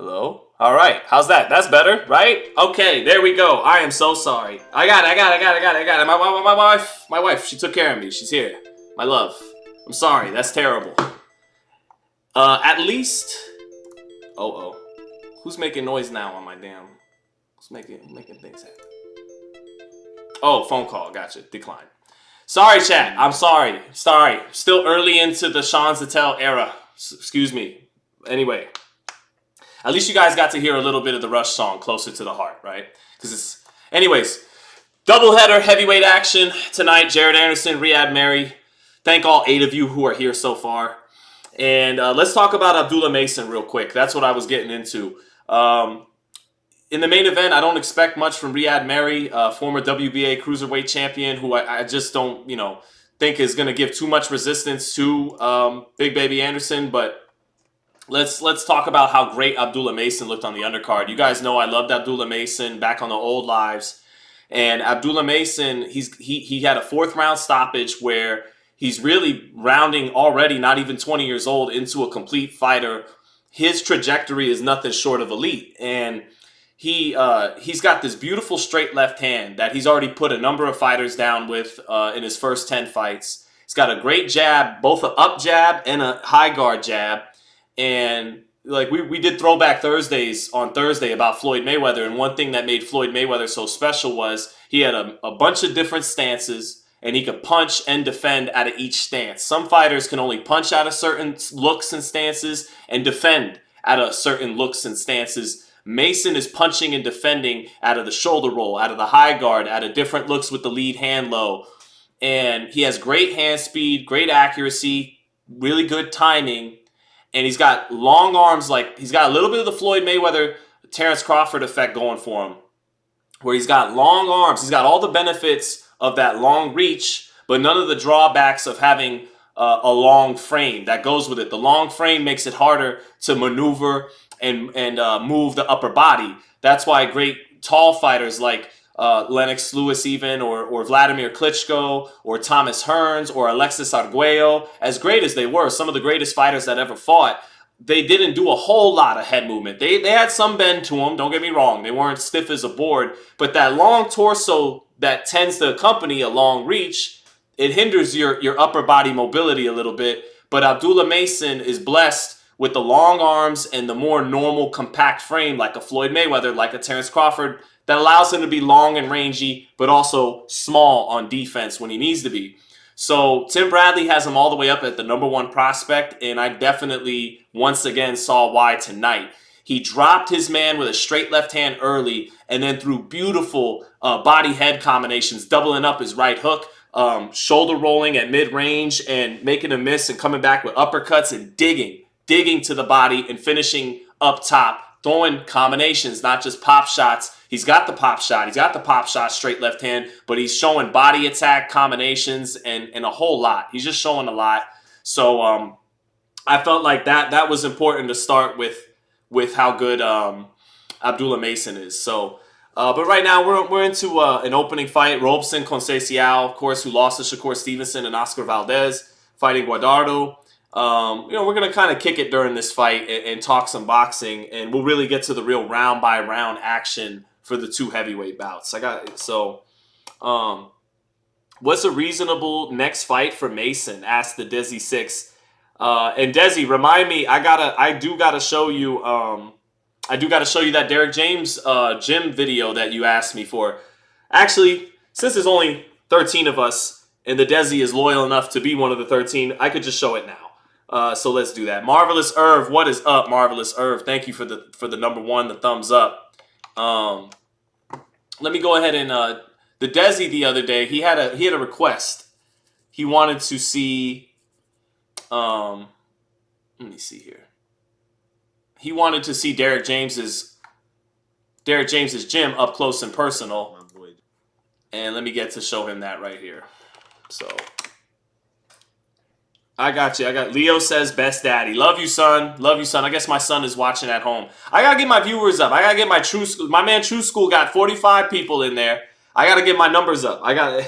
Hello? All right. How's that? That's better, right? Okay, there we go. I am so sorry. I got it. My wife, she took care of me. She's here. My love. I'm sorry. That's terrible. At least... Oh. Who's making noise now on my damn... Who's making things happen? Oh, phone call. Gotcha. Decline. Sorry, chat. I'm sorry. Still early into the Sean Zittel era. Excuse me. Anyway. At least you guys got to hear a little bit of the Rush song, Closer to the Heart, right? Because it's... Anyways, doubleheader heavyweight action tonight. Jared Anderson, Ryad Merhy. Thank all 8 of you who are here so far. And let's talk about Abdullah Mason real quick. That's what I was getting into. In the main event, I don't expect much from Ryad Merhy, former WBA Cruiserweight champion, who I just don't, think is going to give too much resistance to Big Baby Anderson, but... Let's talk about how great Abdullah Mason looked on the undercard. You guys know I loved Abdullah Mason back on the old lives. And Abdullah Mason, he had a 4th round stoppage where he's really rounding already, not even 20 years old, into a complete fighter. His trajectory is nothing short of elite. And he's got this beautiful straight left hand that he's already put a number of fighters down with in his first 10 fights. He's got a great jab, both an up jab and a high guard jab. And like we did Throwback Thursdays on Thursday about Floyd Mayweather, and one thing that made Floyd Mayweather so special was he had a bunch of different stances, and he could punch and defend out of each stance. Some fighters can only punch out of certain looks and stances and defend out of certain looks and stances. Mason is punching and defending out of the shoulder roll, out of the high guard, out of different looks with the lead hand low. And he has great hand speed, great accuracy, really good timing. And he's got long arms, like he's got a little bit of the Floyd Mayweather, Terrence Crawford effect going for him, where he's got long arms. He's got all the benefits of that long reach, but none of the drawbacks of having a long frame that goes with it. The long frame makes it harder to maneuver and move the upper body. That's why great tall fighters like Lennox Lewis even, or Vladimir Klitschko, or Thomas Hearns, or Alexis Arguello, as great as they were, some of the greatest fighters that ever fought, they didn't do a whole lot of head movement. They had some bend to them, don't get me wrong. They weren't stiff as a board, but that long torso that tends to accompany a long reach, it hinders your upper body mobility a little bit. But Abdullah Mason is blessed with the long arms and the more normal compact frame like a Floyd Mayweather, like a Terrence Crawford, that allows him to be long and rangy, but also small on defense when he needs to be. So Tim Bradley has him all the way up at the #1 prospect, and I definitely once again saw why tonight. He dropped his man with a straight left hand early, and then through beautiful body-head combinations, doubling up his right hook, shoulder rolling at mid-range and making a miss and coming back with uppercuts and digging to the body and finishing up top, throwing combinations, not just pop shots. He's got the pop shot. He's got the pop shot straight left hand, but he's showing body attack combinations and a whole lot. He's just showing a lot. So I felt like that was important to start with how good Abdullah Mason is. So, but right now we're into an opening fight. Robson Conceição, of course, who lost to Shakur Stevenson, and Oscar Valdez fighting Guadardo. We're going to kind of kick it during this fight and talk some boxing, and we'll really get to the real round-by-round action for the 2 heavyweight bouts. What's a reasonable next fight for Mason? Asked the Desi 6. And Desi, remind me, I do gotta show you that Derek James gym video that you asked me for. Actually, since there's only 13 of us, and the Desi is loyal enough to be one of the 13, I could just show it now. So let's do that. Marvelous Irv, what is up, Marvelous Irv? Thank you for the #1, the thumbs up. Let me go ahead and the Desi the other day, he had a request. He wanted to see let me see here. He wanted to see Derek James's gym up close and personal. And let me get to show him that right here. So I got you. Leo says best daddy. Love you, son. Love you, son. I guess my son is watching at home. I gotta get my viewers up. I gotta get my True School. My man True School got 45 people in there. I gotta get my numbers up. I got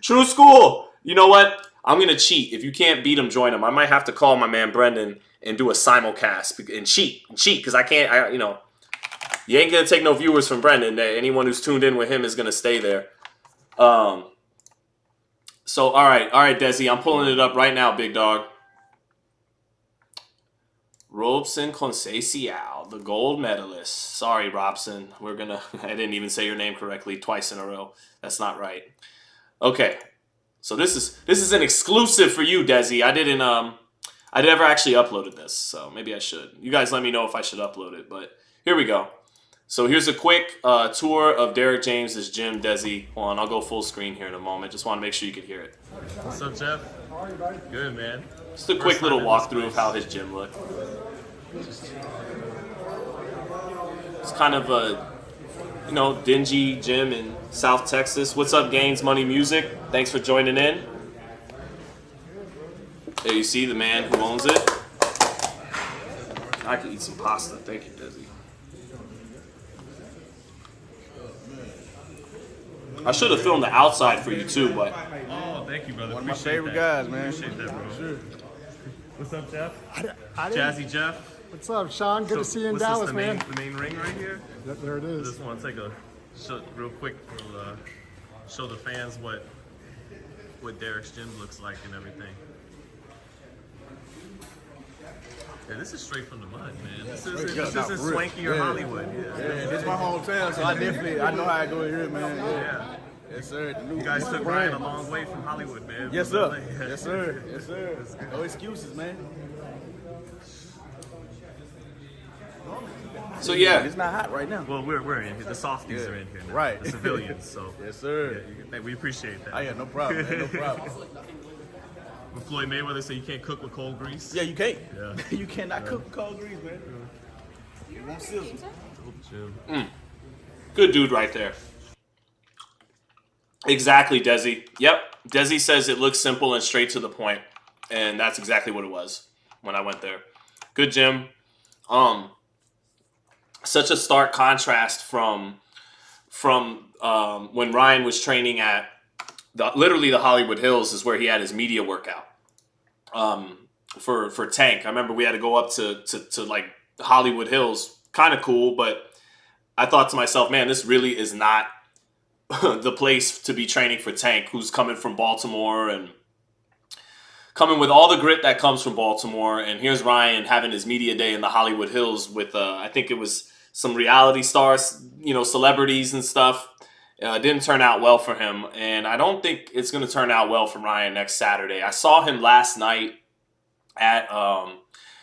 True School. You know what? I'm gonna cheat. If you can't beat him, join him. I might have to call my man Brendan and do a simulcast and cheat, because I can't. You know, you ain't gonna take no viewers from Brendan. Anyone who's tuned in with him is gonna stay there. So all right, Desi, I'm pulling it up right now, big dog. Robson Conceição, the gold medalist. Sorry, Robson. I didn't even say your name correctly twice in a row. That's not right. Okay. So this is an exclusive for you, Desi. I never actually uploaded this, so maybe I should. You guys let me know if I should upload it, but here we go. So here's a quick tour of Derek James's gym, Desi. Hold on, I'll go full screen here in a moment. Just want to make sure you can hear it. What's up, Jeff? How are you, buddy? Good, man. Just a quick little walkthrough of how his gym looked. It's kind of a, you know, dingy gym in South Texas. What's up, Gaines Money Music? Thanks for joining in. There you see the man who owns it. I could eat some pasta. Thank you, Desi. I should have filmed the outside for you too, but Oh, thank you, brother. One of my Appreciate favorite that. guys, man. Appreciate that, bro. Sure. What's up, Jeff? I didn't- Jazzy Jeff. What's up, Sean? Good to see you in what's Dallas, this, man. the main ring right here? There it I is. just want to take a real quick. We'll, show the fans what Derek's gym looks like and everything. Yeah, this is straight from the mud, man. This isn't swanky or Hollywood. Yeah. It's my hometown, so I know how I go here, man. Yeah. Yes, sir. You guys took Ryan a long way from Hollywood, man. Yes, sir. Yeah. Yes, sir. Yes, sir. No excuses, man. so yeah. It's not hot right now. Well, we're in here. The softies are in here now. Right. The civilians, so. Yes, sir. Yeah, we appreciate that. Oh, yeah, no problem, man. No problem. When Floyd Mayweather said you can't cook with cold grease. Yeah, you can't. Yeah. You cannot cook with cold grease, man. You won't sizzle. Good dude right there. Exactly, Desi. Yep. Desi says it looks simple and straight to the point. And that's exactly what it was when I went there. Good gym. Such a stark contrast from when Ryan was training at literally the Hollywood Hills is where he had his media workout. For Tank. I remember we had to go up to like Hollywood Hills. Kind of cool, but I thought to myself, man, this really is not the place to be training for Tank, who's coming from Baltimore and coming with all the grit that comes from Baltimore. And here's Ryan having his media day in the Hollywood Hills with, I think it was some reality stars, you know, celebrities and stuff. It didn't turn out well for him. And I don't think it's going to turn out well for Ryan next Saturday. I saw him last night at,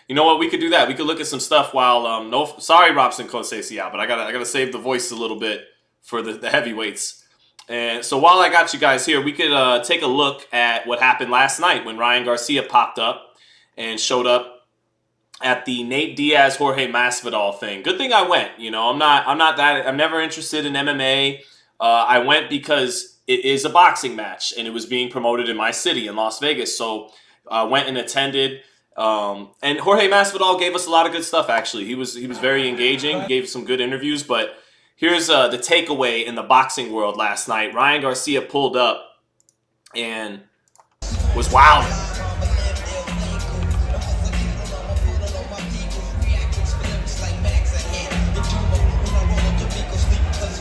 you know what, we could do that. We could look at some stuff while, sorry, Robson Conceição, but I gotta save the voice a little bit for the heavyweights. And so while I got you guys here, we could take a look at what happened last night when Ryan Garcia popped up and showed up at the Nate Diaz Jorge Masvidal thing. Good thing I went. You know, I'm never interested in MMA. I went because it is a boxing match and it was being promoted in my city in Las Vegas. So I went and attended. And Jorge Masvidal gave us a lot of good stuff. Actually, he was very engaging. He gave some good interviews, but. Here's the takeaway in the boxing world last night. Ryan Garcia pulled up and was wild.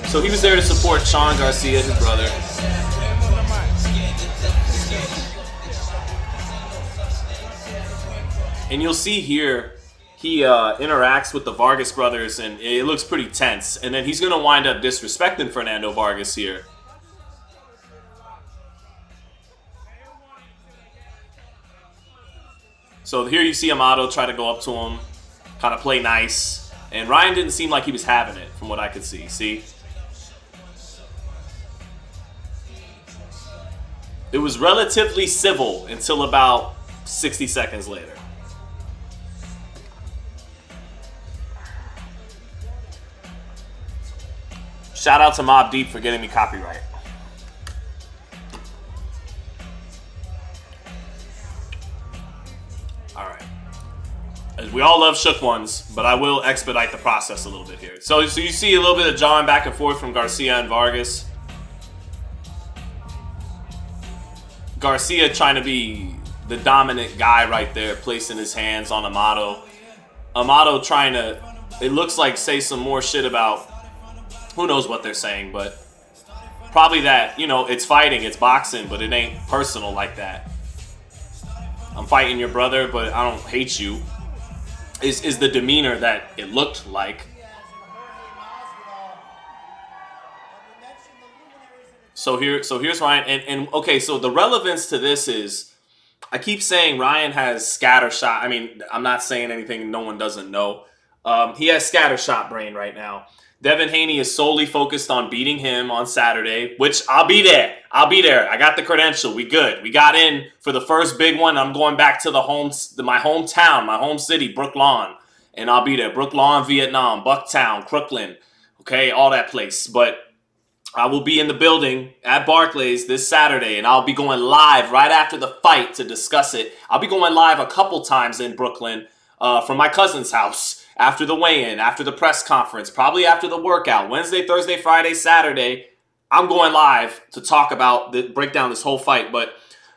So he was there to support Sean Garcia, his brother. And you'll see here, he interacts with the Vargas brothers, and it looks pretty tense. And then he's going to wind up disrespecting Fernando Vargas here. So here you see Amato try to go up to him, kind of play nice. And Ryan didn't seem like he was having it, from what I could see. See? It was relatively civil until about 60 seconds later. Shout out to Mobb Deep for getting me copyright. All right. As we all love shook ones, but I will expedite the process a little bit here. So you see a little bit of jawing back and forth from Garcia and Vargas. Garcia trying to be the dominant guy right there, placing his hands on Amato. Amato trying to, it looks like, say some more shit about, who knows what they're saying, but probably that, you know, it's fighting, it's boxing, but it ain't personal like that. I'm fighting your brother, but I don't hate you. Is the demeanor that it looked like. So here's Ryan, and okay, so the relevance to this is, I keep saying Ryan has scatter shot. I mean, I'm not saying anything no one doesn't know. He has scatter shot brain right now. Devin Haney is solely focused on beating him on Saturday, which I'll be there. I'll be there. I got the credential. We good. We got in for the first big one. I'm going back to my hometown, my home city, Brook Lawn, and I'll be there. Brook Lawn, Vietnam, Bucktown, Crooklyn, okay, all that place. But I will be in the building at Barclays this Saturday, and I'll be going live right after the fight to discuss it. I'll be going live a couple times in Brooklyn from my cousin's house after the weigh-in, after the press conference, probably after the workout. Wednesday, Thursday, Friday, Saturday, I'm going live to talk about, break down this whole fight. But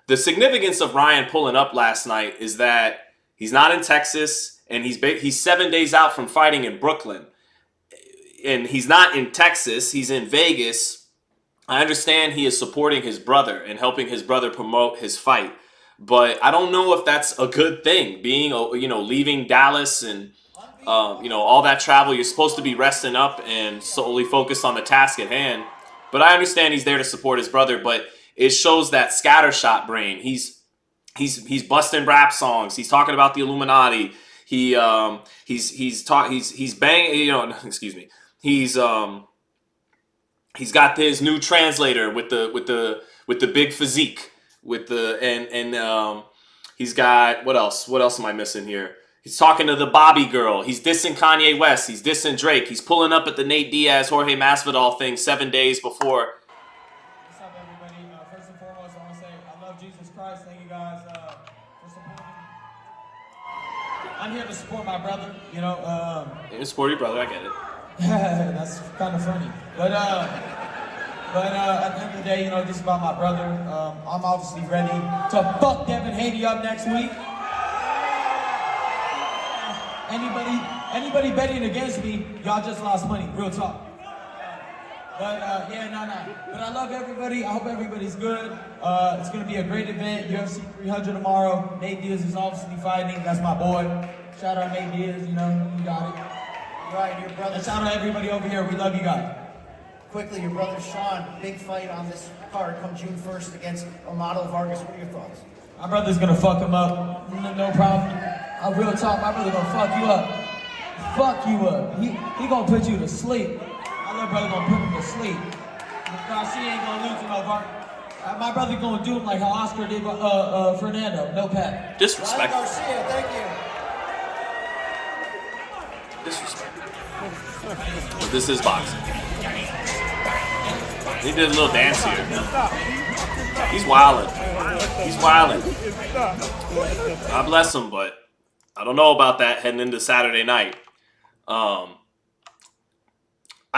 the significance of Ryan pulling up last night is that he's not in Texas, and he's 7 days out from fighting in Brooklyn. And he's not in Texas, he's in Vegas. I understand he is supporting his brother and helping his brother promote his fight. But I don't know if that's a good thing, being, you know, leaving Dallas and, you know, all that travel. You're supposed to be resting up and solely focused on the task at hand. But I understand he's there to support his brother, but it shows that scattershot brain. He's busting rap songs. He's talking about the Illuminati. He's banging, you know, excuse me. He's got his new translator with the big physique, he's got, what else am I missing here? He's talking to the Bobby girl. He's dissing Kanye West. He's dissing Drake. He's pulling up at the Nate Diaz, Jorge Masvidal thing 7 days before. What's up, everybody? First and foremost, I want to say I love Jesus Christ. Thank you guys for supporting me. I'm here to support my brother, you know. You support your brother, I get it. That's kind of funny. But at the end of the day, you know, this is about my brother. I'm obviously ready to fuck Devin Haney up next week. Anybody betting against me, y'all just lost money. Real talk. But But I love everybody. I hope everybody's good. It's gonna be a great event. UFC 300 tomorrow. Nate Diaz is obviously fighting. That's my boy. Shout out Nate Diaz. You know, you got it. Right, your brother. And shout out everybody over here. We love you guys. Quickly, your brother Sean, big fight on this card come June 1st against Amato Vargas. What are your thoughts? My brother's gonna fuck him up. No problem. I real talk. My brother gonna fuck you up. Fuck you up. He gonna put you to sleep. My little brother gonna put him to sleep. Garcia ain't gonna lose to no Vargas. My brother gonna do him like how Oscar did Fernando. No pat. Disrespect. Ryad Garcia, thank you. Disrespect. But this is boxing. He did a little dance here. He's wildin'. He's wildin'. God bless him, but I don't know about that heading into Saturday night. I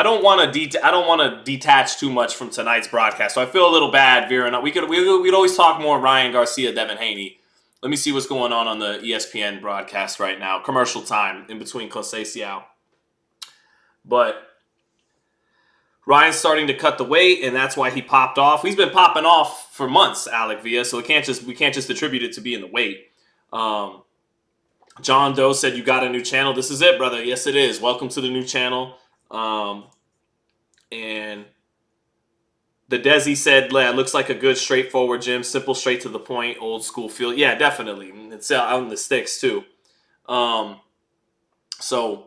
don't want to detach too much from tonight's broadcast, so I feel a little bad veering up. We'd always talk more Ryan Garcia, Devin Haney. Let me see what's going on the ESPN broadcast right now. Commercial time in between Conceição. But Ryan's starting to cut the weight, and that's why he popped off. He's been popping off for months, Alec Villa, so we can't just attribute it to being the weight. John Doe said, you got a new channel. This is it, brother. Yes, it is. Welcome to the new channel. And the Desi said, looks like a good, straightforward gym. Simple, straight to the point, old school feel. Yeah, definitely. It's out in the sticks, too. So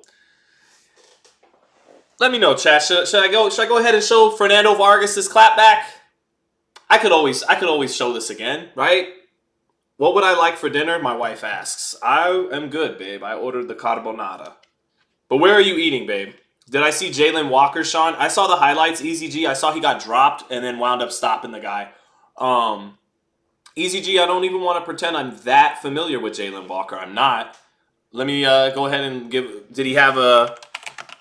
let me know, chat. Should I go ahead and show Fernando Vargas' clapback? I could always show this again, right? What would I like for dinner? My wife asks. I am good, babe. I ordered the carbonara. But where are you eating, babe? Did I see Jalen Walker, Sean? I saw the highlights, EZG. I saw he got dropped and then wound up stopping the guy. EZG, I don't even want to pretend I'm that familiar with Jalen Walker. I'm not. Let me go ahead and give... Did he have a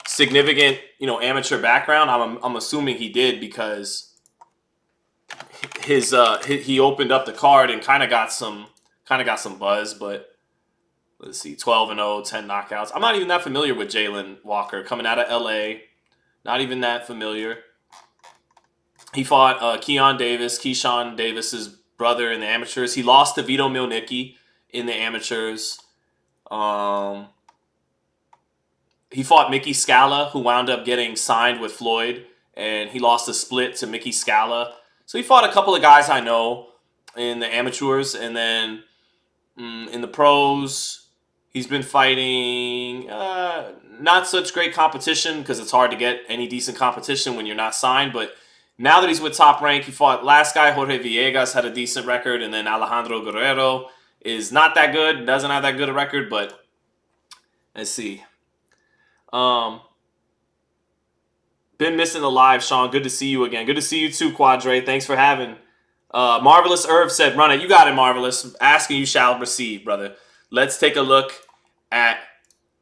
significant, amateur background? I'm assuming he did because he opened up the card and kind of got some Kind of got some buzz, but let's see, 12-0, 10 knockouts. I'm not even that familiar with Jalen Walker coming out of LA. Not even that familiar. He fought Keyshawn Davis's brother in the amateurs. He lost to Vito Mielnicki in the amateurs. He fought Mickey Scala, who wound up getting signed with Floyd, and he lost a split to Mickey Scala. So he fought a couple of guys I know in the amateurs, and then in the pros, he's been fighting not such great competition because it's hard to get any decent competition when you're not signed. But now that he's with Top Rank, he fought last guy, Jorge Villegas, had a decent record, and then Alejandro Guerrero is not that good, doesn't have that good a record, but let's see. Been missing the live, Sean. Good to see you again. Good to see you too, Quadre. Thanks for having. Marvelous Irv said, run it. You got it, Marvelous. Asking you shall receive, brother. Let's take a look at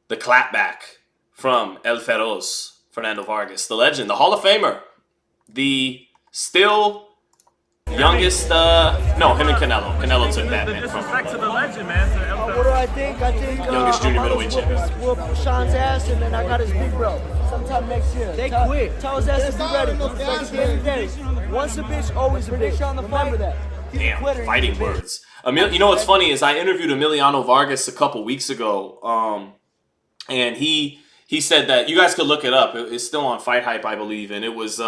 the clapback from El Feroz, Fernando Vargas, the legend, the Hall of Famer, the still youngest, no, him and Canelo. Canelo took that, man. Disrespect to the legend, man. To El What do I think? I think Youngest junior middleweight champion. Whoop Sean's ass, and then I got his big bro. Sometime next year. They quit. Tell his ass to be ready. Like at the end of the day, once a bitch, always a bitch. Remember that. Damn, fighting words. You know what's funny is I interviewed Emiliano Vargas a couple weeks ago, and he said that you guys could look it up. It's still on Fight Hype, I believe, and it was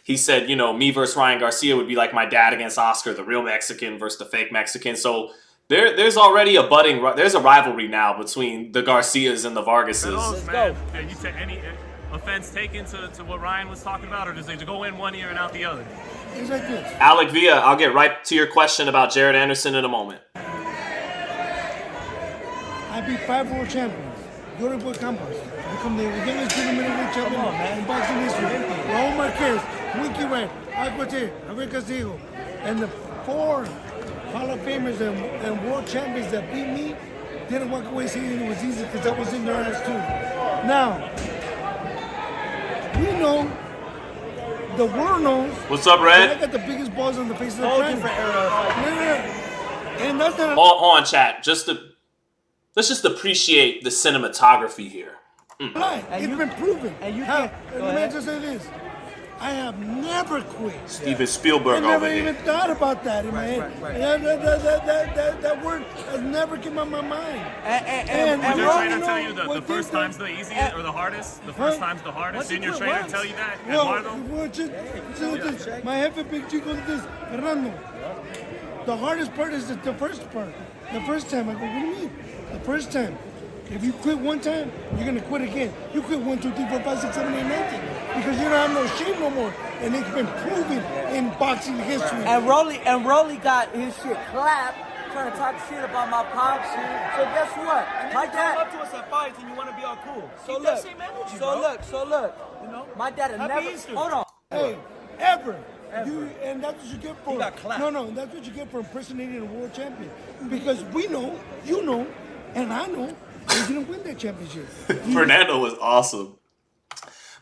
he said, you know, me versus Ryan Garcia would be like my dad against Oscar, the real Mexican versus the fake Mexican. So there's already there's a rivalry now between the Garcias and the Vargases. Let's go. Did you take any offense taken to what Ryan was talking about, or does they go in one ear and out the other? It's like this. Alec Villa, I'll get right to your question about Jared Anderson in a moment. I beat 5 world champions. Yorgo Campos. Become the youngest junior middleweight champion in boxing history. Raul Marquez, Winky Wright, Aguate, Javier Castillo, and the 4 Hall of Famers and world champions that beat me didn't walk away saying it was easy because I was in their ass too. Now, we know, the world knows. What's up, I Red? got the biggest balls on the face of the Whole planet. different era. And that's not. Hold on, chat. Let's just appreciate the cinematography here. Lie. It's been proven. And you How- can't- go let me ahead. just say this. I have never quit. Steven I Spielberg never over even here. thought about that in my head. right. That word has never come out of my mind. And Did your Rolly trainer tell knows you the what first they time's do. the easiest or the hardest? The first time's the hardest? Didn't your trainer tell you that? Well, just this. My head big chico is this. Fernando, the hardest part is the first part. The first time. I go, what do you mean? The first time. If you quit one time, you're gonna quit again. You quit 1, 2, 3, 4, 5, 6, 7, 8, 9, 10. Because you don't have no shame no more. And it's been proven in boxing history. And Rolly got his shit clapped, trying to talk shit about my pops. So guess what? My dad up to us at fights and you want to be all cool. So Keep that look, same energy, so look. You know? My dad had Happy never. Easter. Hold on. Hey, ever. And that's what you get for. He got clapped. No, that's what you get for impersonating a world champion. Because we know, you know, and I know, you didn't win that championship. Fernando was awesome.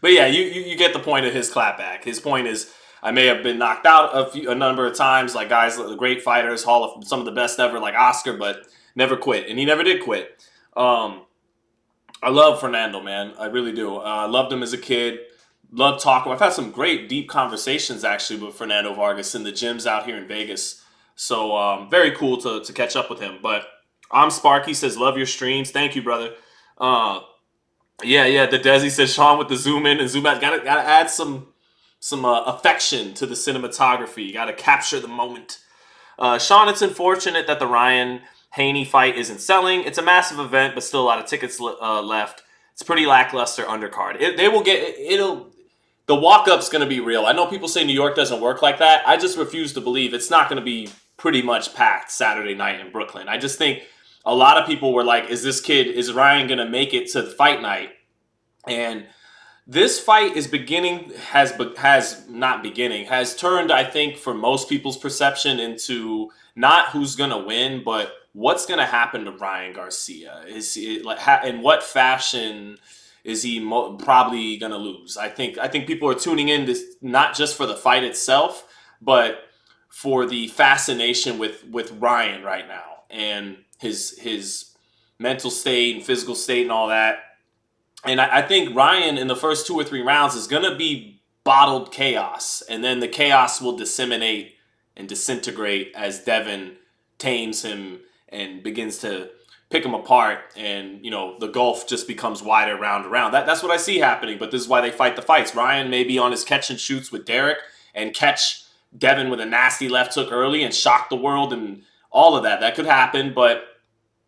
But yeah, you get the point of his clapback. His point is, I may have been knocked out a number of times, like guys, great fighters, some of the best ever, like Oscar, but never quit, and he never did quit. I love Fernando, man. I really do. I loved him as a kid. Loved talking. I've had some great, deep conversations actually with Fernando Vargas in the gyms out here in Vegas. So very cool to catch up with him. But I'm Sparky says, love your streams. Thank you, brother. Yeah. The Desi says Sean with the zoom in and zoom out. Gotta add some affection to the cinematography. You gotta capture the moment. Sean, it's unfortunate that the Ryan Haney fight isn't selling. It's a massive event, but still a lot of tickets left. It's pretty lackluster undercard. The walk-up's going to be real. I know people say New York doesn't work like that. I just refuse to believe it's not going to be pretty much packed Saturday night in Brooklyn. I just think a lot of people were like, is Ryan going to make it to the fight night? And this fight has turned, I think, for most people's perception into not who's going to win, but what's going to happen to Ryan Garcia. In what fashion is he probably going to lose? I think people are tuning in to not just for the fight itself, but for the fascination with Ryan right now. and his mental state and physical state and all that. And I think Ryan in the first 2 or 3 rounds is going to be bottled chaos. And then the chaos will disseminate and disintegrate as Devin tames him and begins to pick him apart. And, the gulf just becomes wider round to round. That's what I see happening. But this is why they fight the fights. Ryan may be on his catch and shoots with Derek and catch Devin with a nasty left hook early and shock the world and all of that. That could happen. But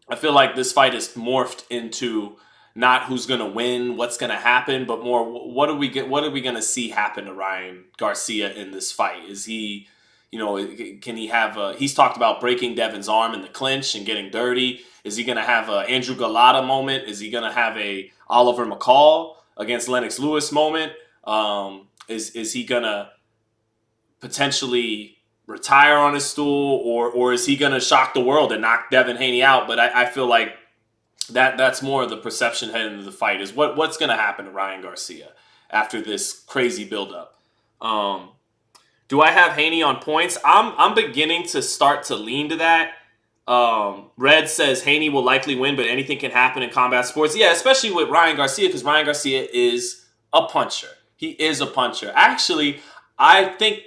I feel like this fight is morphed into not who's going to win, what's going to happen, but more what are we going to see happen to Ryan Garcia in this fight? Is he, can he have he's talked about breaking Devin's arm in the clinch and getting dirty. Is he going to have a Andrew Galata moment? Is he going to have a Oliver McCall against Lennox Lewis moment? Is he going to potentially retire on his stool, or is he going to shock the world and knock Devin Haney out? But I feel like that's more of the perception heading into the fight is what's going to happen to Ryan Garcia after this crazy buildup. Do I have Haney on points? I'm beginning to start to lean to that. Red says Haney will likely win, but anything can happen in combat sports. Yeah, especially with Ryan Garcia, because Ryan Garcia is a puncher. He is a puncher. Actually, I think,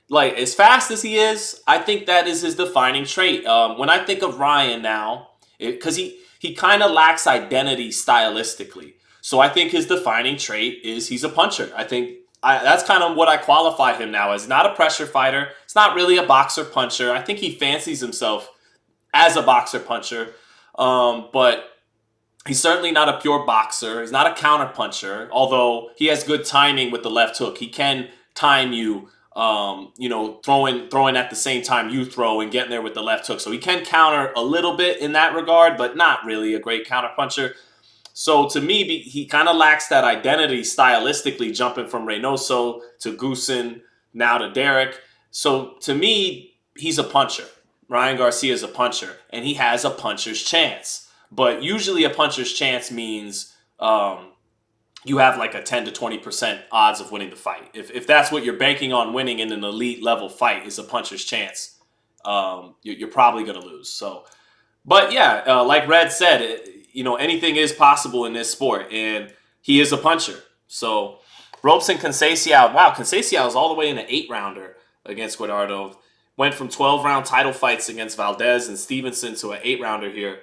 like, as fast as he is, I think that is his defining trait. When I think of Ryan now, because he kind of lacks identity stylistically. So I think his defining trait is he's a puncher. I think that's kind of what I qualify him now as. Not a pressure fighter. It's not really a boxer puncher. I think he fancies himself as a boxer puncher. But he's certainly not a pure boxer. He's not a counter puncher. Although he has good timing with the left hook. He can time you, throwing at the same time you throw and getting there with the left hook. So he can counter a little bit in that regard, but not really a great counter puncher. So to me, he kind of lacks that identity stylistically, jumping from Reynoso to Goosen, now to Derek. So to me, he's a puncher. Ryan Garcia is a puncher, and he has a puncher's chance. But usually a puncher's chance means you have like a 10 to 20% odds of winning the fight. If that's what you're banking on winning in an elite level fight is a puncher's chance, you're probably going to lose. So, but yeah, like Red said, anything is possible in this sport, and he is a puncher. So, Robson Conceição, wow, Conceição is all the way in an 8-rounder against Guajardo. Went from 12-round title fights against Valdez and Stevenson to an 8-rounder here.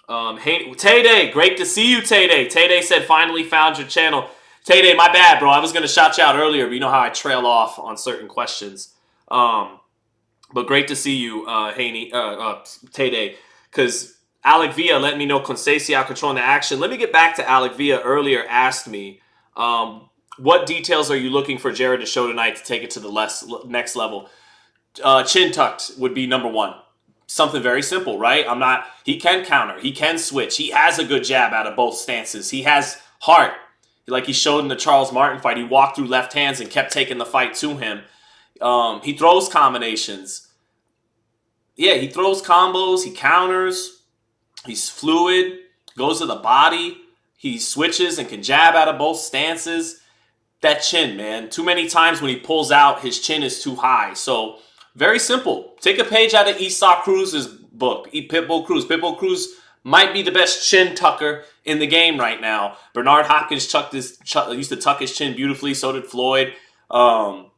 Hey, Tay-Day, great to see you, Tay-Day. Tay-Day said, finally found your channel. Tay-Day, my bad, bro. I was going to shout you out earlier, but you know how I trail off on certain questions. But great to see you, Tay-Day, because Alec Villa let me know Conceição controlling the action. Let me get back to Alec Villa. Earlier asked me, what details are you looking for Jared to show tonight to take it to the next level? Chin tucked would be number one. Something very simple, right? He can counter. He can switch. He has a good jab out of both stances. He has heart. Like he showed in the Charles Martin fight. He walked through left hands and kept taking the fight to him. He throws combinations. Yeah, he throws combos. He counters. He's fluid. Goes to the body. He switches and can jab out of both stances. That chin, man. Too many times when he pulls out, his chin is too high. So, very simple. Take a page out of Esau Cruz's book, Pitbull Cruz. Pitbull Cruz might be the best chin tucker in the game right now. Bernard Hopkins used to tuck his chin beautifully. So did Floyd. That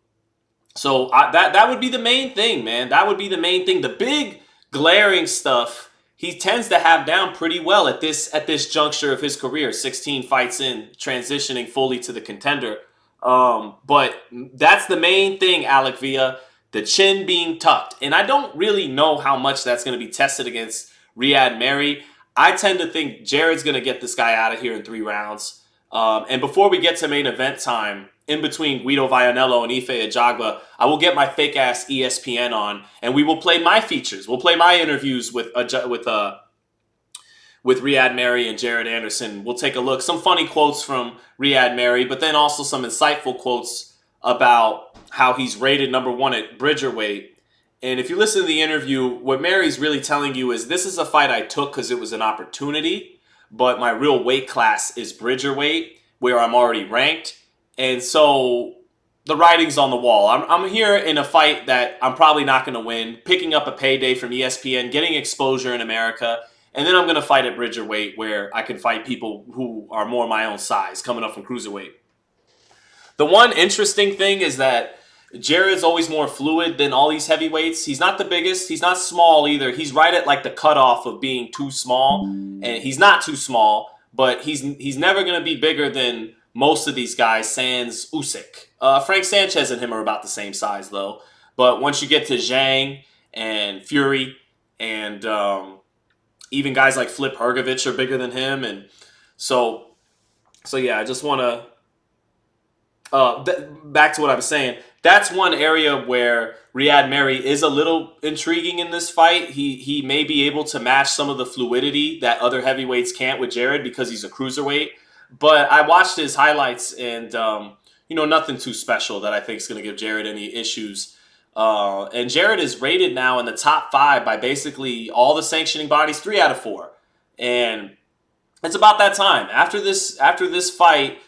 would be the main thing, man. That would be the main thing. The big glaring stuff he tends to have down pretty well at this juncture of his career. 16 fights in, transitioning fully to the contender. But that's the main thing, Alec Villa. The chin being tucked. And I don't really know how much that's going to be tested against Ryad Merhy. I tend to think Jared's going to get this guy out of here in 3 rounds. And before we get to main event time, in between Guido Vianello and Ife Ajagba, I will get my fake-ass ESPN on, and we will play my features. We'll play my interviews with Ryad Merhy and Jared Anderson. We'll take a look. Some funny quotes from Ryad Merhy, but then also some insightful quotes about how he's rated number 1 at Bridgerweight. And if you listen to the interview, what Merry's really telling you is this is a fight I took because it was an opportunity, but my real weight class is Bridgerweight, where I'm already ranked. And so the writing's on the wall. I'm here in a fight that I'm probably not going to win, picking up a payday from ESPN, getting exposure in America, and then I'm going to fight at Bridgerweight where I can fight people who are more my own size coming up from Cruiserweight. The one interesting thing is that Jared's always more fluid than all these heavyweights. He's not the biggest. He's not small either. He's right at like the cutoff of being too small, and he's not too small, but he's never going to be bigger than most of these guys, sans Usyk. Frank Sanchez and him are about the same size, though. But once you get to Zhang and Fury and even guys like Flip Hrgovic are bigger than him. And so yeah, I just want to... back to what I was saying. That's one area where Ryad Merhy is a little intriguing in this fight. He may be able to match some of the fluidity that other heavyweights can't with Jared because he's a cruiserweight. But I watched his highlights and, nothing too special that I think is going to give Jared any issues. And Jared is rated now in the top 5 by basically all the sanctioning bodies, 3 out of 4. And it's about that time. After this fight,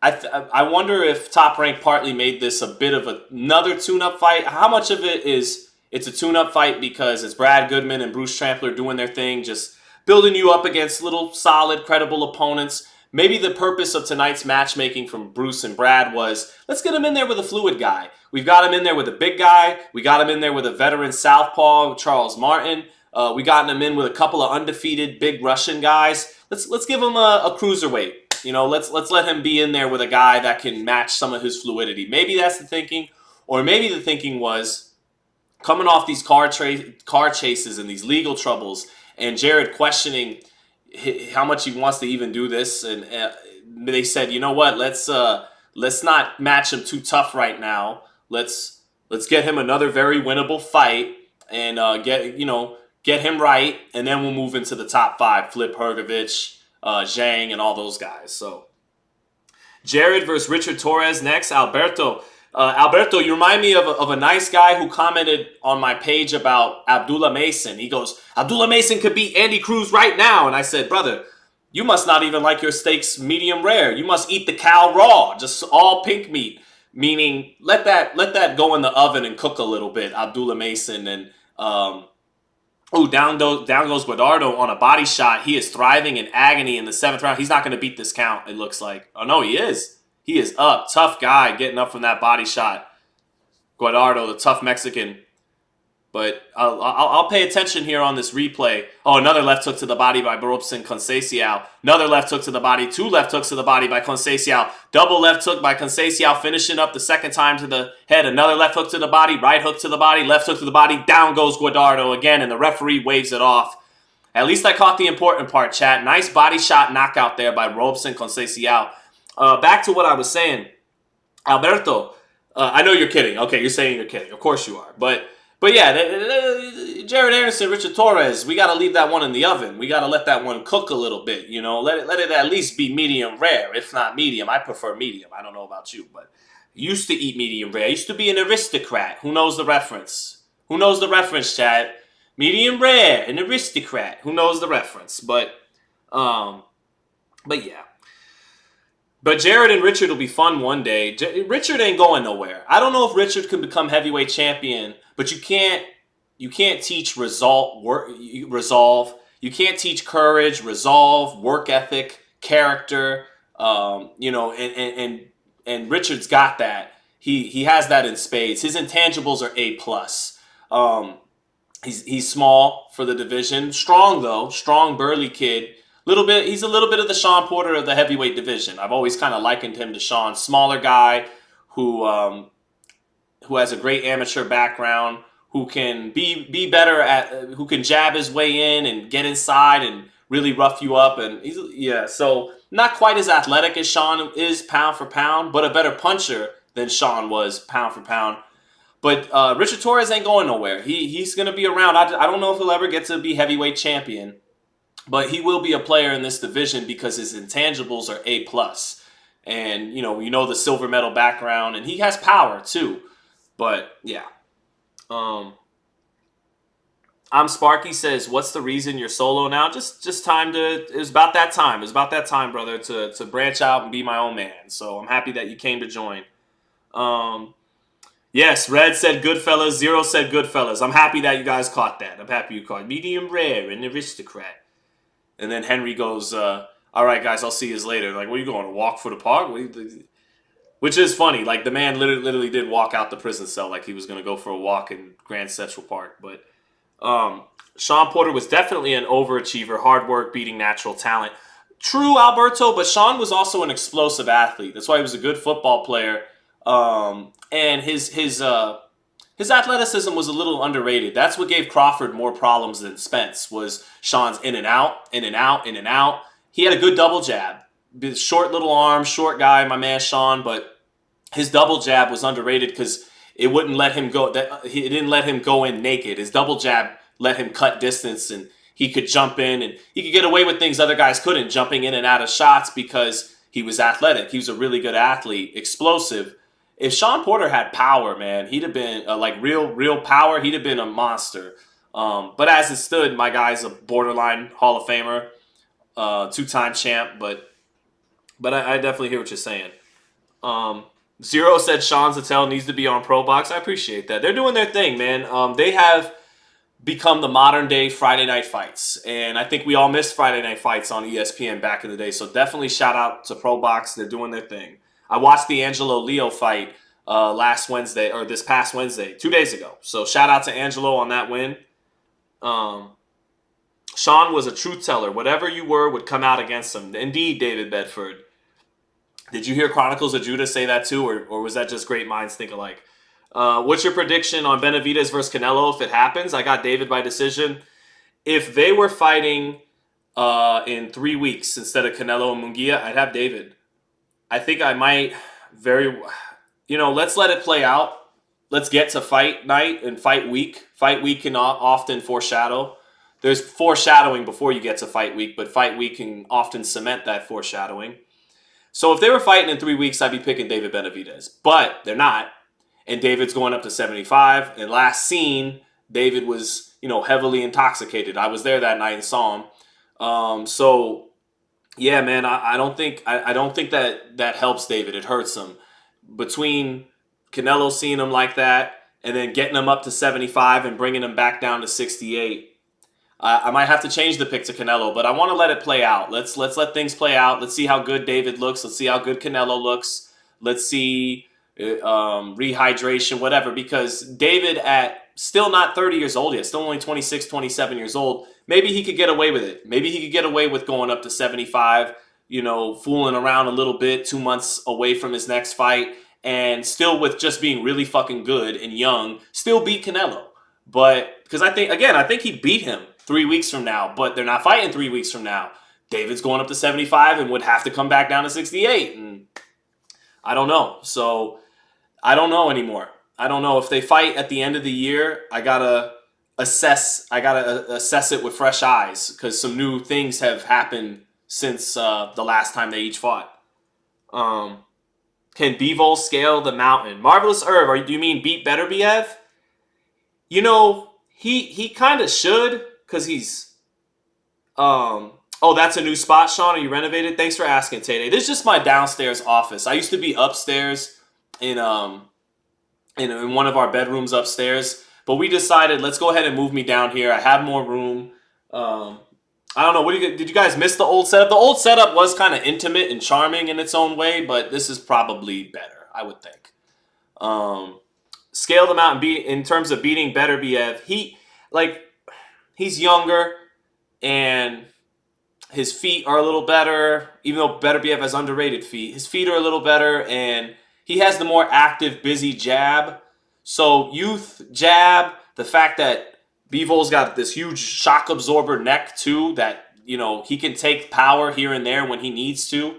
I wonder if Top Rank partly made this a bit of another tune-up fight. How much of it is it's a tune-up fight because it's Brad Goodman and Bruce Trampler doing their thing, just building you up against little solid, credible opponents. Maybe the purpose of tonight's matchmaking from Bruce and Brad was, let's get him in there with a fluid guy. We've got him in there with a big guy. We got him in there with a veteran southpaw, Charles Martin. We got him in with a couple of undefeated big Russian guys. Let's give him a cruiserweight. Let's let him be in there with a guy that can match some of his fluidity. Maybe that's the thinking. Or maybe the thinking was coming off these car chases and these legal troubles and Jared questioning how much he wants to even do this, and they said, you know what, let's not match him too tough right now. Let's get him another very winnable fight and get him right, and then we'll move into the top 5. Flip Hrgovic, Zhang, and all those guys. So Jared versus Richard Torres next. Alberto, you remind me of a nice guy who commented on my page about Abdullah Mason. He goes, Abdullah Mason could beat Andy Cruz right now. And I said, brother, you must not even like your steaks medium rare. You must eat the cow raw, just all pink meat. Meaning, let that go in the oven and cook a little bit, Abdullah Mason. And, down goes Guadardo on a body shot. He is thriving in agony in the 7th round. He's not going to beat this count, it looks like. Oh, no, he is. He is up. Tough guy getting up from that body shot. Guadardo, the tough Mexican. But I'll pay attention here on this replay. Oh, another left hook to the body by Robson Conceição. Another left hook to the body. 2 left hooks to the body by Conceição. Double left hook by Conceição, finishing up the second time to the head. Another left hook to the body. Right hook to the body. Left hook to the body. Down goes Guadardo again, and the referee waves it off. At least I caught the important part, chat. Nice body shot knockout there by Robson Conceição. Back to what I was saying. Alberto, I know you're kidding. Okay, you're saying you're kidding. Of course you are. But yeah, Jared Anderson, Richard Torres, we got to leave that one in the oven. We got to let that one cook a little bit, Let it at least be medium rare, if not medium. I prefer medium. I don't know about you, but I used to eat medium rare. I used to be an aristocrat. Who knows the reference? Who knows the reference, Chad? Medium rare, an aristocrat. Who knows the reference? But yeah. But Jared and Richard will be fun one day. Richard ain't going nowhere. I don't know if Richard can become heavyweight champion, but you can't teach resolve. You can't teach courage, resolve, work ethic, character. And Richard's got that. He has that in spades. His intangibles are A+. He's small for the division. Strong though, strong burly kid. He's a little bit of the Sean Porter of the heavyweight division. I've always kind of likened him to Sean. Smaller guy who has a great amateur background, who can be better who can jab his way in and get inside and really rough you up. And so not quite as athletic as Sean is pound for pound, but a better puncher than Sean was pound for pound. But Richard Torres ain't going nowhere. He's going to be around. I don't know if he'll ever get to be heavyweight champion. But he will be a player in this division because his intangibles are A+. And, the silver medal background. And he has power, too. But, yeah. I'm Sparky says, what's the reason you're solo now? Just time to... It was about that time. It was about that time, brother, to branch out and be my own man. So I'm happy that you came to join. Yes, Red said Goodfellas. Zero said Goodfellas. I'm happy that you guys caught that. I'm happy you caught medium rare and aristocrat. And then Henry goes, all right, guys, I'll see you later. Like, where you going, to walk for the park? Which is funny. Like, the man literally did walk out the prison cell like he was going to go for a walk in Grand Central Park. But Sean Porter was definitely an overachiever, hard work, beating natural talent. True, Alberto, but Sean was also an explosive athlete. That's why he was a good football player. And his athleticism was a little underrated. That's what gave Crawford more problems than Spence, was Sean's in and out, in and out, in and out. He had a good double jab. Short little arm, short guy, my man Sean, but his double jab was underrated because it wouldn't let him go. It didn't let him go in naked. His double jab let him cut distance, and he could jump in, and he could get away with things other guys couldn't, jumping in and out of shots because he was athletic. He was a really good athlete, explosive. If Sean Porter had power, man, he'd have been like real power. He'd have been a monster. But as it stood, my guy's a borderline Hall of Famer, 2-time champ. But I definitely hear what you're saying. Zero said Sean Zittel needs to be on Pro Box. I appreciate that. They're doing their thing, man. They have become the modern day Friday night fights, and I think we all missed Friday night fights on ESPN back in the day. So definitely shout out to Pro Box. They're doing their thing. I watched the Angelo Leo fight this past Wednesday, 2 days ago. So shout out to Angelo on that win. Sean was a truth teller. Whatever you were would come out against him. Indeed, David Bedford. Did you hear Chronicles of Judah say that too, or was that just great minds think alike? What's your prediction on Benavidez versus Canelo if it happens? I got David by decision. If they were fighting in 3 weeks instead of Canelo and Munguia, I'd have David. I think I might let's let it play out. Let's get to fight night and fight week. Fight week can often foreshadow. There's foreshadowing before you get to fight week, but fight week can often cement that foreshadowing. So if they were fighting in 3 weeks, I'd be picking David Benavidez. But they're not. And David's going up to 75. And last seen, David was, heavily intoxicated. I was there that night and saw him. Yeah, man, I don't think that helps David. It hurts him. Between Canelo seeing him like that and then getting him up to 75 and bringing him back down to 68, I might have to change the pick to Canelo, but I want to let it play out. Let's let things play out. Let's see how good David looks. Let's see how good Canelo looks. Let's see rehydration, whatever, because David at still not 30 years old yet, still only 26, 27 years old, maybe he could get away with it. Maybe he could get away with going up to 75, fooling around a little bit, 2 months away from his next fight, and still with just being really fucking good and young, still beat Canelo. But, because I think he'd beat him 3 weeks from now, but they're not fighting 3 weeks from now. David's going up to 75 and would have to come back down to 68, and I don't know. So, I don't know anymore. I don't know if they fight at the end of the year. I gotta assess it with fresh eyes because some new things have happened since the last time they each fought. Can Bivol scale the mountain? Marvelous Herb, do you mean beat Beterbiev? He kind of should because he's. Oh, that's a new spot, Sean. Are you renovated? Thanks for asking, Tay. This is just my downstairs office. I used to be upstairs in one of our bedrooms upstairs, but we decided let's go ahead and move me down here. I have more room. I don't know. Did you guys miss the old setup? The old setup was kind of intimate and charming in its own way, but this is probably better, I would think. Scale them out and in terms of beating Beterbiev. He's younger and his feet are a little better, even though Beterbiev has underrated feet. His feet are a little better, and he has the more active, busy jab. So youth, jab, the fact that Bivol's got this huge shock absorber neck too, that, he can take power here and there when he needs to.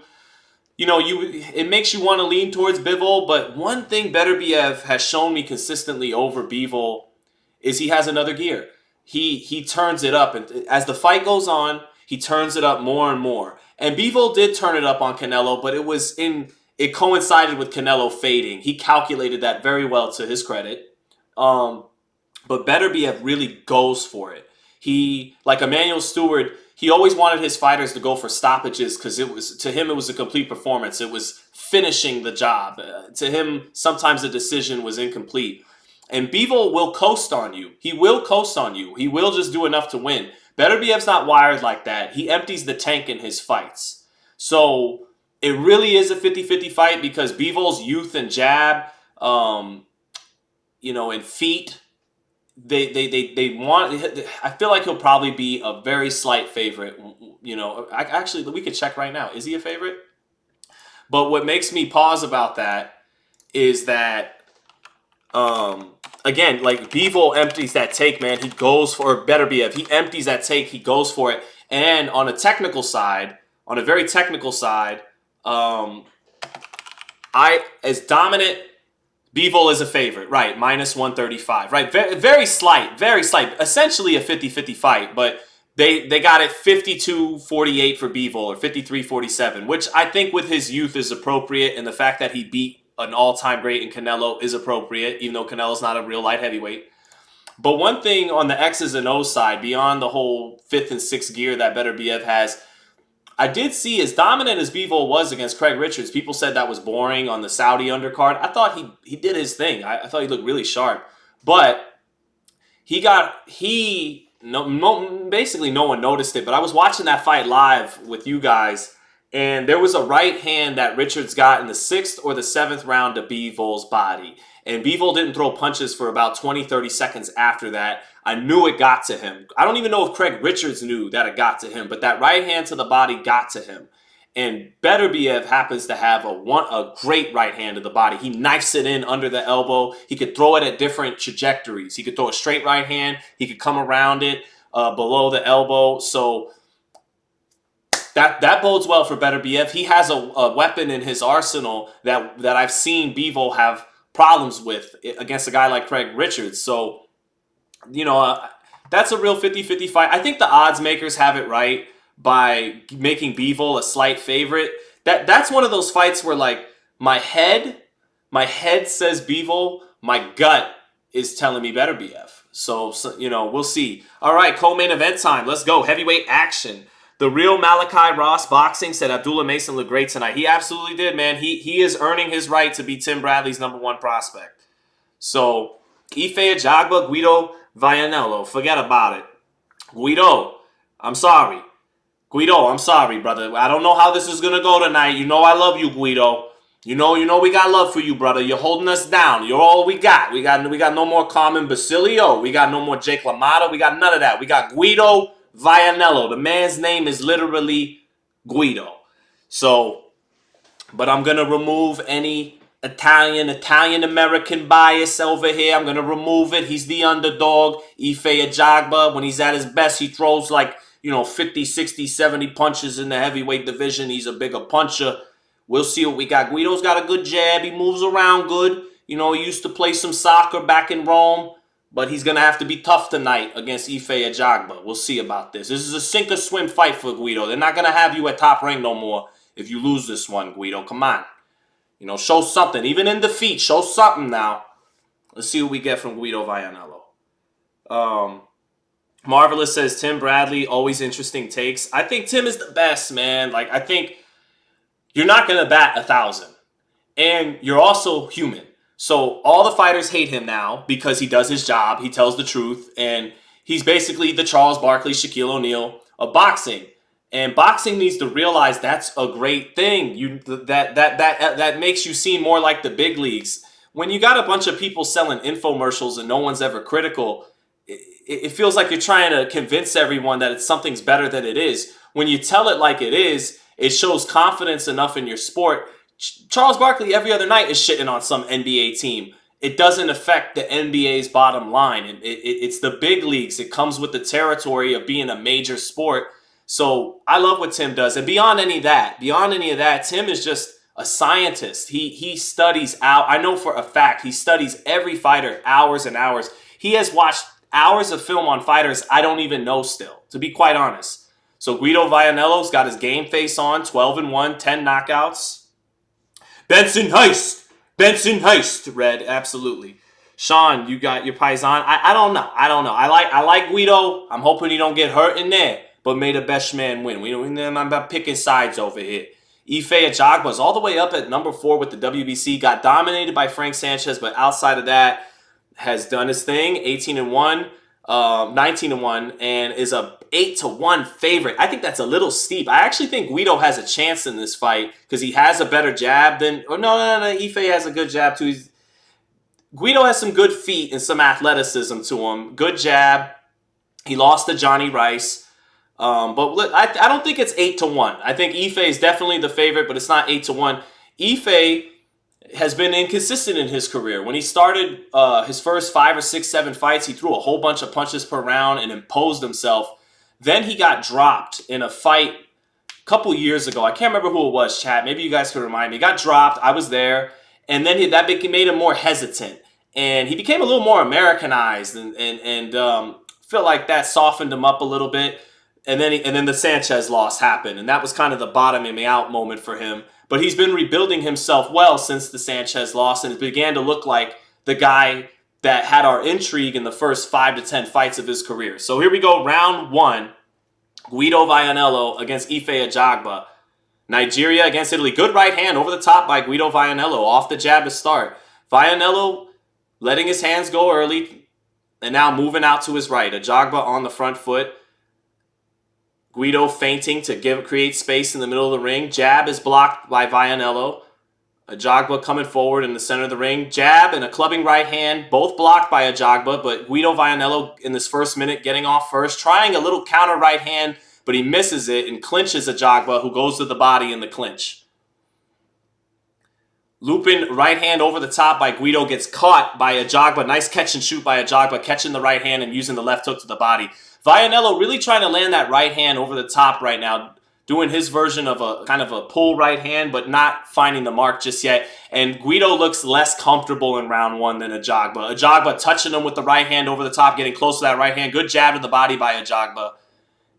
It makes you want to lean towards Bivol, but one thing Beterbiev has shown me consistently over Bivol is he has another gear. He turns it up, and as the fight goes on, he turns it up more and more. And Bivol did turn it up on Canelo, but it coincided with Canelo fading. He calculated that very well to his credit. But Beterbiev really goes for it. He, like Emmanuel Stewart, he always wanted his fighters to go for stoppages because to him, it was a complete performance. It was finishing the job. To him, sometimes the decision was incomplete. And Bivol will coast on you. He will coast on you. He will just do enough to win. Beterbiev's not wired like that. He empties the tank in his fights. So it really is a 50-50 fight because Bivol's youth and jab, and feet, they want. I feel like he'll probably be a very slight favorite. Actually, we could check right now. Is he a favorite? But what makes me pause about that is that, again, like Bivol empties that take, man. He goes for Beterbiev. He empties that take. He goes for it. And on a technical side, on a very technical side, as dominant, Bivol is a favorite, right? Minus 135, right? Very slight, essentially a 50-50 fight, but they got it 52-48 for Bivol or 53-47, which I think with his youth is appropriate, and the fact that he beat an all-time great in Canelo is appropriate, even though Canelo's not a real light heavyweight. But one thing on the X's and O's side, beyond the whole 5th and 6th gear that Beterbiev has, I did see, as dominant as Bivol was against Craig Richards, people said that was boring on the Saudi undercard. I thought he did his thing. I thought he looked really sharp. But basically no one noticed it. But I was watching that fight live with you guys, and there was a right hand that Richards got in the 6th or the 7th round to Bivol's body. And Bivol didn't throw punches for about 20-30 seconds after that. I knew it got to him. I don't even know if Craig Richards knew that it got to him, but that right hand to the body got to him. And Beterbiev happens to have a great right hand to the body. He knifes it in under the elbow. He could throw it at different trajectories. He could throw a straight right hand. He could come around it below the elbow. So that bodes well for Beterbiev. He has a weapon in his arsenal that I've seen Bivol have problems with against a guy like Craig Richards. So, that's a real 50-50 fight. I think the odds makers have it right by making Bivol a slight favorite. That's one of those fights where, like, my head says Bivol, my gut is telling me Beterbiev. So, we'll see. All right, co-main event time. Let's go. Heavyweight action. The real Malachi Ross Boxing said Abdullah Mason looked great tonight. He absolutely did, man. He is earning his right to be Tim Bradley's #1 prospect. So, Ife Ajagba, Guido Vianello. Forget about it. Guido, I'm sorry. Brother. I don't know how this is going to go tonight. You know I love you, Guido. You know we got love for you, brother. You're holding us down. You're all we got. We got no more Carmen Basilio. We got no more Jake LaMotta. We got none of that. We got Guido Vianello. The man's name is literally Guido. So, but I'm going to remove any Italian-American bias over here. I'm going to remove it. He's the underdog. Ife Ajagba, when he's at his best, he throws like, 50, 60, 70 punches in the heavyweight division. He's a bigger puncher. We'll see what we got. Guido's got a good jab. He moves around good. He used to play some soccer back in Rome. But he's going to have to be tough tonight against Ife Ajagba. We'll see about this. This is a sink-or-swim fight for Guido. They're not going to have you at top rank no more if you lose this one, Guido. Come on. Show something. Even in defeat, show something now. Let's see what we get from Guido Vianello. Marvelous says, Tim Bradley, always interesting takes. I think Tim is the best, man. Like, I think you're not going to bat 1,000. And you're also human. So all the fighters hate him now because he does his job. He tells the truth. And he's basically the Charles Barkley, Shaquille O'Neal of boxing. And boxing needs to realize that's a great thing. That makes you seem more like the big leagues. When you got a bunch of people selling infomercials and no one's ever critical, it feels like you're trying to convince everyone that something's better than it is. When you tell it like it is, it shows confidence enough in your sport. Charles Barkley every other night is shitting on some NBA team. It doesn't affect the NBA's bottom line. It's the big leagues. It comes with the territory of being a major sport. So I love what Tim does. And beyond any of that, Tim is just a scientist. He studies out. I know for a fact he studies every fighter hours and hours. He has watched hours of film on fighters I don't even know still, to be quite honest. So Guido Vianello's got his game face on, 12-1, 10 knockouts. Benson Heist, Red, absolutely. Sean, you got your Paisan. I don't know. I like Guido. I'm hoping he don't get hurt in there. But may the best man win. I'm about picking sides over here. Ife Ajagba was all the way up at number 4 with the WBC. Got dominated by Frank Sanchez, but outside of that, has done his thing. 18-1, 19-1, and is a 8-1 favorite. I think that's a little steep. I actually think Guido has a chance in this fight because he has a better jab than. Or no. Ife has a good jab too. Guido has some good feet and some athleticism to him. Good jab. He lost to Johnny Rice. But look, I don't think it's 8-1. I think Ife is definitely the favorite, but it's not 8-1. Ife has been inconsistent in his career. When he started his first 5 or 6, 7 fights, he threw a whole bunch of punches per round and imposed himself. Then he got dropped in a fight a couple years ago. I can't remember who it was, chat. Maybe you guys could remind me. He got dropped. I was there. And then that made him more hesitant. And he became a little more Americanized and felt like that softened him up a little bit. And then the Sanchez loss happened. And that was kind of the bottoming out moment for him. But he's been rebuilding himself well since the Sanchez loss. And it began to look like the guy that had our intrigue in the first 5 to 10 fights of his career. So here we go. Round 1. Guido Vianello against Ife Ajagba. Nigeria against Italy. Good right hand over the top by Guido Vianello. Off the jab to start. Vianello letting his hands go early. And now moving out to his right. Ajagba on the front foot. Guido feinting to create space in the middle of the ring. Jab is blocked by Vianello. Ajagba coming forward in the center of the ring. Jab and a clubbing right hand. Both blocked by Ajagba. But Guido Vianello in this first minute getting off first. Trying a little counter right hand. But he misses it and clinches Ajagba, who goes to the body in the clinch. Looping right hand over the top by Guido gets caught by Ajagba. Nice catch and shoot by Ajagba, catching the right hand and using the left hook to the body. Vianello really trying to land that right hand over the top right now, doing his version of a kind of a pull right hand, but not finding the mark just yet. And Guido looks less comfortable in round 1 than Ajagba. Ajagba touching him with the right hand over the top, getting close to that right hand. Good jab to the body by Ajagba.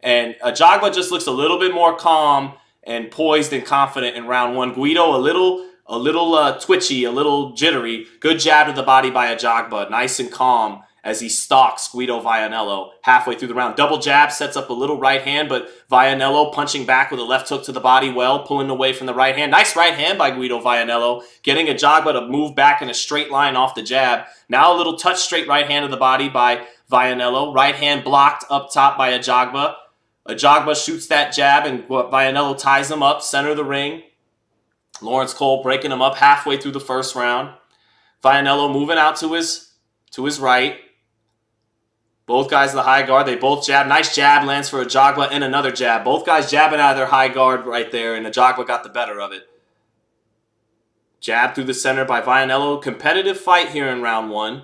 And Ajagba just looks a little bit more calm and poised and confident in round 1. Guido a little twitchy, a little jittery. Good jab to the body by Ajagba. Nice and calm as he stalks Guido Vianello halfway through the round. Double jab sets up a little right hand, but Vianello punching back with a left hook to the body well, pulling away from the right hand. Nice right hand by Guido Vianello, getting Ajagba to move back in a straight line off the jab. Now a little touch straight right hand to the body by Vianello. Right hand blocked up top by Ajagba. Ajagba shoots that jab and Vianello ties him up, center of the ring. Lawrence Cole breaking him up halfway through the first round. Vianello moving out to his right. Both guys in the high guard. They both jab. Nice jab lands for Ajagba and another jab. Both guys jabbing out of their high guard right there, and Ajagba got the better of it. Jab through the center by Vianello. Competitive fight here in round 1.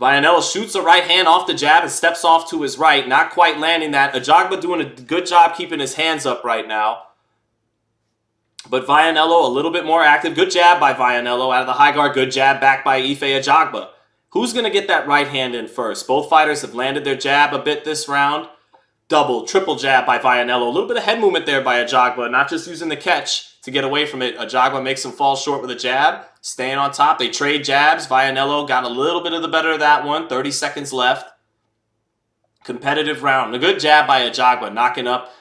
Vianello shoots a right hand off the jab and steps off to his right. Not quite landing that. Ajagba doing a good job keeping his hands up right now. But Vianello a little bit more active. Good jab by Vianello out of the high guard. Good jab back by Ife Ajagba. Who's going to get that right hand in first? Both fighters have landed their jab a bit this round. Double, triple jab by Vianello. A little bit of head movement there by Ajagba. Not just using the catch to get away from it. Ajagba makes him fall short with a jab. Staying on top. They trade jabs. Vianello got a little bit of the better of that one. 30 seconds left. Competitive round. A good jab by Ajagba. Knocking up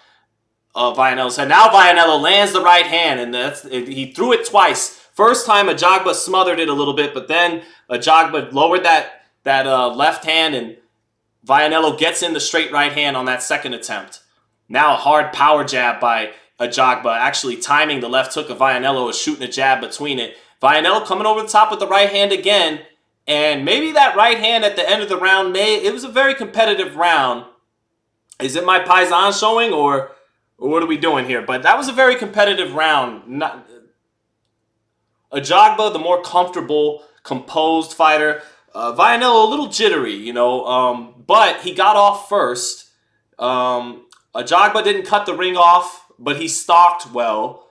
Vianello's head. Now Vianello lands the right hand. And he threw it twice. First time Ajagba smothered it a little bit. But then Ajagba lowered that left hand. And Vianello gets in the straight right hand on that second attempt. Now a hard power jab by Ajagba. Actually timing the left hook of Vianello is shooting a jab between it. Vianello coming over the top with the right hand again. And maybe that right hand at the end of the round, it was a very competitive round. Is it my Paisan showing or what are we doing here? But that was a very competitive round. Ajagba, the more comfortable, composed fighter. Vianello, a little jittery, but he got off first. Ajagba didn't cut the ring off, but he stalked well.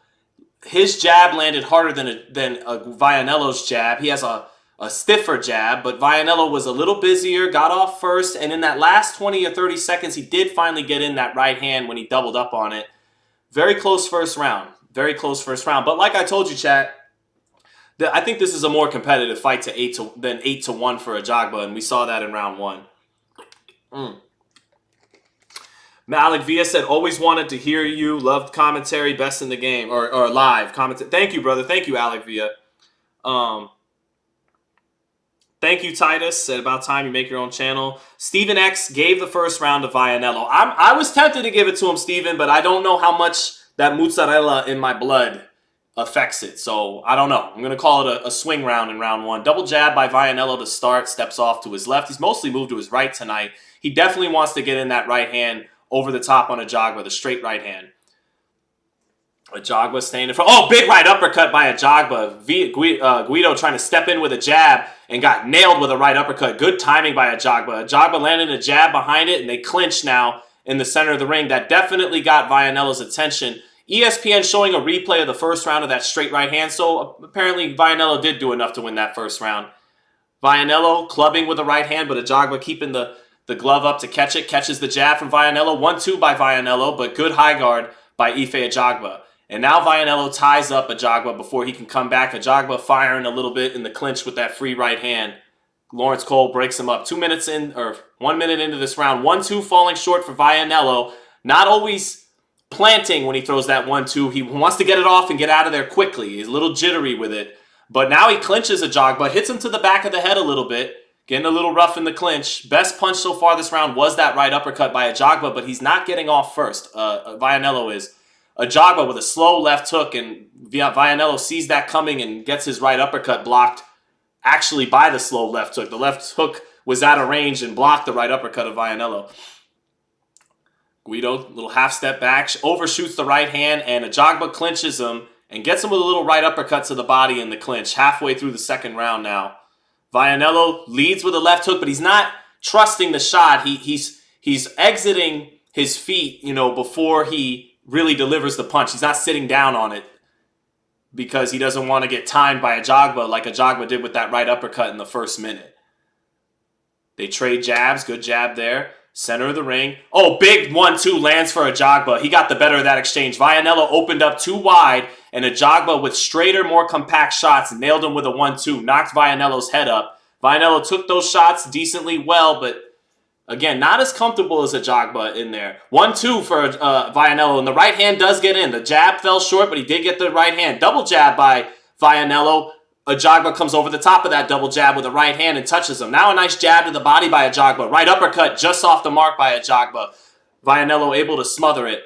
His jab landed harder than Vianello's jab. He has a stiffer jab, but Vianello was a little busier, got off first, and in that last 20 or 30 seconds, he did finally get in that right hand when he doubled up on it. Very close first round. Very close first round. But like I told you, chat, I think this is a more competitive fight than 8-1 for Ajagba, and we saw that in round 1. Malik Villa said, always wanted to hear you. Loved commentary, best in the game. Or live commentary. Thank you, brother. Thank you, Alec Villa. Thank you, Titus. Said, about time you make your own channel. Steven X gave the first round to Vianello. I was tempted to give it to him, Steven, but I don't know how much that mozzarella in my blood affects it. So, I don't know. I'm going to call it a swing round in round 1. Double jab by Vianello to start. Steps off to his left. He's mostly moved to his right tonight. He definitely wants to get in that right hand over the top on Ajagba, the straight right hand. Ajagba staying in front. Oh, big right uppercut by Ajagba. Guido trying to step in with a jab and got nailed with a right uppercut. Good timing by Ajagba. Ajagba landed a jab behind it, and they clinch now in the center of the ring. That definitely got Vianello's attention. ESPN showing a replay of the first round of that straight right hand, so apparently Vianello did do enough to win that first round. Vianello clubbing with the right hand, but Ajagba keeping the glove up to catch it. Catches the jab from Vianello. 1-2 by Vianello, but good high guard by Ife Ajagba. And now Vianello ties up Ajagba before he can come back. Ajagba firing a little bit in the clinch with that free right hand. Lawrence Cole breaks him up. 2 minutes in, or 1 minute into this round. 1-2 falling short for Vianello. Not always planting when he throws that 1-2. He wants to get it off and get out of there quickly. He's a little jittery with it. But now he clinches Ajagba, hits him to the back of the head a little bit. Getting a little rough in the clinch. Best punch so far this round was that right uppercut by Ajagba, but he's not getting off first. Vianello is. Ajagba with a slow left hook, and Vianello sees that coming and gets his right uppercut blocked actually by the slow left hook. The left hook was out of range and blocked the right uppercut of Vianello. Guido, little half step back, overshoots the right hand, and Ajagba clinches him and gets him with a little right uppercut to the body in the clinch. Halfway through the second round now. Vianello leads with a left hook, but he's not trusting the shot. He's exiting his feet, before he really delivers the punch. He's not sitting down on it because he doesn't want to get timed by Ajagba like Ajagba did with that right uppercut in the first minute. They trade jabs. Good jab there. Center of the ring. Oh, big 1-2 lands for Ajagba. He got the better of that exchange. Vianello opened up too wide, and Ajagba with straighter, more compact shots nailed him with a 1-2. Knocked Vianello's head up. Vianello took those shots decently well, but again, not as comfortable as Ajagba in there. 1-2 for Vianello, and the right hand does get in. The jab fell short, but he did get the right hand. Double jab by Vianello. Ajagba comes over the top of that double jab with a right hand and touches him. Now a nice jab to the body by Ajagba. Right uppercut just off the mark by Ajagba. Vianello able to smother it.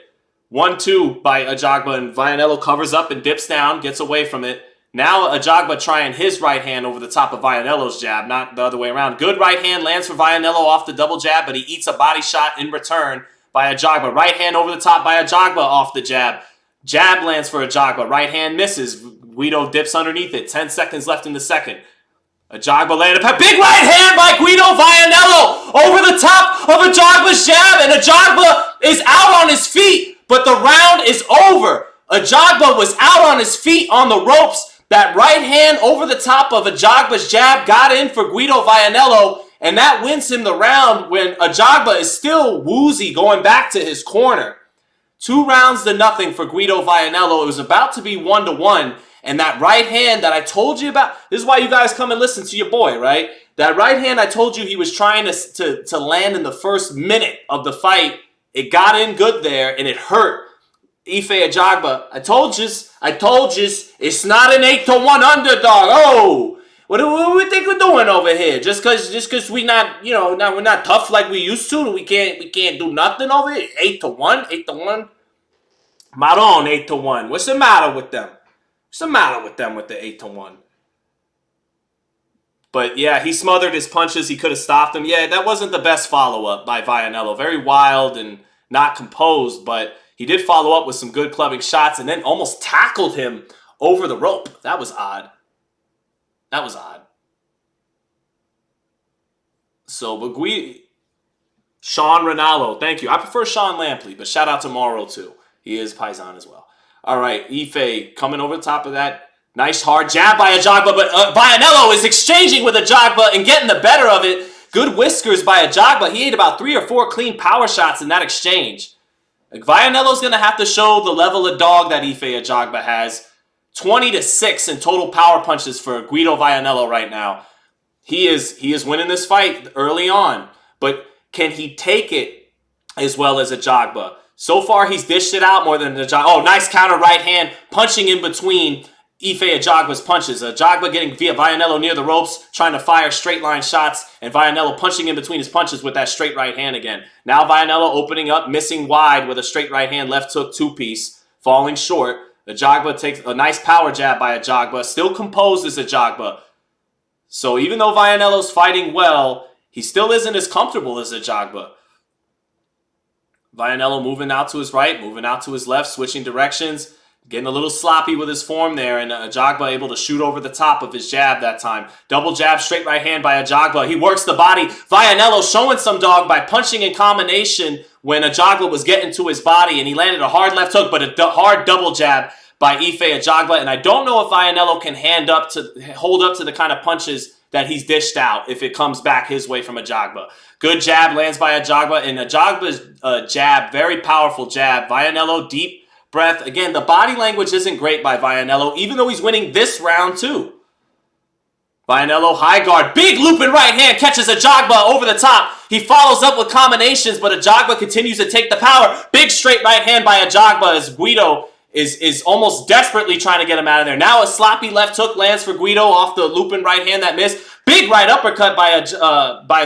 1-2 by Ajagba, and Vianello covers up and dips down, gets away from it. Now Ajagba trying his right hand over the top of Vianello's jab, not the other way around. Good right hand lands for Vianello off the double jab, but he eats a body shot in return by Ajagba. Right hand over the top by Ajagba off the jab. Jab lands for Ajagba. Right hand misses. Guido dips underneath it. 10 seconds left in the second. Ajagba landed a big right hand by Guido. Vianello over the top of Ajagba's jab, and Ajagba is out on his feet, but the round is over. Ajagba was out on his feet on the ropes. That right hand over the top of Ajagba's jab got in for Guido Vianello, and that wins him the round when Ajagba is still woozy going back to his corner. 2 rounds to nothing for Guido Vianello. It was about to be 1-1, and that right hand that I told you about, this is why you guys come and listen to your boy, right? That right hand I told you he was trying to land in the first minute of the fight, it got in good there, and it hurt Ife Ajagba. I told you, it's not an 8-1 underdog. Oh, what do we think we're doing over here? Just cause we not, we're not tough like we used to. We can't do nothing over here. 8-1. Maron 8-1. What's the matter with them? What's the matter with them with the 8-1? But yeah, he smothered his punches. He could have stopped him. Yeah, that wasn't the best follow-up by Vianello. Very wild and not composed, but he did follow up with some good clubbing shots and then almost tackled him over the rope. That was odd. So, but Sean Ronaldo, thank you. I prefer Sean Lampley, but shout out to Morrow too. He is Paisan as well. All right, Ife coming over the top of that. Nice hard jab by Ajagba, but Vianello is exchanging with Ajagba and getting the better of it. Good whiskers by Ajagba. He ate about 3 or 4 clean power shots in that exchange. Vianello's going to have to show the level of dog that Ife Ajagba has 20-6 in total power punches for Guido Vianello right now. He is winning this fight early on, but can he take it as well as Ajagba? So far, he's dished it out more than Ajagba. Oh, nice counter right hand, punching in between Ife Ajagba's punches. Ajagba getting via Vianello near the ropes, trying to fire straight line shots, and Vianello punching in between his punches with that straight right hand again. Now Vianello opening up, missing wide with a straight right hand left hook two-piece, falling short. Ajagba takes a nice power jab by Ajagba, still composed as Ajagba. So even though Vianello's fighting well, he still isn't as comfortable as Ajagba. Vianello moving out to his right, moving out to his left, switching directions, getting a little sloppy with his form there, and Ajagba able to shoot over the top of his jab that time. Double jab, straight right hand by Ajagba. He works the body. Vianello showing some dog by punching in combination when Ajagba was getting to his body, and he landed a hard left hook, but a hard double jab by Ife Ajagba, and I don't know if Vianello can hold up to the kind of punches that he's dished out if it comes back his way from Ajagba. Good jab lands by Ajagba, and Ajagba's jab, very powerful jab. Vianello, deep breath. Again, the body language isn't great by Vianello, even though he's winning this round too. Vianello, high guard, big looping right hand, catches Ajagba over the top. He follows up with combinations, but Ajagba continues to take the power. Big straight right hand by Ajagba as Guido is almost desperately trying to get him out of there. Now a sloppy left hook lands for Guido off the looping right hand that missed. Big right uppercut by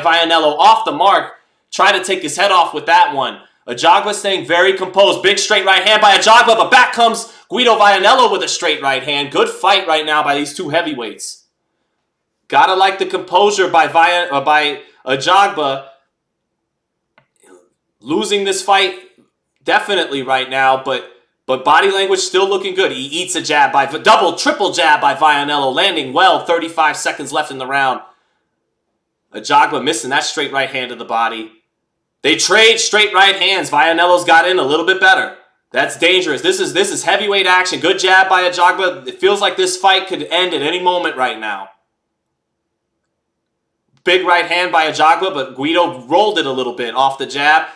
Vianello off the mark. Try to take his head off with that one. Ajagba staying very composed. Big straight right hand by Ajagba, but back comes Guido Vianello with a straight right hand. Good fight right now by these two heavyweights. Gotta like the composure by Ajagba. Losing this fight definitely right now, but body language still looking good. He eats a jab by triple jab by Vianello, landing well. 35 seconds left in the round. Ajagba missing that straight right hand to the body. They trade straight right hands. Vianello's got in a little bit better. That's dangerous. This is heavyweight action. Good jab by Ajagba. It feels like this fight could end at any moment right now. Big right hand by Ajagba, but Guido rolled it a little bit off the jab.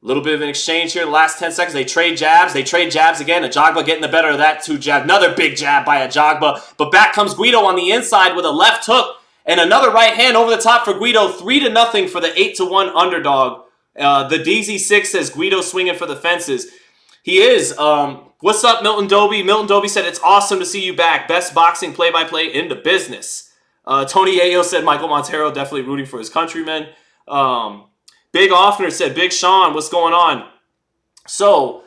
A little bit of an exchange here. The last 10 seconds, they trade jabs. They trade jabs again. Ajagba getting the better of that two jab. Another big jab by Ajagba. But back comes Guido on the inside with a left hook. And another right hand over the top for Guido. 3-0 for the 8-1 underdog. The DZ6 says Guido swinging for the fences. He is. What's up, Milton Doby? Milton Doby said, it's awesome to see you back. Best boxing play-by-play in the business. Tony Ayo said Michael Montero definitely rooting for his countrymen. Big Offner said, Big Sean, what's going on? So,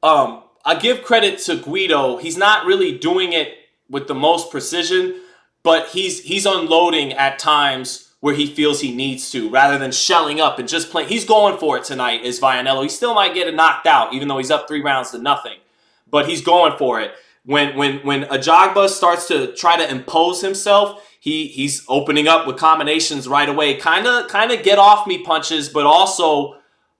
I give credit to Guido. He's not really doing it with the most precision, but he's unloading at times where he feels he needs to, rather than shelling up and just playing. He's going for it tonight as Vianello. He still might get knocked out, even though he's up 3-0. But he's going for it. When Ajagba starts to try to impose himself, he's opening up with combinations right away. Kind of get off me punches, but also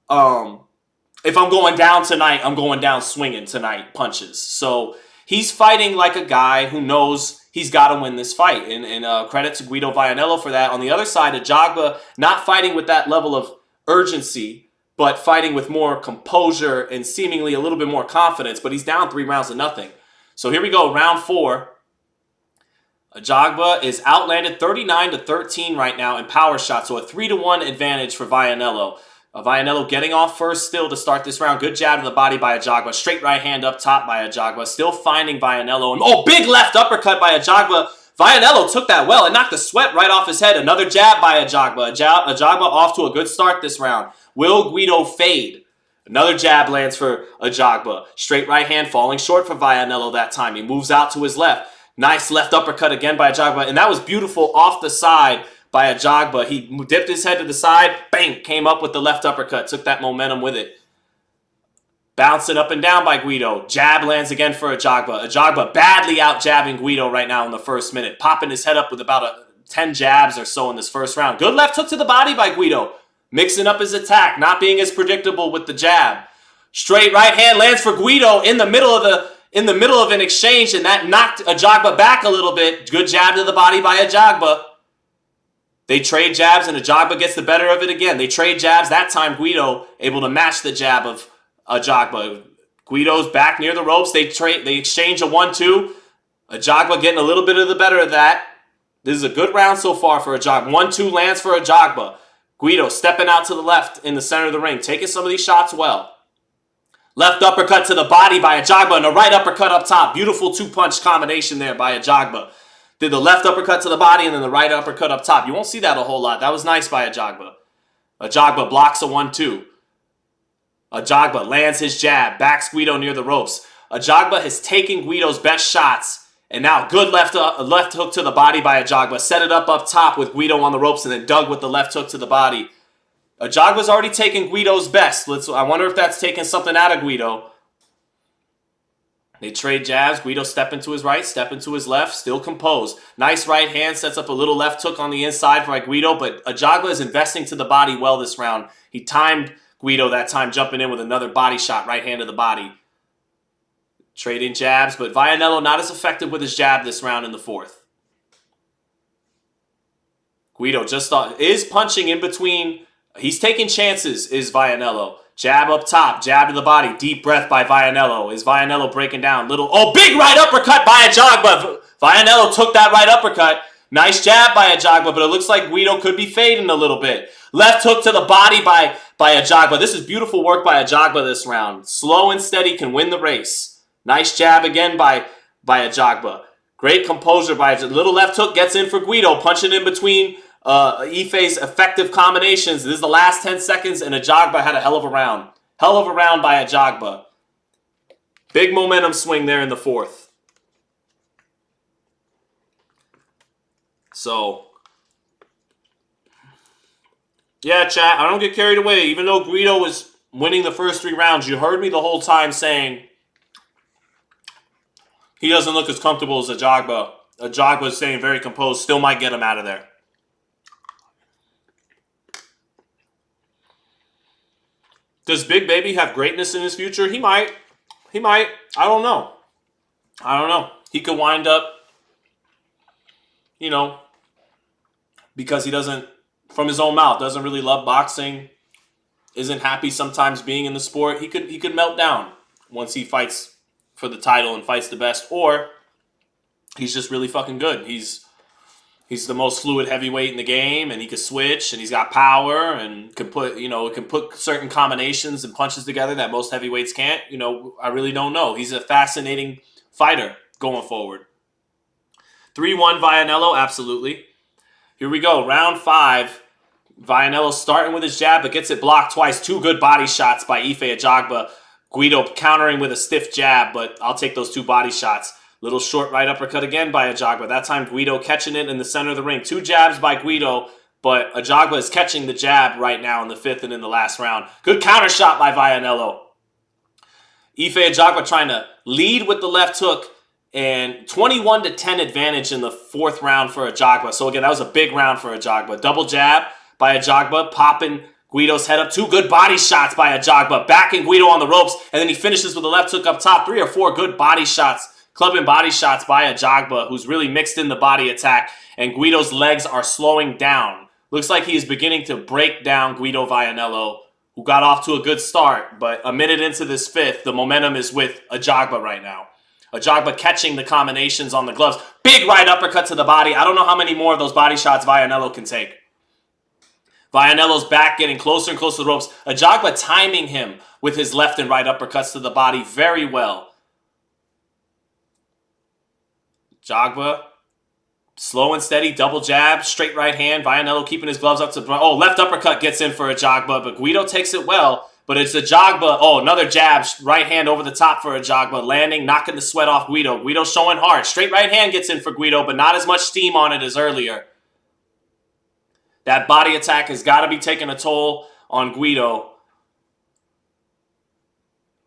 if I'm going down tonight, I'm going down swinging tonight punches. So he's fighting like a guy who knows he's got to win this fight. And credit to Guido Vianello for that. On the other side, Ajagba not fighting with that level of urgency, but fighting with more composure and seemingly a little bit more confidence. But he's down 3-0. So here we go, round 4. Ajagba is outlanded 39-13 right now in power shots, so a 3-1 advantage for Vianello. Vianello getting off first still to start this round. Good jab to the body by Ajagba. Straight right hand up top by Ajagba. Still finding Vianello. Oh, big left uppercut by Ajagba. Vianello took that well and knocked the sweat right off his head. Another jab by Ajagba. Ajagba off to a good start this round. Will Guido fade? Another jab lands for Ajagba. Straight right hand falling short for Vianello that time. He moves out to his left. Nice left uppercut again by Ajagba. And that was beautiful off the side by Ajagba. He dipped his head to the side. Bang! Came up with the left uppercut. Took that momentum with it. Bouncing up and down by Guido. Jab lands again for Ajagba. Ajagba badly out-jabbing Guido right now in the first minute. Popping his head up with about 10 jabs or so in this first round. Good left hook to the body by Guido. Mixing up his attack. Not being as predictable with the jab. Straight right hand lands for Guido in the middle of an exchange, and that knocked Ajagba back a little bit. Good jab to the body by Ajagba. They trade jabs, and Ajagba gets the better of it again. They trade jabs. That time, Guido able to match the jab of Ajagba. Guido's back near the ropes. They exchange a 1-2. Ajagba getting a little bit of the better of that. This is a good round so far for Ajagba. 1-2 lands for Ajagba. Guido stepping out to the left in the center of the ring, taking some of these shots well. Left uppercut to the body by Ajagba and a right uppercut up top. Beautiful two-punch combination there by Ajagba. Did the left uppercut to the body and then the right uppercut up top. You won't see that a whole lot. That was nice by Ajagba. Ajagba blocks a 1-2. Ajagba lands his jab, backs Guido near the ropes. Ajagba has taken Guido's best shots, and now good left hook to the body by Ajagba. Set it up top with Guido on the ropes and then dug with the left hook to the body. Ajagba's already taken Guido's best. I wonder if that's taking something out of Guido. They trade jabs. Guido stepping to his right, stepping to his left, still composed. Nice right hand, sets up a little left hook on the inside for Guido, but Ajagba is investing to the body well this round. He timed Guido that time, jumping in with another body shot, right hand to the body. Trading jabs, but Vianello not as effective with his jab this round in the fourth. Guido is punching in between. He's taking chances, is Vianello. Jab up top, jab to the body. Deep breath by Vianello. Is Vianello breaking down? Big right uppercut by Ajagba. Vianello took that right uppercut. Nice jab by Ajagba, but it looks like Guido could be fading a little bit. Left hook to the body by Ajagba. This is beautiful work by Ajagba this round. Slow and steady can win the race. Nice jab again by Ajagba. Great composure by Ajagba. Little left hook gets in for Guido, punching in between Ife's effective combinations. This is the last 10 seconds, and Ajagba had a hell of a round. Hell of a round by Ajagba. Big momentum swing there in the fourth. So, yeah, chat, I don't get carried away. Even though Guido was winning the first 3 rounds, you heard me the whole time saying he doesn't look as comfortable as Ajagba. Ajagba is staying very composed, still might get him out of there. Does Big Baby have greatness in his future? He might. He might. I don't know. He could wind up, because he doesn't, from his own mouth, doesn't really love boxing, isn't happy sometimes being in the sport. He could melt down once he fights for the title and fights the best, or he's just really fucking good. He's the most fluid heavyweight in the game, and he can switch, and he's got power, and can put certain combinations and punches together that most heavyweights can't. I really don't know. He's a fascinating fighter going forward. 3-1 Vianello, absolutely. Here we go, round 5. Vianello starting with his jab, but gets it blocked twice. 2 good body shots by Ife Ajagba. Guido countering with a stiff jab, but I'll take those 2 body shots. Little short right uppercut again by Ajagba. That time Guido catching it in the center of the ring. 2 jabs by Guido, but Ajagba is catching the jab right now in the 5th and in the last round. Good counter shot by Vianello. Ife Ajagba trying to lead with the left hook, and 21-10 advantage in the 4th round for Ajagba. So again, that was a big round for Ajagba. Double jab by Ajagba, popping Guido's head up. 2 good body shots by Ajagba, backing Guido on the ropes, and then he finishes with a left hook up top. 3 or 4 good body shots. Clubbing body shots by Ajagba, who's really mixed in the body attack, and Guido's legs are slowing down. Looks like he is beginning to break down Guido Vianello, who got off to a good start, but a minute into this 5th, the momentum is with Ajagba right now. Ajagba catching the combinations on the gloves. Big right uppercut to the body. I don't know how many more of those body shots Vianello can take. Vianello's back getting closer and closer to the ropes. Ajagba timing him with his left and right uppercuts to the body very well. Ajagba, slow and steady, double jab, straight right hand. Vianello keeping his gloves up to... left uppercut gets in for Ajagba, but Guido takes it well. But it's Ajagba. Another jab, right hand over the top for Ajagba, landing, knocking the sweat off Guido. Guido showing heart. Straight right hand gets in for Guido, but not as much steam on it as earlier. That body attack has got to be taking a toll on Guido.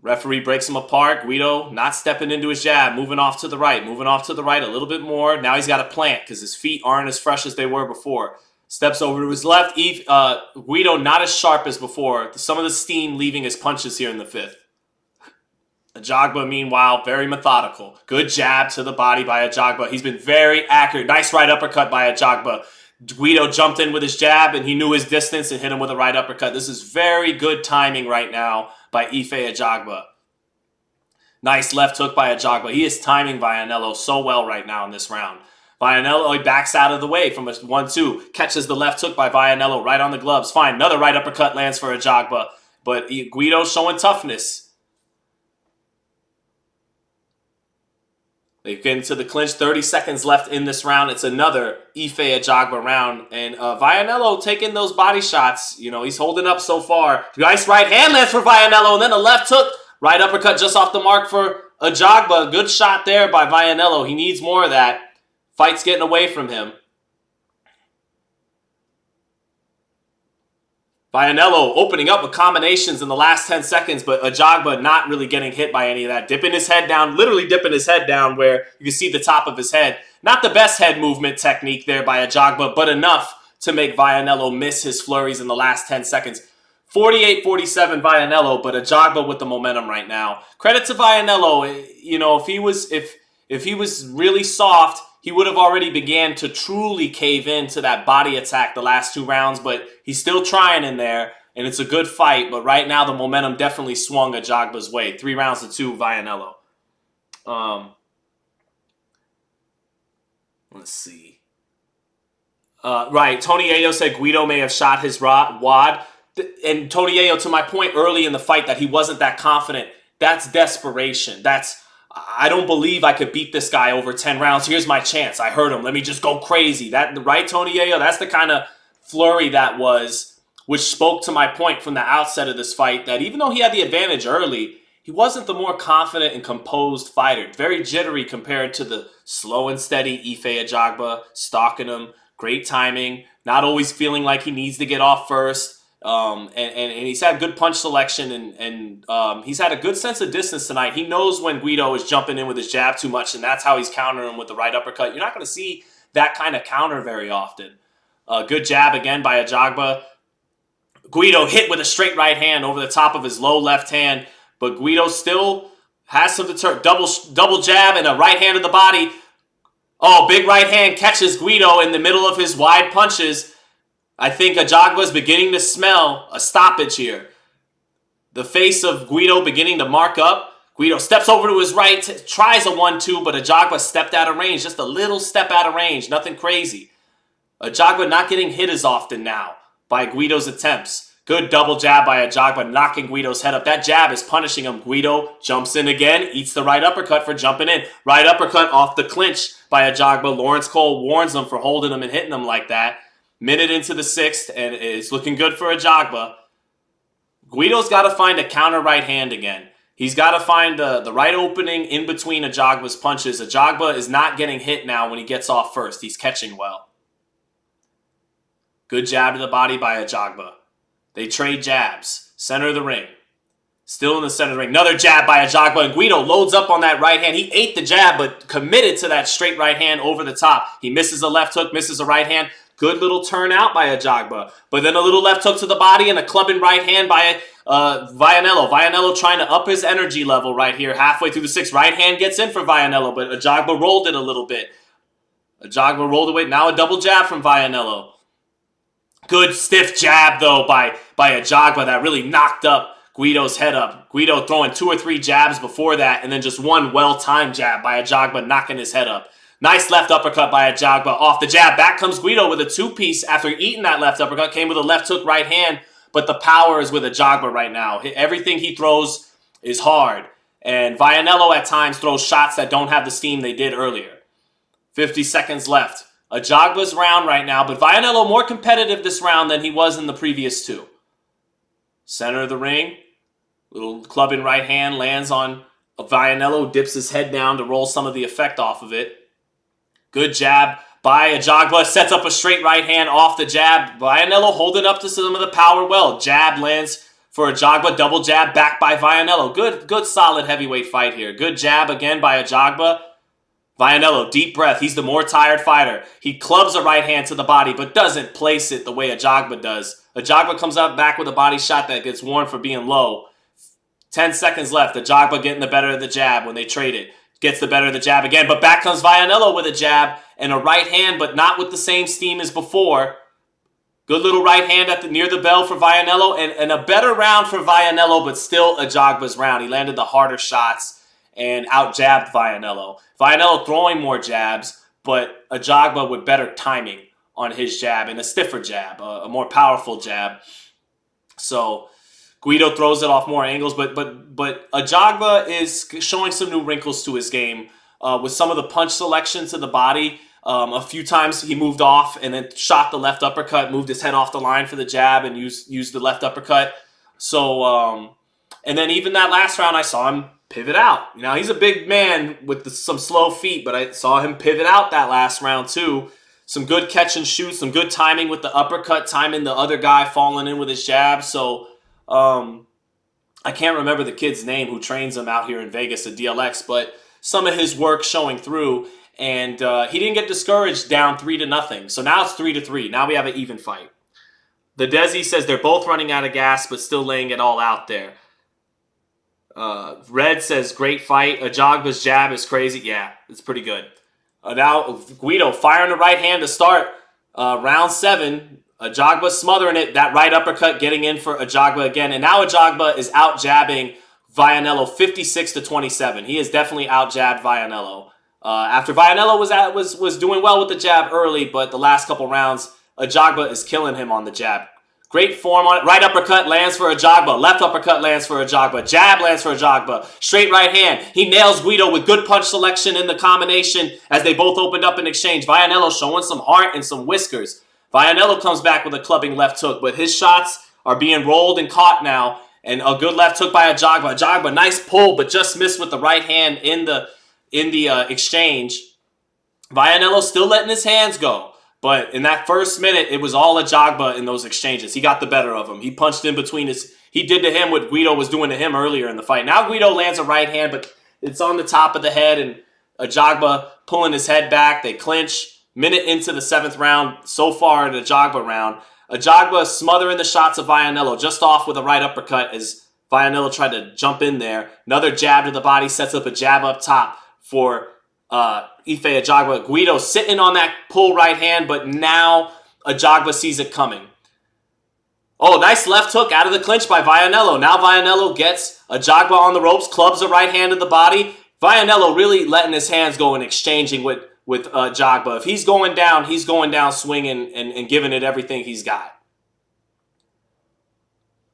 Referee breaks him apart. Guido not stepping into his jab, moving off to the right a little bit more. Now he's got to plant because his feet aren't as fresh as they were before. Steps over to his left. Guido not as sharp as before. Some of the steam leaving his punches here in the 5th. Ajagba, meanwhile, very methodical. Good jab to the body by Ajagba. He's been very accurate. Nice right uppercut by Ajagba. Guido jumped in with his jab, and he knew his distance and hit him with a right uppercut. This is very good timing right now by Ife Ajagba. Nice left hook by Ajagba. He is timing Vianello so well right now in this round. Vianello, he backs out of the way from a 1-2. Catches the left hook by Vianello right on the gloves. Fine. Another right uppercut lands for Ajagba. But Guido showing toughness. They get into the clinch. 30 seconds left in this round. It's another Ife Ajagba round. And Vianello taking those body shots. You know, he's holding up so far. Nice right hand lands for Vianello. And then a left hook. Right uppercut just off the mark for Ajagba. Good shot there by Vianello. He needs more of that. Fight's getting away from him. Vianello opening up with combinations in the last 10 seconds, but Ajagba not really getting hit by any of that. Dipping his head down, literally dipping his head down where you can see the top of his head. Not the best head movement technique there by Ajagba, but enough to make Vianello miss his flurries in the last 10 seconds. 48-47 Vianello, but Ajagba with the momentum right now. Credit to Vianello. You know, if he was really soft, he would have already began to truly cave into that body attack the last 2 rounds, but he's still trying in there, and it's a good fight. But right now, the momentum definitely swung Ajagba's way. 3 rounds to 2, Vianello. Let's see. Right, Tony Ayo said Guido may have shot his wad. And Tony Ayo, to my point early in the fight that he wasn't that confident, that's desperation. I don't believe I could beat this guy over 10 rounds. Here's my chance. I hurt him. Let me just go crazy. Right, Tony Ayo? That's the kind of flurry that was, which spoke to my point from the outset of this fight, that even though he had the advantage early, he wasn't the more confident and composed fighter. Very jittery compared to the slow and steady Ife Ajagba, stalking him, great timing, not always feeling like he needs to get off first. And he's had good punch selection, and he's had a good sense of distance tonight. He knows when Guido is jumping in with his jab too much, and that's how he's countering him with the right uppercut. You're not going to see that kind of counter very often. Good jab again by Ajagba. Guido hit with a straight right hand over the top of his low left hand, but Guido still has some deter. Double jab and a right hand to the body. Oh, big right hand catches Guido in the middle of his wide punches. I think Ajagba is beginning to smell a stoppage here. The face of Guido beginning to mark up. Guido steps over to his right, tries a 1-2, but Ajagba stepped out of range. Just a little step out of range, nothing crazy. Ajagba not getting hit as often now by Guido's attempts. Good double jab by Ajagba, knocking Guido's head up. That jab is punishing him. Guido jumps in again, eats the right uppercut for jumping in. Right uppercut off the clinch by Ajagba. Lawrence Cole warns him for holding him and hitting him like that. Minute into the 6th, and it's looking good for Ajagba. Guido's got to find a counter right hand again. He's got to find the right opening in between Ajagba's punches. Ajagba is not getting hit now when he gets off first. He's catching well. Good jab to the body by Ajagba. They trade jabs. Center of the ring. Still in the center of the ring. Another jab by Ajagba, and Guido loads up on that right hand. He ate the jab, but committed to that straight right hand over the top. He misses a left hook, misses a right hand. Good little turn out by Ajagba. But then a little left hook to the body and a clubbing right hand by Vianello. Vianello trying to up his energy level right here. Halfway through the 6th. Right hand gets in for Vianello, but Ajagba rolled it a little bit. Ajagba rolled away. Now a double jab from Vianello. Good stiff jab, though, by Ajagba that really knocked up Guido's head up. Guido throwing 2 or 3 jabs before that, and then just one well-timed jab by Ajagba knocking his head up. Nice left uppercut by Ajagba off the jab. Back comes Guido with a 2-piece after eating that left uppercut. Came with a left hook right hand, but the power is with Ajagba right now. Everything he throws is hard. And Vianello at times throws shots that don't have the steam they did earlier. 50 seconds left. Ajagba's round right now, but Vianello more competitive this round than he was in the previous 2. Center of the ring. Little clubbing right hand lands on Vianello. Dips his head down to roll some of the effect off of it. Good jab by Ajagba. Sets up a straight right hand off the jab. Vianello holding up to some of the power well. Jab lands for Ajagba. Double jab back by Vianello. Good solid heavyweight fight here. Good jab again by Ajagba. Vianello, deep breath. He's the more tired fighter. He clubs a right hand to the body, but doesn't place it the way Ajagba does. Ajagba comes up back with a body shot that gets warned for being low. 10 seconds left. Ajagba getting the better of the jab when they trade it. Gets the better of the jab again, but back comes Vianello with a jab and a right hand, but not with the same steam as before. Good little right hand near the bell for Vianello, and a better round for Vianello, but still Ajagba's round. He landed the harder shots, and out-jabbed Vianello. Vianello throwing more jabs, but Ajagba with better timing on his jab and a stiffer jab, a more powerful jab. So Guido throws it off more angles, but Ajagba is showing some new wrinkles to his game with some of the punch selection to the body. A few times he moved off and then shot the left uppercut, moved his head off the line for the jab and used the left uppercut. So, and then even that last round, I saw him pivot out. Now, he's a big man with some slow feet, but I saw him pivot out that last round too. Some good catch and shoot, some good timing with the uppercut, timing the other guy falling in with his jab. So, I can't remember the kid's name who trains him out here in Vegas at DLX, but some of his work showing through. And he didn't get discouraged down 3-0. So now it's 3-3. Now we have an even fight. The Desi says they're both running out of gas, but still laying it all out there. Red says, great fight. Ajagba's jab is crazy. Yeah, it's pretty good. Now Guido firing the right hand to start round 7. Ajagba smothering it. That right uppercut getting in for Ajagba again. And now Ajagba is out jabbing Vianello 56-27. He is definitely out jabbed Vianello. After Vianello was doing well with the jab early, but the last couple rounds, Ajagba is killing him on the jab. Great form on it. Right uppercut lands for Ajagba. Left uppercut lands for Ajagba. Jab lands for Ajagba. Straight right hand. He nails Guido with good punch selection in the combination as they both opened up in exchange. Vianello showing some heart and some whiskers. Vianello comes back with a clubbing left hook, but his shots are being rolled and caught now. And a good left hook by Ajagba. Ajagba, nice pull, but just missed with the right hand in the exchange. Vianello still letting his hands go. But in that first minute, it was all Ajagba in those exchanges. He got the better of him. He punched in between his... He did to him what Guido was doing to him earlier in the fight. Now Guido lands a right hand, but it's on the top of the head, and Ajagba pulling his head back. They clinch. Minute into the 7th round. So far in the Ajagba round. Ajagba smothering the shots of Vianello just off with a right uppercut as Vianello tried to jump in there. Another jab to the body, sets up a jab up top for Ife Ajagba. Guido sitting on that pull right hand, but now Ajagba sees it coming. Oh, nice left hook out of the clinch by Vianello. Now Vianello gets Ajagba on the ropes, clubs the right hand to the body. Vianello really letting his hands go and exchanging with Ajagba. If he's going down swinging and giving it everything he's got.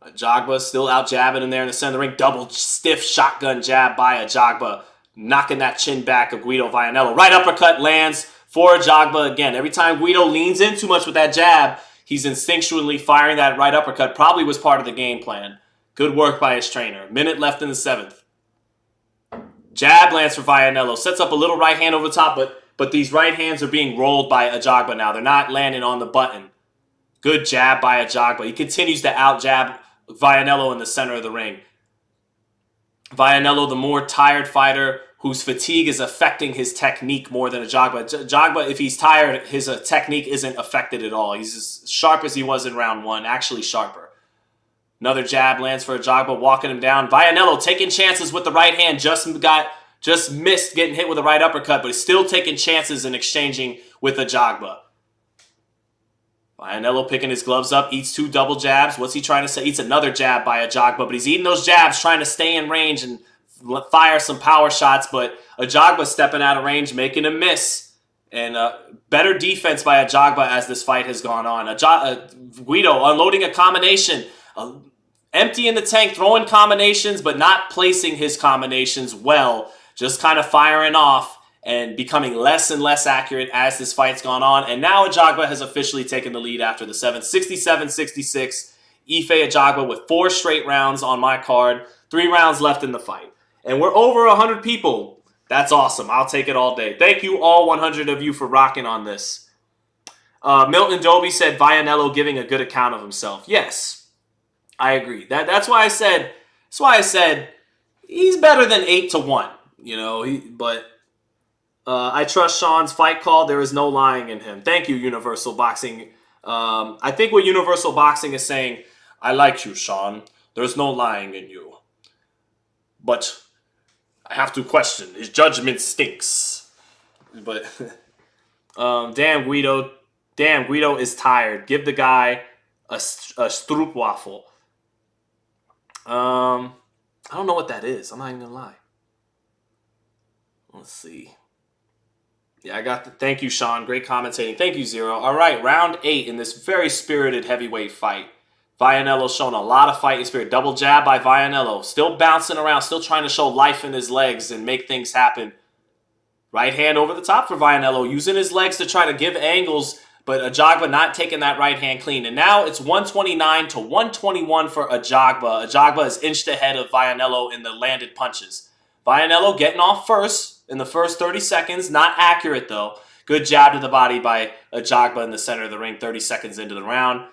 Ajagba still out jabbing in there in the center of the ring. Double stiff shotgun jab by Ajagba, knocking that chin back of Guido Vianello. Right uppercut lands for Ajagba again. Every time Guido leans in too much with that jab, he's instinctually firing that right uppercut. Probably was part of the game plan. Good work by his trainer. Minute left in the 7th. Jab lands for Vianello. Sets up a little right hand over the top, but these right hands are being rolled by Ajagba now. They're not landing on the button. Good jab by Ajagba. He continues to out-jab Vianello in the center of the ring. Vianello, the more tired fighter whose fatigue is affecting his technique more than Ajagba. Ajagba, if he's tired, his technique isn't affected at all. He's as sharp as he was in round 1, actually sharper. Another jab lands for Ajagba, walking him down. Vianello taking chances with the right hand. Just missed getting hit with a right uppercut, but he's still taking chances and exchanging with Ajagba. Vianello picking his gloves up, eats 2 double jabs. What's he trying to say? Eats another jab by Ajagba, but he's eating those jabs, trying to stay in range and fire some power shots, but Ajagba stepping out of range, making a miss. And better defense by Ajagba as this fight has gone on. Guido unloading a combination, empty in the tank, throwing combinations, but not placing his combinations well. Just kind of firing off and becoming less and less accurate as this fight's gone on. And now Ajagba has officially taken the lead after the 7th. 67-66. Ife Ajagba with 4 straight rounds on my card. 3 rounds left in the fight. And we're over 100 people. That's awesome. I'll take it all day. Thank you, all 100 of you, for rocking on this. Milton Dobie said Vianello giving a good account of himself. Yes, I agree. That's why I said he's better than 8-1. You know, but I trust Sean's fight call. There is no lying in him. Thank you, Universal Boxing. I think what Universal Boxing is saying, I like you, Sean. There's no lying in you. But I have to question. His judgment stinks. But damn Guido is tired. Give the guy a stroopwafel. I don't know what that is. I'm not even gonna lie. Let's see. Yeah, I got the... Thank you, Sean. Great commentating. Thank you, Zero. All right, round 8 in this very spirited heavyweight fight. Vianello showing a lot of fighting spirit. Double jab by Vianello. Still bouncing around, still trying to show life in his legs and make things happen. Right hand over the top for Vianello, using his legs to try to give angles, but Ajagba not taking that right hand clean. And now it's 129 to 121 for Ajagba. Ajagba is inched ahead of Vianello in the landed punches. Vianello getting off first in the first 30 seconds. Not accurate, though. Good jab to the body by Ajagba in the center of the ring 30 seconds into the round.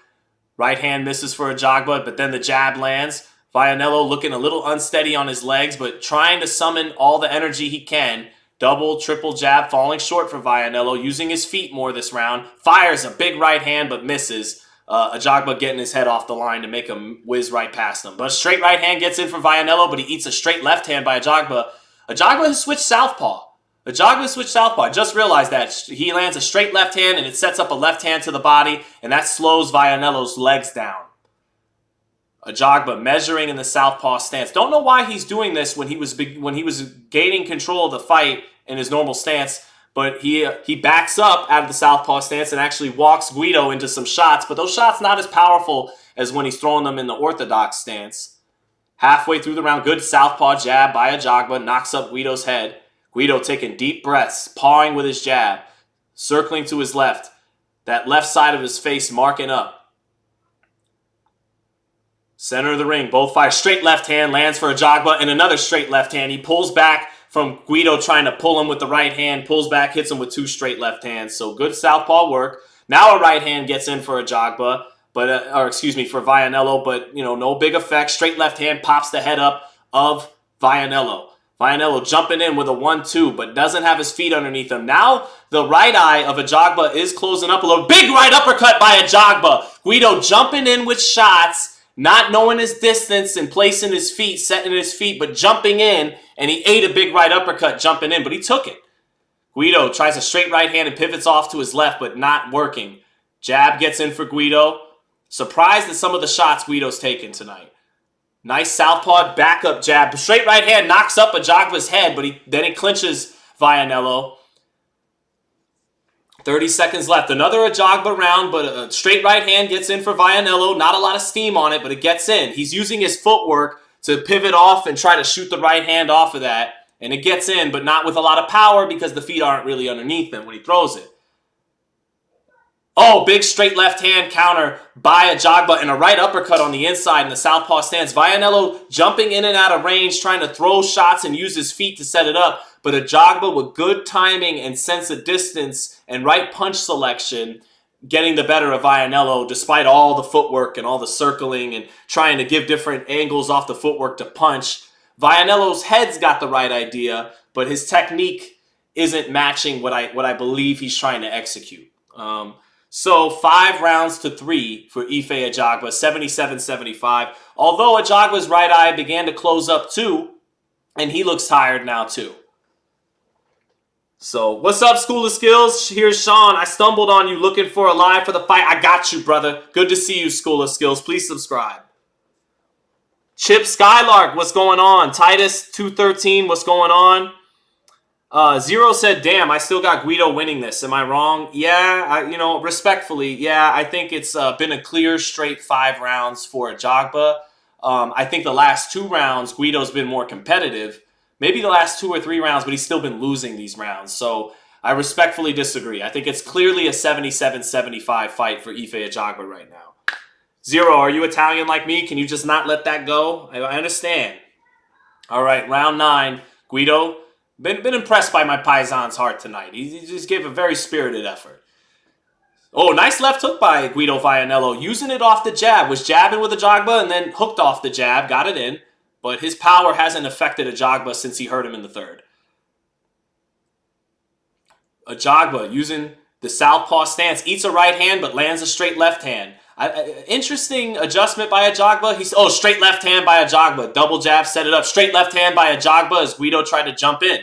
Right hand misses for Ajagba, but then the jab lands. Vianello looking a little unsteady on his legs, but trying to summon all the energy he can. Double, triple jab, falling short for Vianello, using his feet more this round. Fires a big right hand, but misses. Ajagba getting his head off the line to make him whiz right past him. But a straight right hand gets in for Vianello, but he eats a straight left hand by Ajagba. Ajagba has switched southpaw. I just realized that. He lands a straight left hand, and it sets up a left hand to the body, and that slows Vianello's legs down. Ajagba measuring in the southpaw stance. Don't know why he's doing this when he was gaining control of the fight in his normal stance, but he backs up out of the southpaw stance and actually walks Guido into some shots, but those shots not as powerful as when he's throwing them in the orthodox stance. Halfway through the round, good southpaw jab by Ajagba, knocks up Guido's head. Guido taking deep breaths, pawing with his jab, circling to his left. That left side of his face marking up. Center of the ring, both fire. Straight left hand lands for Ajagba and another straight left hand. He pulls back from Guido trying to pull him with the right hand. Pulls back, hits him with 2 straight left hands. So good southpaw work. Now a right hand gets in for Ajagba, for Vianello, but no big effect. Straight left hand pops the head up of Vianello. Vianello jumping in with a 1-2, but doesn't have his feet underneath him. Now the right eye of Ajagba is closing up a little. Big right uppercut by Ajagba. Guido jumping in with shots. Not knowing his distance and placing his feet, setting his feet, but jumping in, and he ate a big right uppercut jumping in, but he took it. Guido tries a straight right hand and pivots off to his left, but not working. Jab gets in for Guido. Surprised at some of the shots Guido's taken tonight. Nice southpaw backup jab. Straight right hand knocks up Ajagba's head, but then he clinches Vianello. 30 seconds left. Another Ajagba round, but a straight right hand gets in for Vianello. Not a lot of steam on it, but it gets in. He's using his footwork to pivot off and try to shoot the right hand off of that. And it gets in, but not with a lot of power because the feet aren't really underneath him when he throws it. Oh, big straight left hand counter by Ajagba and a right uppercut on the inside in the southpaw stance. Vianello jumping in and out of range, trying to throw shots and use his feet to set it up. But Ajagba with good timing and sense of distance and right punch selection getting the better of Vianello despite all the footwork and all the circling and trying to give different angles off the footwork to punch. Vianello's head's got the right idea, but his technique isn't matching what I believe he's trying to execute. So 5 rounds to 3 for Ife Ajagba, 77-75. Although Ajagba's right eye began to close up too, and he looks tired now too. So, what's up, School of Skills? Here's Sean. I stumbled on you looking for a live for the fight. I got you, brother. Good to see you, School of Skills. Please subscribe. Chip Skylark, what's going on? Titus 213, what's going on? Zero said, damn, I still got Guido winning this. Am I wrong? Yeah, respectfully, yeah, I think it's been a clear, straight 5 rounds for Ajagba. I think the last 2 rounds, Guido's been more competitive. Maybe the last 2 or 3 rounds, but he's still been losing these rounds. So I respectfully disagree. I think it's clearly a 77-75 fight for Ife Ajagba right now. Zero, are you Italian like me? Can you just not let that go? I understand. All right, round 9. Guido, been impressed by my Paisan's heart tonight. He just gave a very spirited effort. Oh, nice left hook by Guido Vianello. Using it off the jab. Was jabbing with Ajagba and then hooked off the jab. Got it in. But his power hasn't affected Ajagba since he hurt him in the 3rd. Ajagba using the southpaw stance. Eats a right hand but lands a straight left hand. Interesting adjustment by Ajagba. Straight left hand by Ajagba. Double jab, set it up. Straight left hand by Ajagba as Guido tried to jump in.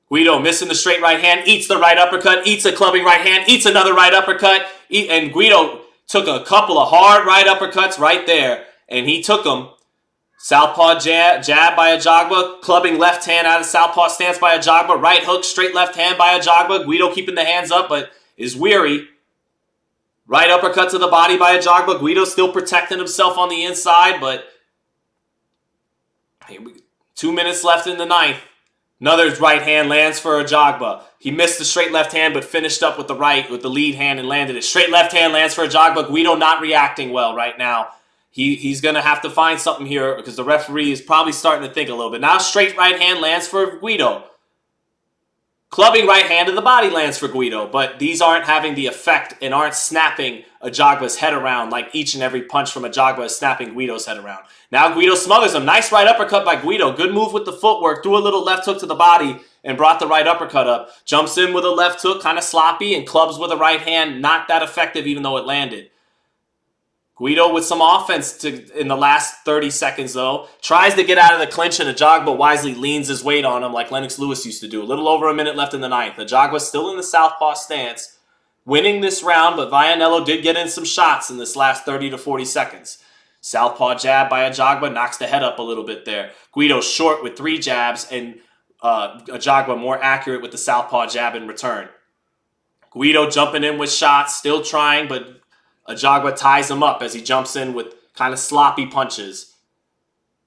Guido missing the straight right hand. Eats the right uppercut. Eats a clubbing right hand. Eats another right uppercut. And Guido took a couple of hard right uppercuts right there. And he took them. Southpaw jab by Ajagba. Clubbing left hand out of southpaw stance by Ajagba. Right hook, straight left hand by Ajagba. Guido keeping the hands up, but is weary. Right uppercut to the body by Ajagba. Guido still protecting himself on the inside, but 2 minutes left in the ninth. Another right hand lands for Ajagba. He missed the straight left hand, but finished up with the right, with the lead hand and landed it. Straight left hand lands for Ajagba. Guido not reacting well right now. He's going to have to find something here because the referee is probably starting to think a little bit. Now straight right hand lands for Guido. Clubbing right hand to the body lands for Guido, but these aren't having the effect and aren't snapping Ajagba's head around like each and every punch from Ajagba is snapping Guido's head around. Now Guido smothers him. Nice right uppercut by Guido. Good move with the footwork. Threw a little left hook to the body and brought the right uppercut up. Jumps in with a left hook, kind of sloppy, and clubs with a right hand. Not that effective even though it landed. Guido with some offense in the last 30 seconds, though. Tries to get out of the clinch, and Ajagba wisely leans his weight on him like Lennox Lewis used to do. A little over a minute left in the ninth. Ajagba still in the southpaw stance, winning this round, but Vianello did get in some shots in this last 30 to 40 seconds. Southpaw jab by Ajagba knocks the head up a little bit there. Guido short with 3 jabs, and Ajagba more accurate with the southpaw jab in return. Guido jumping in with shots, still trying, but Ajagba ties him up as he jumps in with kind of sloppy punches.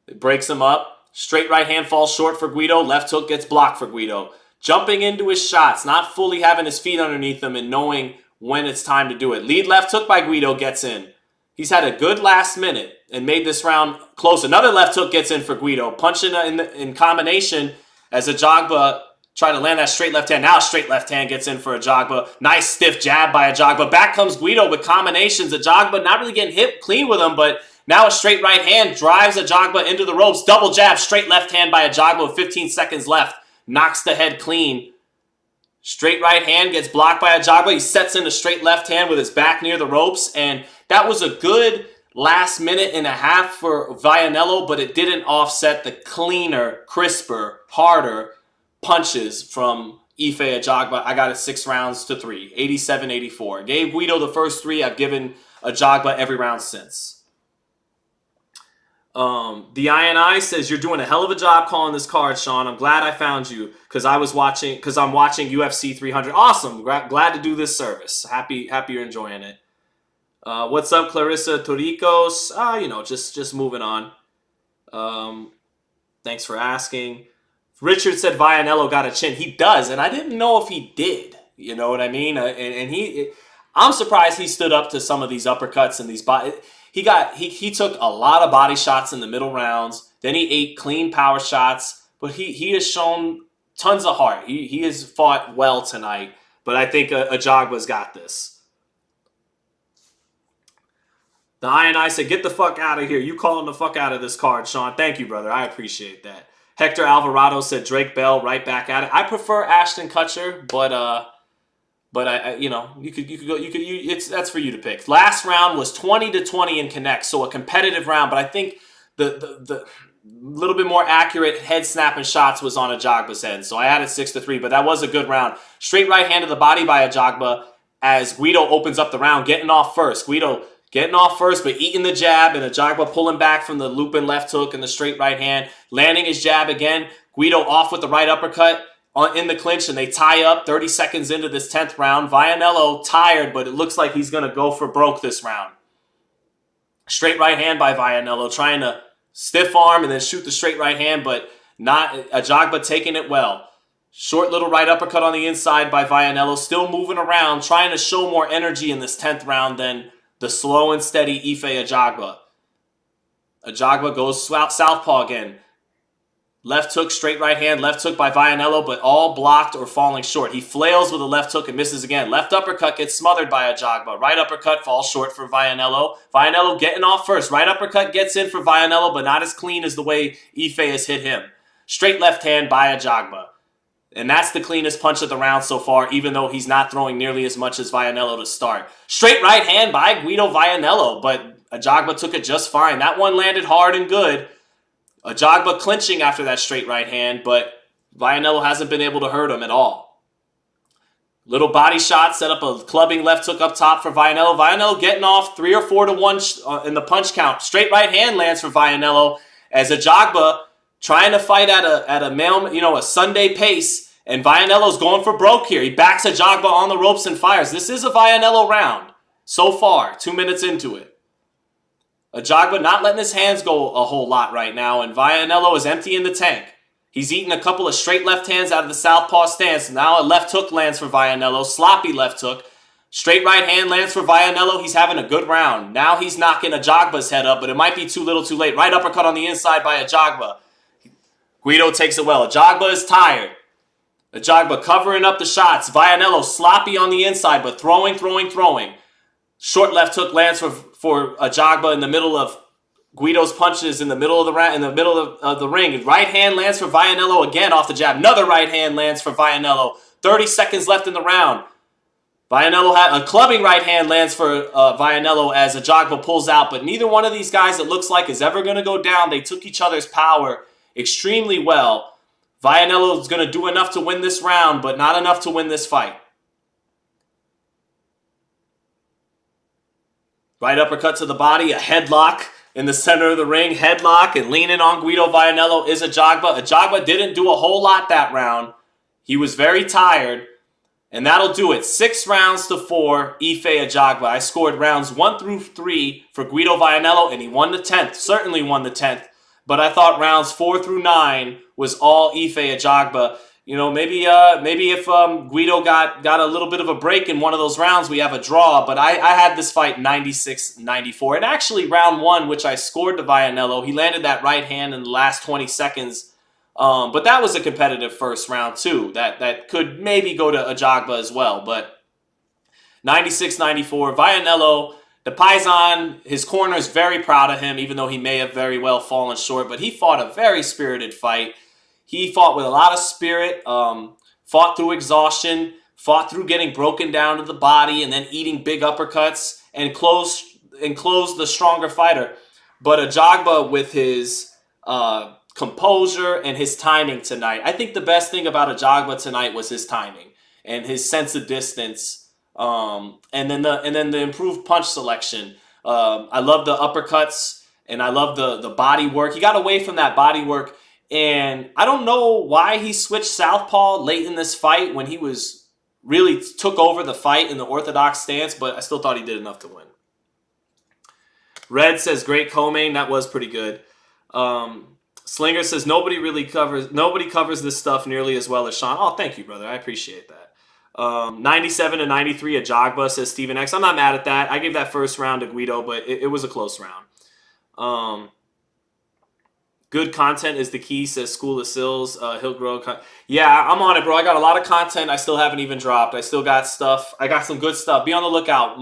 It breaks him up. Straight right hand falls short for Guido. Left hook gets blocked for Guido. Jumping into his shots, not fully having his feet underneath him and knowing when it's time to do it. Lead left hook by Guido gets in. He's had a good last minute and made this round close. Another left hook gets in for Guido. Punching in combination as Ajagba trying to land that straight left hand. Now straight left hand gets in for Ajagba. Nice stiff jab by Ajagba. Back comes Guido with combinations. Ajagba not really getting hit clean with him, but now a straight right hand drives Ajagba into the ropes. Double jab, straight left hand by Ajagba with 15 seconds left. Knocks the head clean. Straight right hand gets blocked by Ajagba. He sets in a straight left hand with his back near the ropes. And that was a good last minute and a half for Vianello, but it didn't offset the cleaner, crisper, harder punches from Ife Ajagba. I got it 6 rounds to 3, 87-84. Gave Guido the first 3. I've given Ajagba every round since. The INI says you're doing a hell of a job calling this card, Sean. I'm glad I found you because I'm watching UFC 300. Awesome. Glad to do this service. Happy you're enjoying it. What's up, Clarissa Toricos? Just moving on. Thanks for asking. Richard said Vianello got a chin. He does, and I didn't know if he did. You know what I mean? I'm surprised he stood up to some of these uppercuts and these body. He took a lot of body shots in the middle rounds. Then he ate clean power shots, but he has shown tons of heart. He has fought well tonight, but I think Ajagba's got this. The INI said, get the fuck out of here. You calling the fuck out of this card, Sean. Thank you, brother. I appreciate that. Hector Alvarado said Drake Bell right back at it. I prefer Ashton Kutcher, but that's for you to pick. Last round was 20-20 in Connect, so a competitive round, but I think the little bit more accurate head snapping shots was on Ajagba's head. So I had it 6-3, but that was a good round. Straight right hand to the body by Ajagba as Guido opens up the round, getting off first. Guido getting off first, but eating the jab, and Ajagba pulling back from the looping left hook and the straight right hand, landing his jab again. Guido off with the right uppercut in the clinch, and they tie up 30 seconds into this 10th round. Vianello tired, but it looks like he's going to go for broke this round. Straight right hand by Vianello, trying to stiff arm and then shoot the straight right hand, but not Ajagba taking it well. Short little right uppercut on the inside by Vianello, still moving around, trying to show more energy in this 10th round than the slow and steady Ife Ajagba. Ajagba goes southpaw again. Left hook, straight right hand, left hook by Vianello, but all blocked or falling short. He flails with a left hook and misses again. Left uppercut gets smothered by Ajagba. Right uppercut falls short for Vianello. Vianello getting off first. Right uppercut gets in for Vianello, but not as clean as the way Ife has hit him. Straight left hand by Ajagba. And that's the cleanest punch of the round so far, even though he's not throwing nearly as much as Vianello to start. Straight right hand by Guido Vianello, but Ajagba took it just fine. That one landed hard and good. Ajagba clinching after that straight right hand, but Vianello hasn't been able to hurt him at all. Little body shot, set up a clubbing left hook up top for Vianello. Vianello getting off 3 or 4 to 1 in the punch count. Straight right hand lands for Vianello, as Ajagba trying to fight at a Sunday pace, and Vianello's going for broke here. He backs Ajagba on the ropes and fires. This is a Vianello round so far, 2 minutes into it. Ajagba not letting his hands go a whole lot right now, and Vianello is emptying the tank. He's eating a couple of straight left hands out of the southpaw stance. Now a left hook lands for Vianello, sloppy left hook. Straight right hand lands for Vianello. He's having a good round. Now he's knocking Ajagba's head up, but it might be too little too late. Right uppercut on the inside by Ajagba. Guido takes it well. Ajagba is tired. Ajagba covering up the shots. Vianello sloppy on the inside, but throwing. Short left hook lands for Ajagba in the middle of Guido's punches in the middle of the ring. Right hand lands for Vianello again off the jab. Another right hand lands for Vianello. 30 seconds left in the round. Vianello had a clubbing right hand lands for Vianello as Ajagba pulls out, but neither one of these guys, it looks like, is ever going to go down. They took each other's power extremely well. Vianello is going to do enough to win this round, but not enough to win this fight. Right uppercut to the body, a headlock in the center of the ring. Headlock and leaning on Guido Vianello is Ajagba. Ajagba didn't do a whole lot that round. He was very tired. And that'll do it. 6 rounds to 4, Ife Ajagba. I scored rounds 1 through 3 for Guido Vianello, and he won the 10th. Certainly won the 10th. But I thought rounds 4 through 9 was all Ife Ajagba. You know, maybe if Guido got a little bit of a break in one of those rounds, we have a draw. But I had this fight 96-94. And actually, round 1, which I scored to Vianello, he landed that right hand in the last 20 seconds. But that was a competitive first round, too. That could maybe go to Ajagba as well. But 96-94, Vianello, the Paisan, his corner is very proud of him, even though he may have very well fallen short. But he fought a very spirited fight. He fought with a lot of spirit, fought through exhaustion, fought through getting broken down to the body and then eating big uppercuts and closed the stronger fighter. But Ajagba, with his composure and his timing tonight. I think the best thing about Ajagba tonight was his timing and his sense of distance, and then the improved punch selection. I love the uppercuts and I love the body work. He got away from that body work, and I don't know why he switched southpaw late in this fight when he was really took over the fight in the orthodox stance, but I still thought he did enough to win. Red says great co-main. That was pretty good. Slinger says nobody covers this stuff nearly as well as Sean. Oh, thank you, brother. I appreciate that. 97-93 Ajagba, says Stephen X. I'm not mad at that. I gave that first round to Guido, but it was a close round. Good content is the key, says School of Sills. Hillgrove. Yeah, I'm on it, bro. I got a lot of content I still haven't even dropped. I still got stuff. I got some good stuff. Be on the lookout.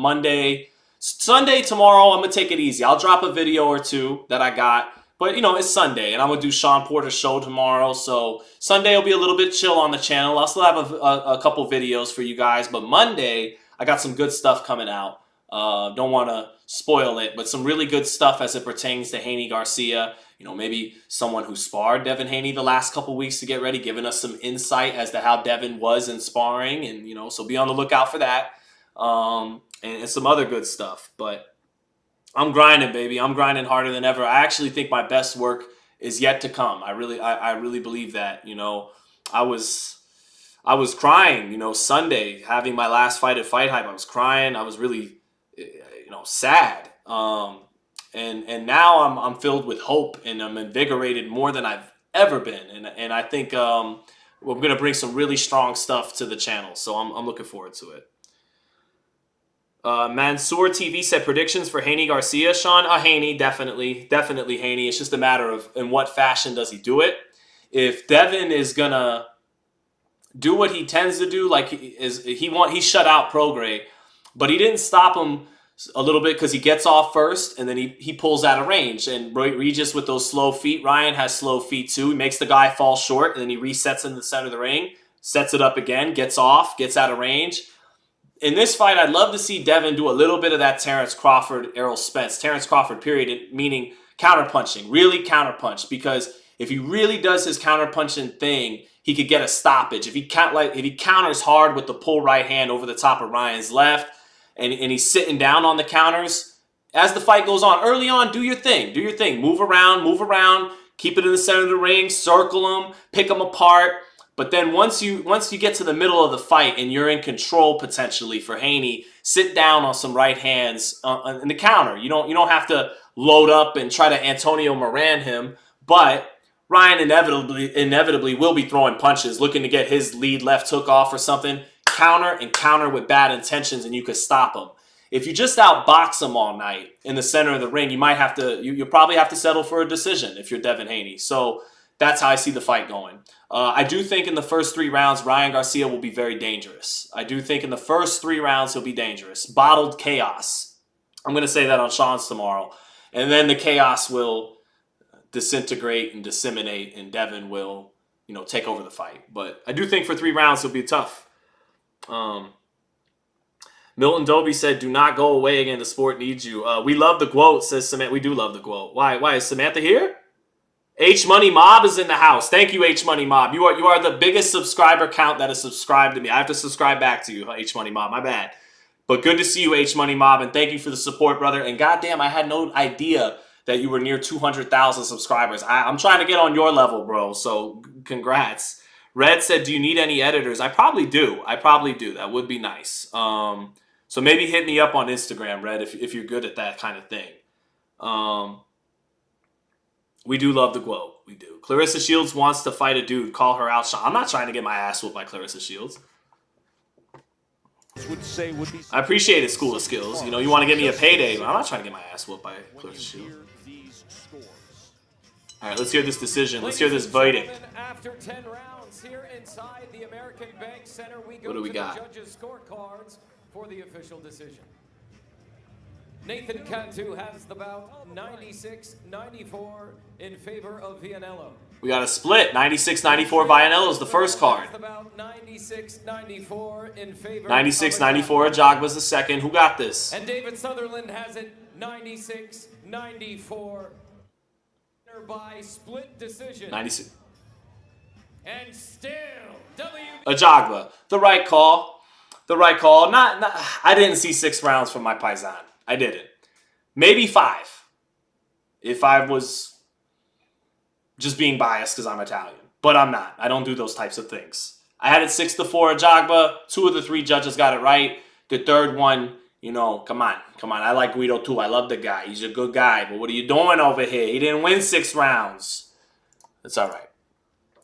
Sunday, tomorrow, I'm going to take it easy. I'll drop a video or two that I got. But, you know, it's Sunday, and I'm going to do Sean Porter's show tomorrow. So Sunday will be a little bit chill on the channel. I'll still have a couple videos for you guys. But Monday, I got some good stuff coming out. Don't want to spoil it, but some really good stuff as it pertains to Haney Garcia. You know, maybe someone who sparred Devin Haney the last couple weeks to get ready, giving us some insight as to how Devin was in sparring. And, you know, so be on the lookout for that. And some other good stuff. But I'm grinding, baby. I'm grinding harder than ever. I actually think my best work is yet to come. I really believe that. You know, I was crying, you know, Sunday, having my last fight at Fight Hype. I was crying. I was really, you know, sad. And now I'm filled with hope, and I'm invigorated more than I've ever been. And I think we're going to bring some really strong stuff to the channel. So I'm looking forward to it. Mansoor TV said predictions for Haney Garcia. Sean, Haney, definitely Haney. It's just a matter of in what fashion does he do it. If Devin is gonna do what he tends to do, like he shut out Prograis, but he didn't stop him a little bit because he gets off first and then he pulls out of range. And Regis with those slow feet, Ryan has slow feet too. He makes the guy fall short and then he resets in the center of the ring, sets it up again, gets off, gets out of range. In this fight, I'd love to see Devin do a little bit of that Terrence Crawford, Errol Spence. Terrence Crawford, period, meaning counterpunching, really counterpunch. Because if he really does his counterpunching thing, he could get a stoppage. If he counters hard with the pull right hand over the top of Ryan's left, and he's sitting down on the counters, as the fight goes on. Early on, do your thing. Do your thing. Move around. Keep it in the center of the ring. Circle them. Pick them apart. But then once you get to the middle of the fight and you're in control potentially for Haney, sit down on some right hands in the counter. You don't have to load up and try to Antonio Moran him, but Ryan inevitably will be throwing punches, looking to get his lead left hook off or something. Counter with bad intentions, and you could stop him. If you just outbox him all night in the center of the ring, you'll probably have to settle for a decision if you're Devin Haney. So that's how I see the fight going. I do think in the first 3 rounds, Ryan Garcia will be very dangerous. I do think in the first 3 rounds, he'll be dangerous. Bottled chaos. I'm going to say that on Sean's tomorrow. And then the chaos will disintegrate and disseminate, and Devin will, take over the fight. But I do think for 3 rounds, it'll be tough. Milton Dobie said, do not go away again. The sport needs you. We love the quote, says Samantha. We do love the quote. Why? Is Samantha here? H Money Mob is in the house. Thank you, H Money Mob. You are the biggest subscriber count that has subscribed to me. I have to subscribe back to you, H Money Mob. My bad. But good to see you, H Money Mob, and thank you for the support, brother. And goddamn, I had no idea that you were near 200,000 subscribers. I'm trying to get on your level, bro. So congrats. Red said, do you need any editors? I probably do. That would be nice. So maybe hit me up on Instagram, Red, if you're good at that kind of thing. We do love the quote. We do. Clarissa Shields wants to fight a dude. Call her out. I'm not trying to get my ass whooped by Clarissa Shields. I appreciate it, School of Skills. You want to give me a payday, but I'm not trying to get my ass whooped by Clarissa Shields. All right, let's hear this decision. Let's hear this verdict. After 10 rounds here inside the American Bank Center, we go What do we to got? the judges' scorecards for the official decision. Nathan Cantu has the bout 96-94 in favor of Vianello. We got a split. 96-94 Vianello is the first card. 96-94 in favor 96-94 Ajagba's the second. Who got this? And David Sutherland has it 96-94 by split decision. 96. And still Ajagba. The right call. Not I didn't see 6 rounds from my Paisan. I didn't. Maybe 5. If I was just being biased because I'm Italian. But I'm not. I don't do those types of things. I had it 6-4 Ajagba. 2 of the 3 judges got it right. The third one, come on. I like Guido too. I love the guy. He's a good guy. But what are you doing over here? He didn't win 6 rounds. It's all right.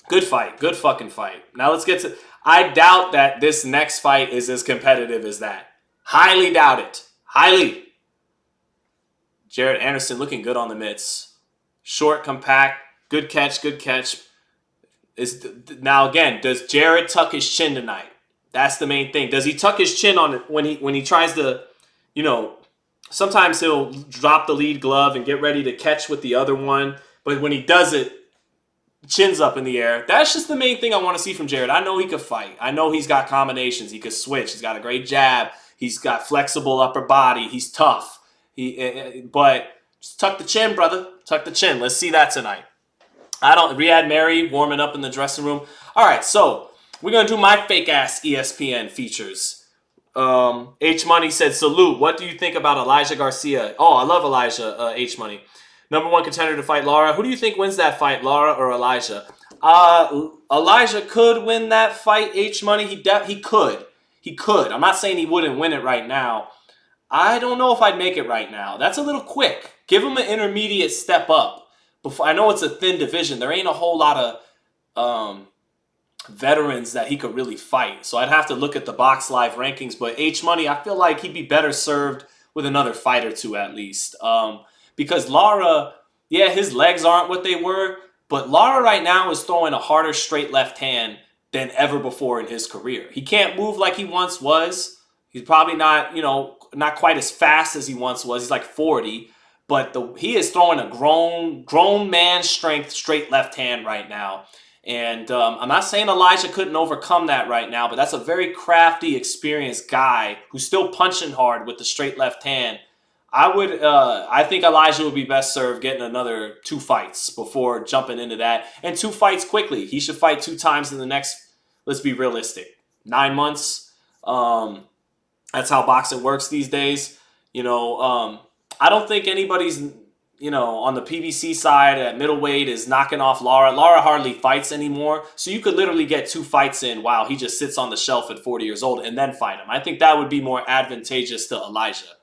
Good fight. Good fucking fight. Now let's get to... I doubt that this next fight is as competitive as that. Highly doubt it. Highly. Jared Anderson looking good on the mitts. Short, compact, good catch. Now again, does Jared tuck his chin tonight? That's the main thing. Does he tuck his chin on it when he tries to, sometimes he'll drop the lead glove and get ready to catch with the other one. But when he does it, chin's up in the air. That's just the main thing I want to see from Jared. I know he could fight. I know he's got combinations. He could switch. He's got a great jab. He's got flexible upper body. He's tough. But just tuck the chin, brother. Tuck the chin. Let's see that tonight. Ryad Merhy warming up in the dressing room. All right, so we're going to do my fake-ass ESPN features. H Money said, salute. What do you think about Elijah Garcia? Oh, I love Elijah, H Money. #1 contender to fight Lara. Who do you think wins that fight, Lara or Elijah? Elijah could win that fight, H Money. He could. He could. I'm not saying he wouldn't win it right now. I don't know if I'd make it right now. That's a little quick. Give him an intermediate step up. I know it's a thin division. There ain't a whole lot of veterans that he could really fight. So I'd have to look at the Box Live rankings. But H Money, I feel like he'd be better served with another fight or two at least. Because Lara, yeah, his legs aren't what they were. But Lara right now is throwing a harder straight left hand than ever before in his career. He can't move like he once was. He's probably not, not quite as fast as he once was. He's like 40. But he is throwing a grown man strength straight left hand right now. And I'm not saying Elijah couldn't overcome that right now, but that's a very crafty, experienced guy who's still punching hard with the straight left hand. I think Elijah would be best served getting another 2 fights before jumping into that. And 2 fights quickly. He should fight 2 times in the next, let's be realistic, 9 months. That's how boxing works these days. I I don't think anybody's, on the PBC side at middleweight is knocking off Lara. Lara hardly fights anymore. So you could literally get 2 fights in while he just sits on the shelf at 40 years old and then fight him. I think that would be more advantageous to Elijah.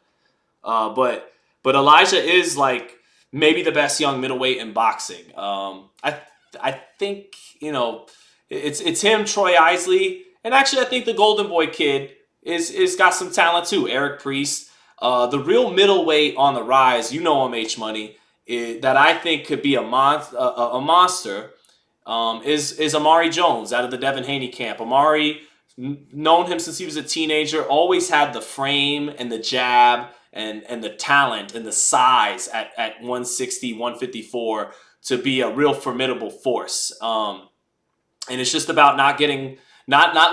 But Elijah is like maybe the best young middleweight in boxing. I think, it's him, Troy Isley, and actually I think the Golden Boy kid is got some talent too. Eric Priest. The real middleweight on the rise, him, H-Money, that I think could be a monster is Amari Jones out of the Devin Haney camp. Amari, known him since he was a teenager, always had the frame and the jab and the talent and the size at 160, 154 to be a real formidable force. And it's just about not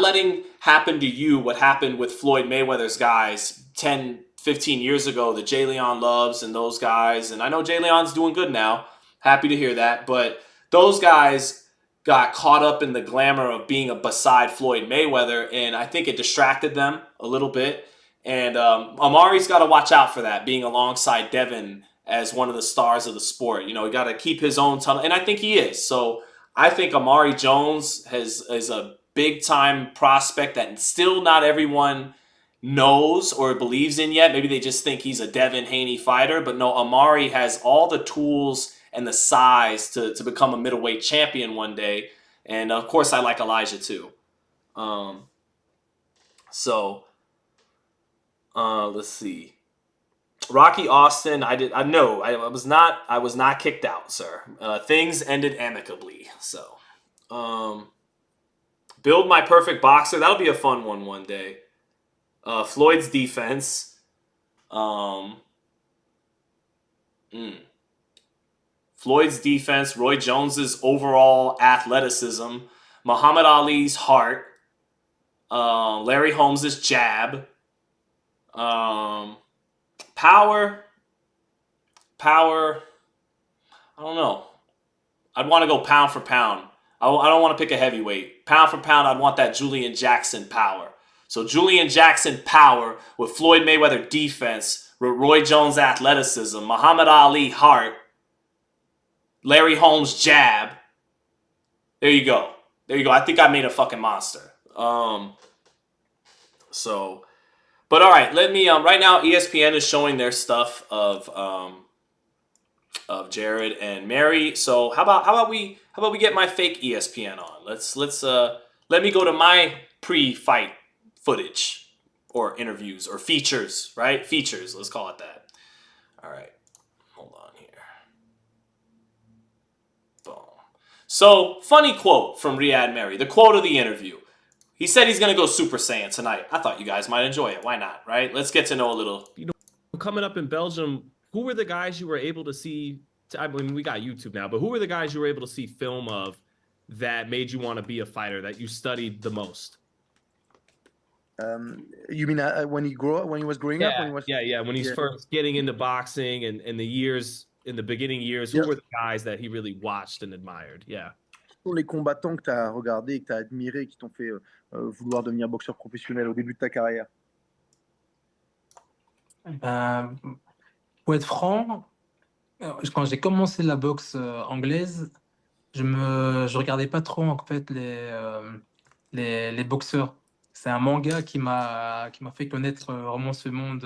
letting happen to you what happened with Floyd Mayweather's guys 10, 15 years ago, the Jay Leon Loves and those guys. And I know Jay Leon's doing good now. Happy to hear that. But those guys got caught up in the glamour of being beside Floyd Mayweather, and I think it distracted them a little bit. And Amari's got to watch out for that, being alongside Devin as one of the stars of the sport. He got to keep his own tunnel, and I think he is. So I think Amari Jones is a big-time prospect that still not everyone knows or believes in yet. Maybe they just think he's a Devin Haney fighter. But no, Amari has all the tools and the size to become a middleweight champion one day. And, of course, I like Elijah too. Let's see. Rocky Austin, I was not kicked out, sir. Things ended amicably. So, build my perfect boxer. That'll be a fun one day. Floyd's defense. Floyd's defense. Roy Jones's overall athleticism. Muhammad Ali's heart. Larry Holmes's jab. Power. I don't know. I'd want to go pound for pound. I don't want to pick a heavyweight. Pound for pound, I'd want that Julian Jackson power. So Julian Jackson power with Floyd Mayweather defense, with Roy Jones athleticism, Muhammad Ali heart, Larry Holmes jab. There you go. I think I made a fucking monster. But all right, let me. Right now, ESPN is showing their stuff of Jared and Mary. So how about we get my fake ESPN on? Let me go to my pre-fight footage or interviews or features, right? Features, let's call it that. All right, hold on here. Boom. So, funny quote from Ryad Merhy, the quote of the interview. He said he's going to go Super Saiyan tonight. I thought you guys might enjoy it. Why not, right? Let's get to know a little. Coming up in Belgium, who were the guys you were able to see? I mean, we got YouTube now, but who were the guys you were able to see film of that made you want to be a fighter, that you studied the most? You mean when he was growing up? When he's first getting into boxing and in the beginning years, who were the guys that he really watched and admired? Yeah. Les combattants que tu as regardés, que tu as admirés, qui t'ont fait vouloir devenir boxeur professionnel au début de ta carrière? Pour être franc, quand j'ai commencé la boxe anglaise, je regardais pas trop en fait les boxeurs. C'est un manga qui m'a fait connaître vraiment ce monde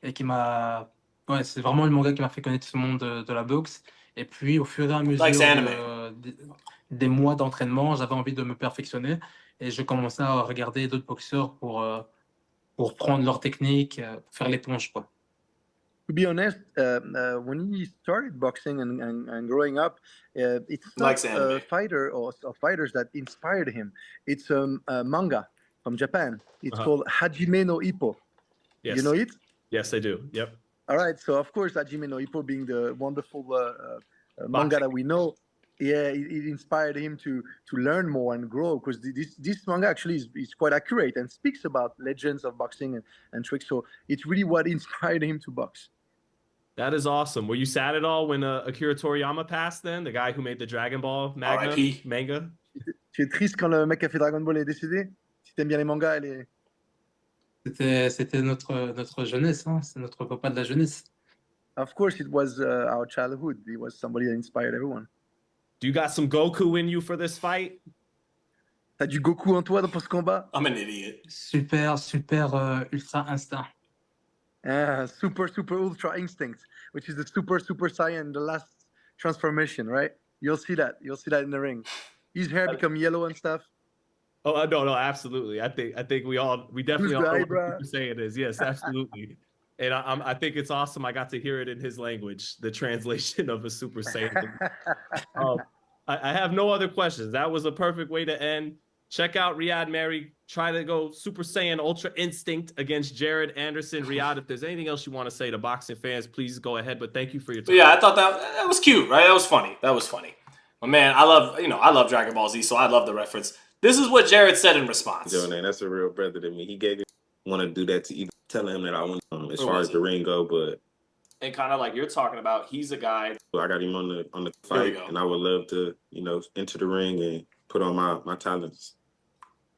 et c'est vraiment le manga qui m'a fait connaître ce monde de la boxe. Et puis au fur et à mesure des mois d'entraînement, j'avais envie de me perfectionner et je commençais à regarder d'autres boxeurs pour prendre leur technique, faire l'éponge, quoi. To be honest, when he started boxing and growing up, it's not a fighter or fighters that inspired him. It's a manga from Japan. It's called Hajime no Ippo. Yes. You know it? Yes, I do. Yep. All right. So, of course, Hajime no Ippo being the wonderful manga that we know, it inspired him to learn more and grow, because this manga actually is quite accurate and speaks about legends of boxing and tricks. So it's really what inspired him to box. That is awesome. Were you sad at all when Akira Toriyama passed then, the guy who made the Dragon Ball manga? Tu es triste quand le mec qui a fait Dragon Ball est décédé? Si t'aimes bien les mangas, C'était notre jeunesse, hein. C'est notre papa de la jeunesse. Of course, it was our childhood. He was somebody that inspired everyone. Do you got some Goku in you for this fight? T'as du Goku en toi pour ce combat? I'm an idiot. Super, super ultra instinct. Super ultra instinct, which is the super saiyan, the last transformation, right? You'll see that in the ring. His hair become yellow and stuff. Oh no, absolutely. I think we definitely all know what the Super Saiyan is. Yes, absolutely. And I think it's awesome. I got to hear it in his language, the translation of a Super Saiyan. I have no other questions. That was a perfect way to end. Check out Ryad Merhy. Try to go Super Saiyan Ultra Instinct against Jared Anderson. Ryad, if there's anything else you want to say to boxing fans, please go ahead. But thank you for your time. Yeah, I thought that was cute, right? That was funny. But man, I love Dragon Ball Z, so I love the reference. This is what Jared said in response. Yo, man, that's a real brother to me. He gave me want to do that to even telling him that I want as far as the ring go, but and kind of like you're talking about, he's a guy. I got him on the fight, and I would love to enter the ring and put on my talents.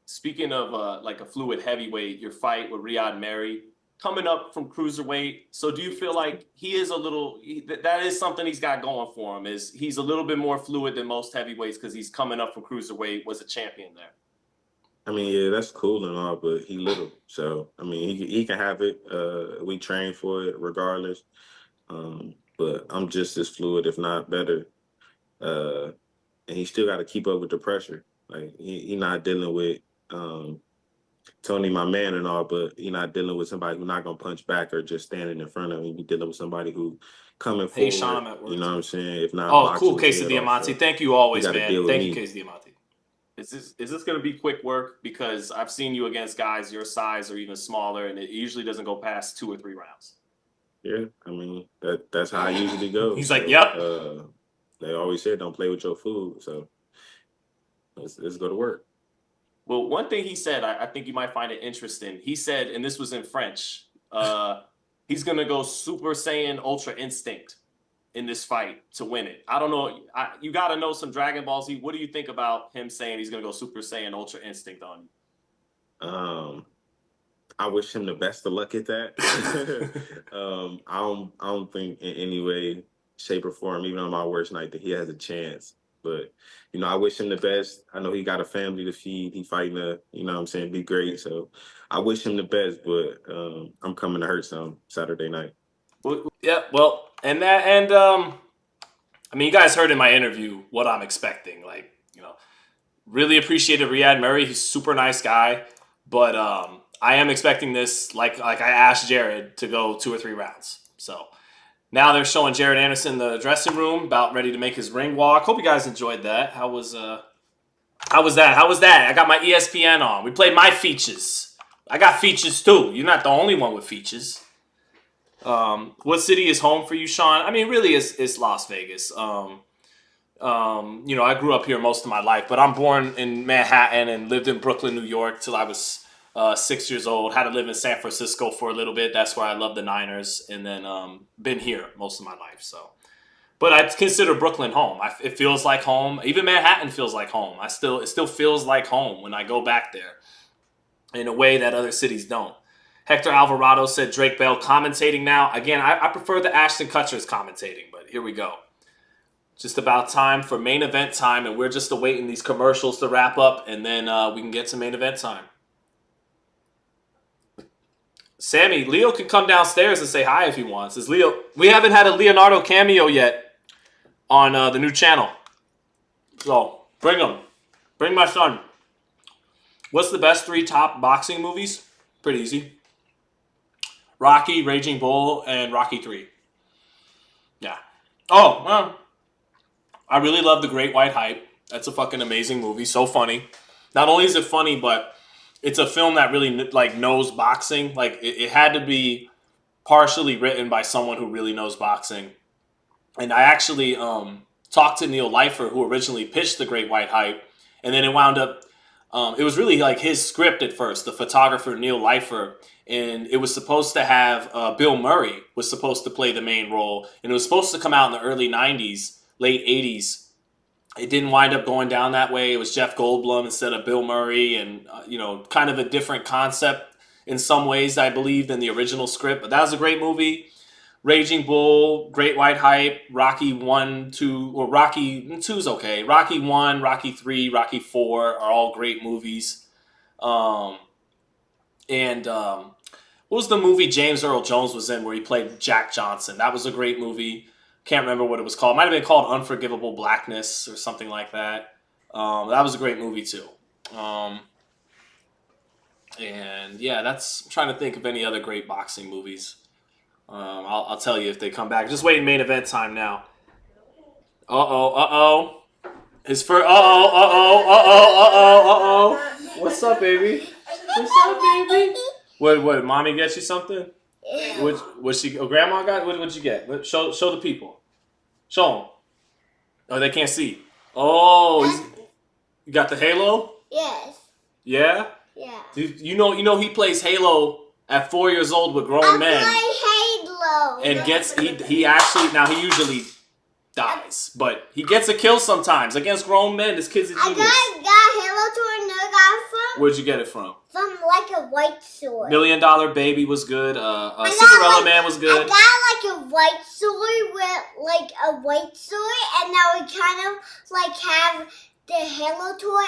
Speaking of like a fluid heavyweight, your fight with Ryad Merhy coming up from cruiserweight. So do you feel like he is that is something he's got going for him? Is he's a little bit more fluid than most heavyweights because he's coming up from cruiserweight, was a champion there. I mean, yeah, that's cool and all, but he little. So, I mean, he can have it. We train for it regardless. But I'm just as fluid, if not better. And he still got to keep up with the pressure. Like, he not dealing with Tony, my man and all, but he not dealing with somebody who's not going to punch back or just standing in front of him. He dealing with somebody who coming forward. Hey, Sean, I'm at work. You know what I'm saying? If not, oh, cool, Casey Diamante. Thank you always, man. Thank you, Casey Diamante. Is this going to be quick work? Because I've seen you against guys your size or even smaller, and it usually doesn't go past 2 or 3 rounds. Yeah, I mean, that's how I usually go. He's like, yep. They always said, don't play with your food. So let's go to work. Well, one thing he said, I think you might find it interesting. He said, and this was in French, he's going to go Super Saiyan Ultra Instinct in this fight to win it. I don't know. You got to know some Dragon Ball Z. What do you think about him saying he's going to go Super Saiyan Ultra Instinct on you? I wish him the best of luck at that. I don't think in any way, shape, or form, even on my worst night, that he has a chance. But, I wish him the best. I know he got a family to feed. He fighting to, be great. So I wish him the best, but I'm coming to hurt some Saturday night. Well, yeah, well, I mean, you guys heard in my interview what I'm expecting. Like, really appreciated Ryad Merhy. He's a super nice guy. But I am expecting this, like I asked Jared, to go 2 or 3 rounds. So now they're showing Jared Anderson in the dressing room, about ready to make his ring walk. Hope you guys enjoyed that. How was that? I got my ESPN on. We played my features. I got features too. You're not the only one with features. What city is home for you, Sean? I mean, really, it's Las Vegas. I grew up here most of my life, but I'm born in Manhattan and lived in Brooklyn, New York till I was 6 years old. Had to live in San Francisco for a little bit. That's where I love the Niners, and then been here most of my life. So, but I consider Brooklyn home. It feels like home. Even Manhattan feels like home. It still feels like home when I go back there, in a way that other cities don't. Hector Alvarado said Drake Bell commentating now. Again, I prefer the Ashton Kutcher's commentating, but here we go. Just about time for main event time, and we're just awaiting these commercials to wrap up, and then we can get to main event time. Sammy, Leo can come downstairs and say hi if he wants. We haven't had a Leonardo cameo yet on the new channel. So, bring him. Bring my son. What's the best 3 top boxing movies? Pretty easy. Rocky, Raging Bull, and Rocky 3. Yeah. Oh, well, I really love The Great White Hype. That's a fucking amazing movie. So funny. Not only is it funny, but it's a film that really knows boxing. Like it had to be partially written by someone who really knows boxing. And I actually talked to Neil Leifer, who originally pitched The Great White Hype, and then it wound up. It was really like his script at first, the photographer Neil Leifer, and it was supposed to have Bill Murray was supposed to play the main role, and it was supposed to come out in the early 90s, late 80s. It didn't wind up going down that way. It was Jeff Goldblum instead of Bill Murray, and kind of a different concept in some ways, I believe, than the original script. But that was a great movie. Raging Bull, Great White Hype, Rocky 1, 2, or Rocky 2's okay. Rocky 1, Rocky 3, Rocky 4 are all great movies. What was the movie James Earl Jones was in where he played Jack Johnson? That was a great movie. Can't remember what it was called. It might have been called Unforgivable Blackness or something like that. That was a great movie too. And yeah, I'm trying to think of any other great boxing movies. I'll tell you if they come back. Just waiting main event time now. His first. What's up, baby? What's up, baby? What? Mommy get you something? What she? Oh, grandma got. What'd you get? Show the people. Show them. Oh, they can't see. Oh, you got the Halo? Yes. Yeah. Yeah. You know he plays Halo at 4 years old with grown men. I play Halo. And he actually, now he usually dies, but he gets a kill sometimes against grown men. This kid's a genius. I got Halo to another guy from. Where'd you get it from? From like a white sword. $1 Million Baby was good. Cinderella Man was good. I got like a white sword and now we kind of like have the Halo toy. It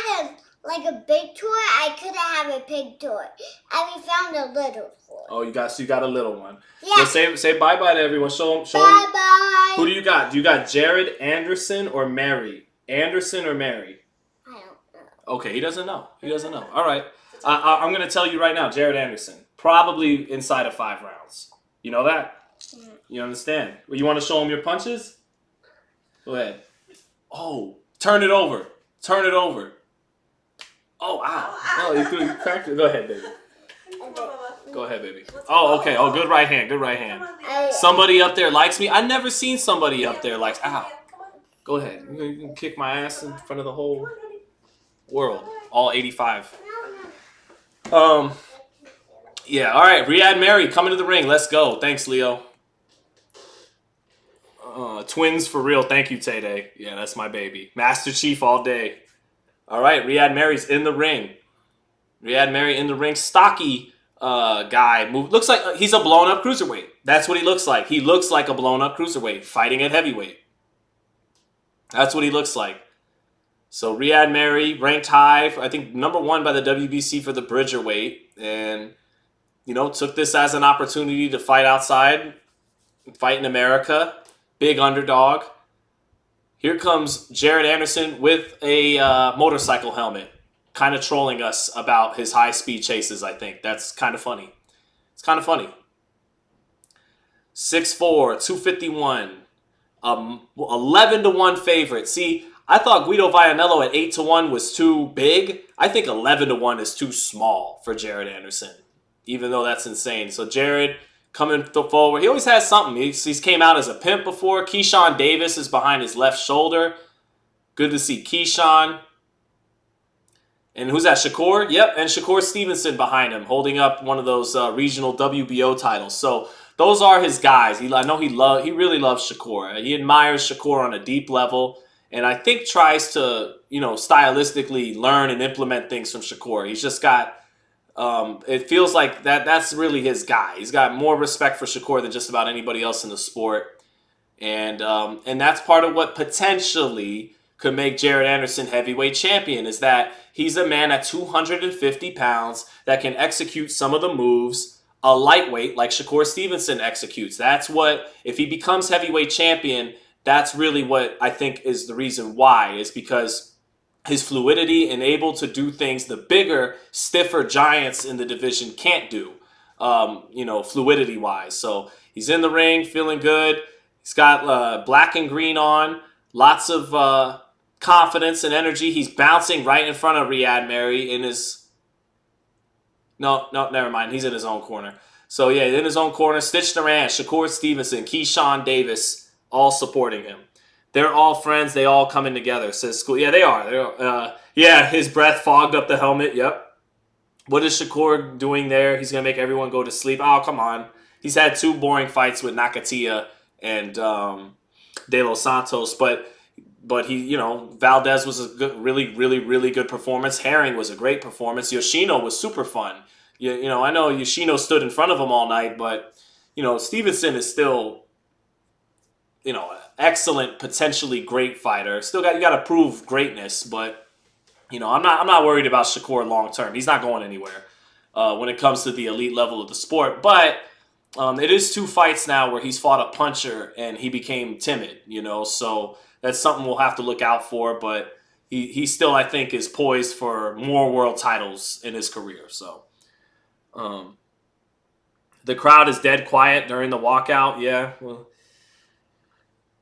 had like a big toy. I couldn't have a big toy, and we found a little toy. Oh, you got a little one. Yeah. Well, say bye bye to everyone. Show them. Bye bye. Who do you got? Do you got Jared Anderson or Merhy? Anderson or Merhy? I don't know. Okay, he doesn't know. All right. I'm gonna tell you right now, Jared Anderson, probably inside of 5 rounds. You know that? Yeah. You understand? Well, you want to show him your punches? Go ahead. Oh, turn it over. Oh, ow. Oh, you cracked it. Go ahead, baby. Go ahead, baby. Oh, okay. Oh, good right hand. Somebody up there likes me. I've never seen somebody up there likes. Ow. Go ahead. You can kick my ass in front of the whole world. All 85. Yeah. All right. Ryad Merhy coming to the ring. Let's go. Thanks, Leo. Twins for real. Thank you, Tay-Day. Yeah, that's my baby. Master Chief all day. All right. Ryad Merhy's in the ring. Stocky guy. Looks like he's a blown up cruiserweight. That's what he looks like. He looks like a blown up cruiserweight fighting at heavyweight. That's what he looks like. So Ryad Merhy ranked high, I think #1 by the WBC for the Bridger weight, and took this as an opportunity to fight outside, fight in America. Big underdog. Here comes Jared Anderson with a motorcycle helmet, kind of trolling us about his high-speed chases, I think. That's kind of funny. It's kind of funny. 6'4", 251, 11-1 favorite. See, I thought Guido Vianello at 8-1 was too big. I think 11-1 is too small for Jared Anderson, even though that's insane. So Jared coming forward. He always has something. He's came out as a pimp before. Keyshawn Davis is behind his left shoulder. Good to see Keyshawn. And who's that? Shakur? Yep, and Shakur Stevenson behind him, holding up one of those regional WBO titles. So those are his guys. I know he really loves Shakur. He admires Shakur on a deep level, and I think tries to, stylistically learn and implement things from Shakur. He's just got, it feels like that's really his guy. He's got more respect for Shakur than just about anybody else in the sport, and that's part of what potentially could make Jared Anderson heavyweight champion, is that he's a man at 250 pounds that can execute some of the moves a lightweight like Shakur Stevenson executes. That's what, if he becomes heavyweight champion, that's really what I think is the reason why, is because his fluidity and able to do things the bigger, stiffer giants in the division can't do, fluidity-wise. So he's in the ring, feeling good. He's got black and green on, lots of confidence and energy. He's bouncing right in front of Ryad Merhy in his... No, never mind. He's in his own corner. So, yeah, in his own corner. Stitch Duran, Shakur Stevenson, Keyshawn Davis, all supporting him. They're all friends. They all coming together, says School. Yeah, they are. Yeah, his breath fogged up the helmet. Yep. What is Shakur doing there? He's going to make everyone go to sleep. Oh, come on. He's had 2 boring fights with Nakatia and De Los Santos, but he, Valdez was a good, really good performance. Herring was a great performance. Yoshino was super fun. I know Yoshino stood in front of him all night, but you know, Stevenson is still, you know, an excellent, potentially great fighter. Still you got to prove greatness, but you know, I'm not worried about Shakur long term. He's not going anywhere when it comes to the elite level of the sport. But it is 2 fights now where he's fought a puncher and he became timid, you know, so that's something we'll have to look out for. But he still, I think, is poised for more world titles in his career. So the crowd is dead quiet during the walkout. Yeah. Well,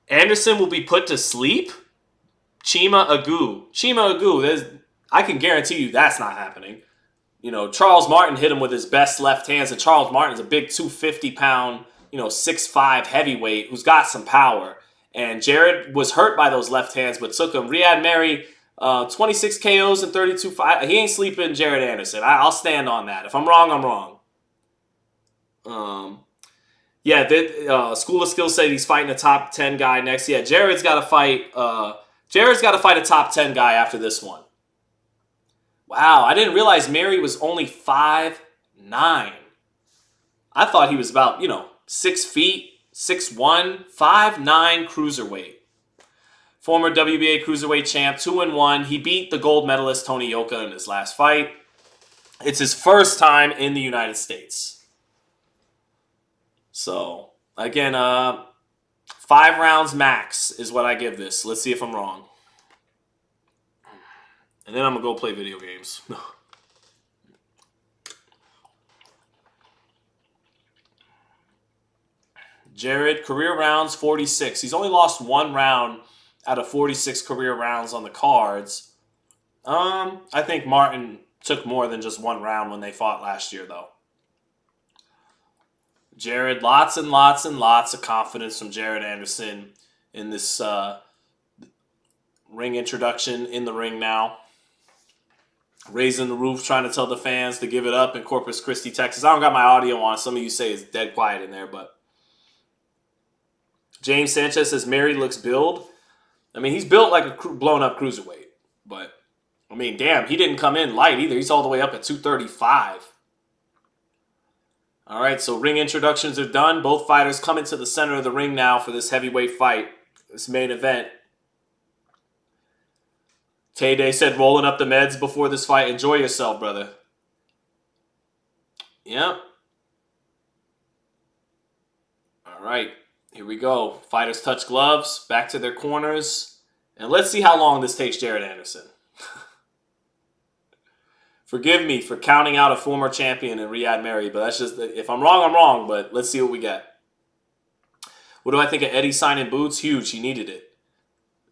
Anderson will be put to sleep? Chima Agu. I can guarantee you that's not happening. You know, Charles Martin hit him with his best left hands, and Charles Martin's a big 250-pound, you know, 6'5" heavyweight who's got some power. And Jared was hurt by those left hands, but took him. Ryad Merhy, 26 KOs and 32 fights. He ain't sleeping Jared Anderson. I'll stand on that. If I'm wrong, I'm wrong. Yeah, School of Skills said he's fighting a top 10 guy next. Yeah, Jared's got to fight. Jared's got to fight a top 10 guy after this one. Wow, I didn't realize Merhy was only 5'9". I thought he was about, you know, 6 feet, 6'1", 5'9" cruiserweight. Former WBA Cruiserweight champ, 2-1. He beat the gold medalist Tony Yoka in his last fight. It's his first time in the United States. So, again, 5 rounds max is what I give this. Let's see if I'm wrong. And then I'm going to go play video games. Jared, career rounds, 46. He's only lost 1 round out of 46 career rounds on the cards. I think Martin took more than just 1 round when they fought last year, though. Jared, lots and lots and lots of confidence from Jared Anderson in this ring introduction in the ring now. Raising the roof, trying to tell the fans to give it up in Corpus Christi, Texas. I don't got my audio on. Some of you say it's dead quiet in there, but James Sanchez says Merhy looks built. I mean, he's built like a blown-up cruiserweight, but I mean, damn, he didn't come in light either. He's all the way up at 235. All right, so ring introductions are done. Both fighters come into the center of the ring now for this heavyweight fight, this main event. Tay-Day said rolling up the meds before this fight. Enjoy yourself, brother. Yep. All right, here we go. Fighters touch gloves, back to their corners. And let's see how long this takes Jared Anderson. Forgive me for counting out a former champion in Ryad Merhy, but that's just, if I'm wrong, I'm wrong, but let's see what we get. What do I think of Eddie signing boots? Huge. He needed it.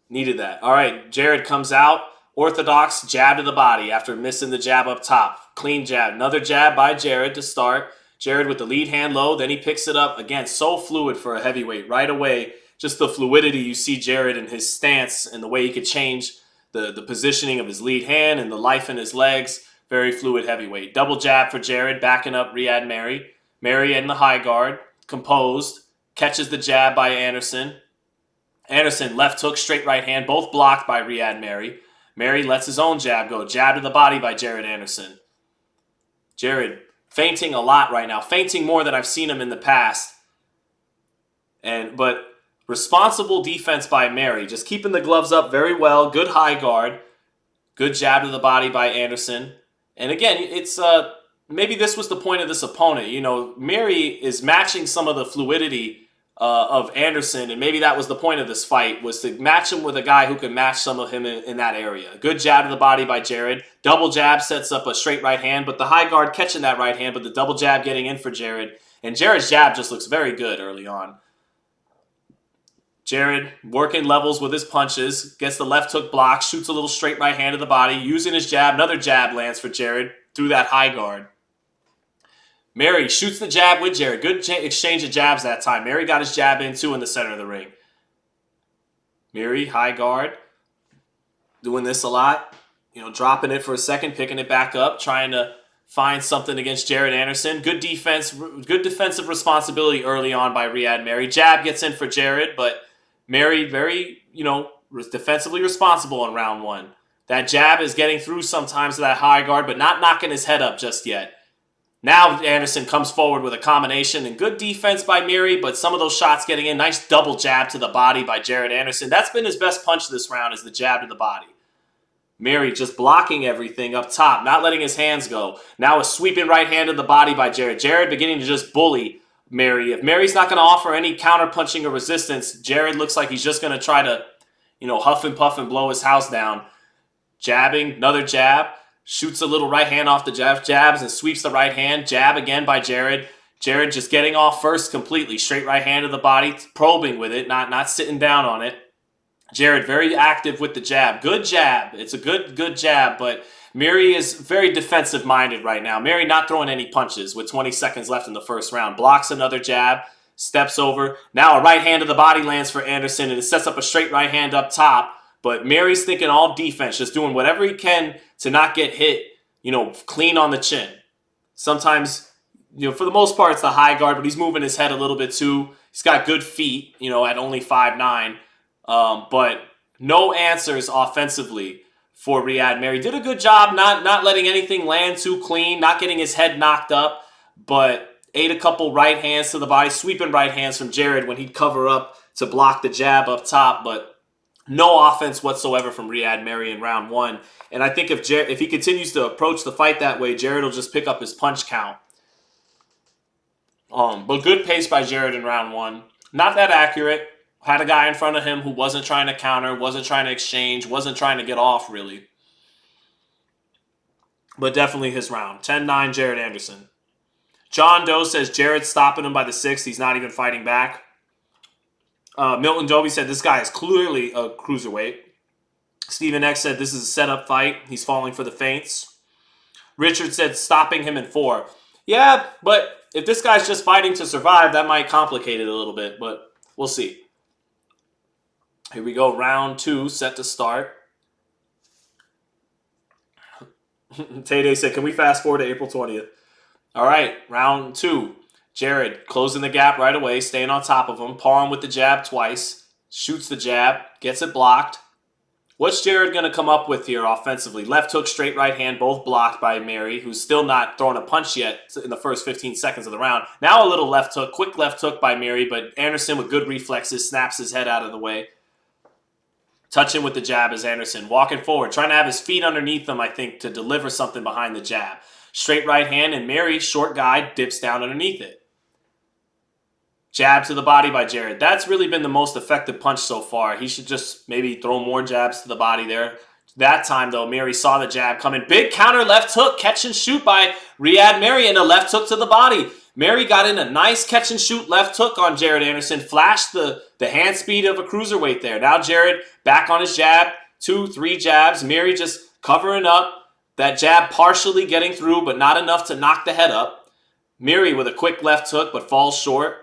Needed that. All right, Jared comes out. Orthodox jab to the body after missing the jab up top. Clean jab. Another jab by Jared to start. Jared with the lead hand low. Then he picks it up. Again, so fluid for a heavyweight. Right away, just the fluidity you see Jared in his stance and the way he could change the positioning of his lead hand and the life in his legs. Very fluid heavyweight. Double jab for Jared, backing up Ryad Merhy. Merhy in the high guard. Composed. Catches the jab by Anderson. Anderson, left hook, straight right hand. Both blocked by Ryad Merhy. Merhy lets his own jab go. Jab to the body by Jared Anderson. Jared feinting a lot right now. Feinting more than I've seen him in the past. But responsible defense by Merhy. Just keeping the gloves up very well. Good high guard. Good jab to the body by Anderson. And again, it's maybe this was the point of this opponent. You know, Merhy is matching some of the fluidity of Anderson, and maybe that was the point of this fight, was to match him with a guy who can match some of him in that area. Good jab to the body by Jared. Double jab sets up a straight right hand, but the high guard catching that right hand, but the double jab getting in for Jared. And Jared's jab just looks very good early on. Jared working levels with his punches, gets the left hook block, shoots a little straight right hand to the body, using his jab. Another jab lands for Jared through that high guard. Merhy shoots the jab with Jared. Good exchange of jabs that time. Merhy got his jab in too in the center of the ring. Merhy, high guard. Doing this a lot. You know, dropping it for a second, picking it back up, trying to find something against Jared Anderson. Good defense, good defensive responsibility early on by Ryad Merhy. Jab gets in for Jared, but Merhy very, you know, defensively responsible in round 1. That jab is getting through sometimes to that high guard, but not knocking his head up just yet. Now Anderson comes forward with a combination and good defense by Merhy, but some of those shots getting in. Nice double jab to the body by Jared Anderson. That's been his best punch this round, is the jab to the body. Merhy just blocking everything up top, not letting his hands go. Now a sweeping right hand to the body by Jared. Jared beginning to just bully Merhy. If Merhy's not going to offer any counter punching or resistance, Jared looks like he's just going to try to, huff and puff and blow his house down. Jabbing, another jab. Shoots a little right hand off the jabs and sweeps the right hand. Jab again by Jared. Jared just getting off first completely. Straight right hand to the body, probing with it, not sitting down on it. Jared very active with the jab. Good jab. It's a good jab, but Merhy is very defensive-minded right now. Merhy not throwing any punches with 20 seconds left in the first round. Blocks another jab, steps over. Now a right hand to the body lands for Anderson, and it sets up a straight right hand up top. But Mary's thinking all defense, just doing whatever he can to not get hit, clean on the chin. Sometimes, for the most part, it's the high guard, but he's moving his head a little bit too. He's got good feet, at only 5'9". But no answers offensively for Ryad Merhy. Did a good job not letting anything land too clean, not getting his head knocked up, but ate a couple right hands to the body, sweeping right hands from Jared when he'd cover up to block the jab up top, but no offense whatsoever from Ryad Merhy in round one. And I think if he continues to approach the fight that way, Jared will just pick up his punch count. But good pace by Jared in round one. Not that accurate. Had a guy in front of him who wasn't trying to counter, wasn't trying to exchange, wasn't trying to get off, really. But definitely his round. 10-9, Jared Anderson. John Doe says Jared's stopping him by the 6th. He's not even fighting back. Milton Dobie said this guy is clearly a cruiserweight. Stephen X said this is a setup fight. He's falling for the feints. Richard said stopping him in 4. Yeah, but if this guy's just fighting to survive, that might complicate it a little bit, but we'll see. Here we go, round 2, set to start. Tay said, can we fast forward to April 20th? All right, round 2. Jared closing the gap right away, staying on top of him, pawing with the jab twice, shoots the jab, gets it blocked. What's Jared going to come up with here offensively? Left hook, straight right hand, both blocked by Merhy, who's still not throwing a punch yet in the first 15 seconds of the round. Now a little left hook, quick left hook by Merhy, but Anderson with good reflexes snaps his head out of the way. Touching with the jab is Anderson, walking forward, trying to have his feet underneath him, I think, to deliver something behind the jab. Straight right hand, and Merhy, short guy, dips down underneath it. Jab to the body by Jared. That's really been the most effective punch so far. He should just maybe throw more jabs to the body there. That time, though, Merhy saw the jab coming. Big counter left hook, catch and shoot by Ryad Merhy, and a left hook to the body. Merhy got in a nice catch and shoot left hook on Jared Anderson. Flashed the hand speed of a cruiserweight there. Now Jared back on his jab. 2, 3 jabs. Merhy just covering up. That jab partially getting through, but not enough to knock the head up. Merhy with a quick left hook, but falls short.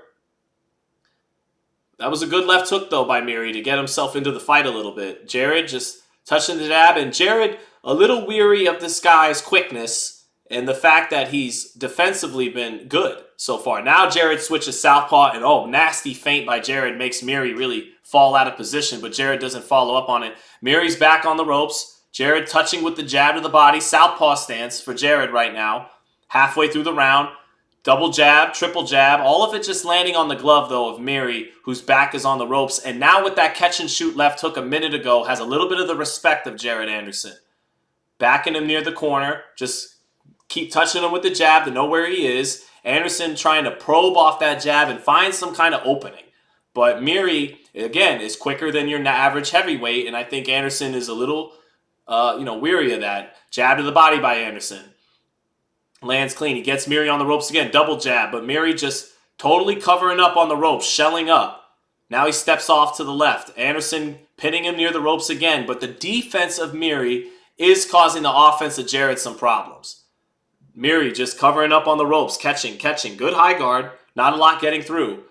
That was a good left hook, though, by Merhy to get himself into the fight a little bit. Jared just touching the jab, and Jared a little weary of this guy's quickness and the fact that he's defensively been good so far. Now Jared switches southpaw, and nasty feint by Jared makes Merhy really fall out of position, but Jared doesn't follow up on it. Merhy's back on the ropes. Jared touching with the jab to the body. Southpaw stance for Jared right now. Halfway through the round. Double jab, triple jab, all of it just landing on the glove, though, of Merhy, whose back is on the ropes. And now with that catch and shoot left hook a minute ago, has a little bit of the respect of Jared Anderson. Backing him near the corner, just keep touching him with the jab to know where he is. Anderson trying to probe off that jab and find some kind of opening. But Merhy, again, is quicker than your average heavyweight, and I think Anderson is a little, weary of that. Jab to the body by Anderson. Lands clean. He gets Merhy on the ropes again. Double jab. But Merhy just totally covering up on the ropes. Shelling up. Now he steps off to the left. Anderson pinning him near the ropes again. But the defense of Merhy is causing the offense of Jared some problems. Merhy just covering up on the ropes. Catching. Good high guard. Not a lot getting through.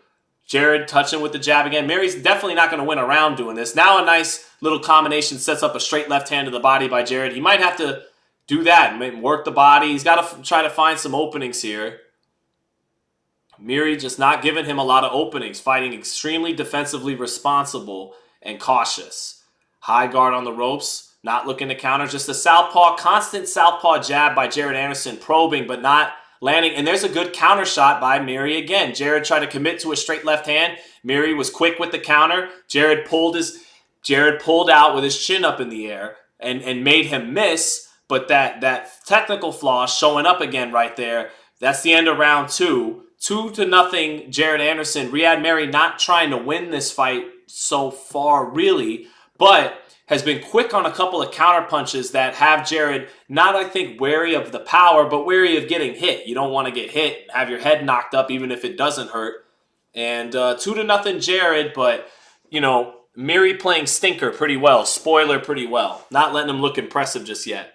Jared touching with the jab again. Mary's definitely not going to win a round doing this. Now a nice little combination sets up a straight left hand to the body by Jared. He might have to do that and work the body. He's got to try to find some openings here. Merhy just not giving him a lot of openings. Fighting extremely defensively responsible and cautious. High guard on the ropes. Not looking to counter. Just a southpaw, constant southpaw jab by Jared Anderson. Probing, but not landing. And there's a good counter shot by Merhy again. Jared tried to commit to a straight left hand. Merhy was quick with the counter. Jared pulled out with his chin up in the air and made him miss. But that technical flaw showing up again right there. That's the end of round 2. 2-0, Jared Anderson. Ryad Merhy not trying to win this fight so far, really, but has been quick on a couple of counter punches that have Jared not, I think, wary of the power, but wary of getting hit. You don't want to get hit, have your head knocked up, even if it doesn't hurt. And 2-0 Jared, but, you know, Merhy playing stinker pretty well, spoiler pretty well. Not letting him look impressive just yet.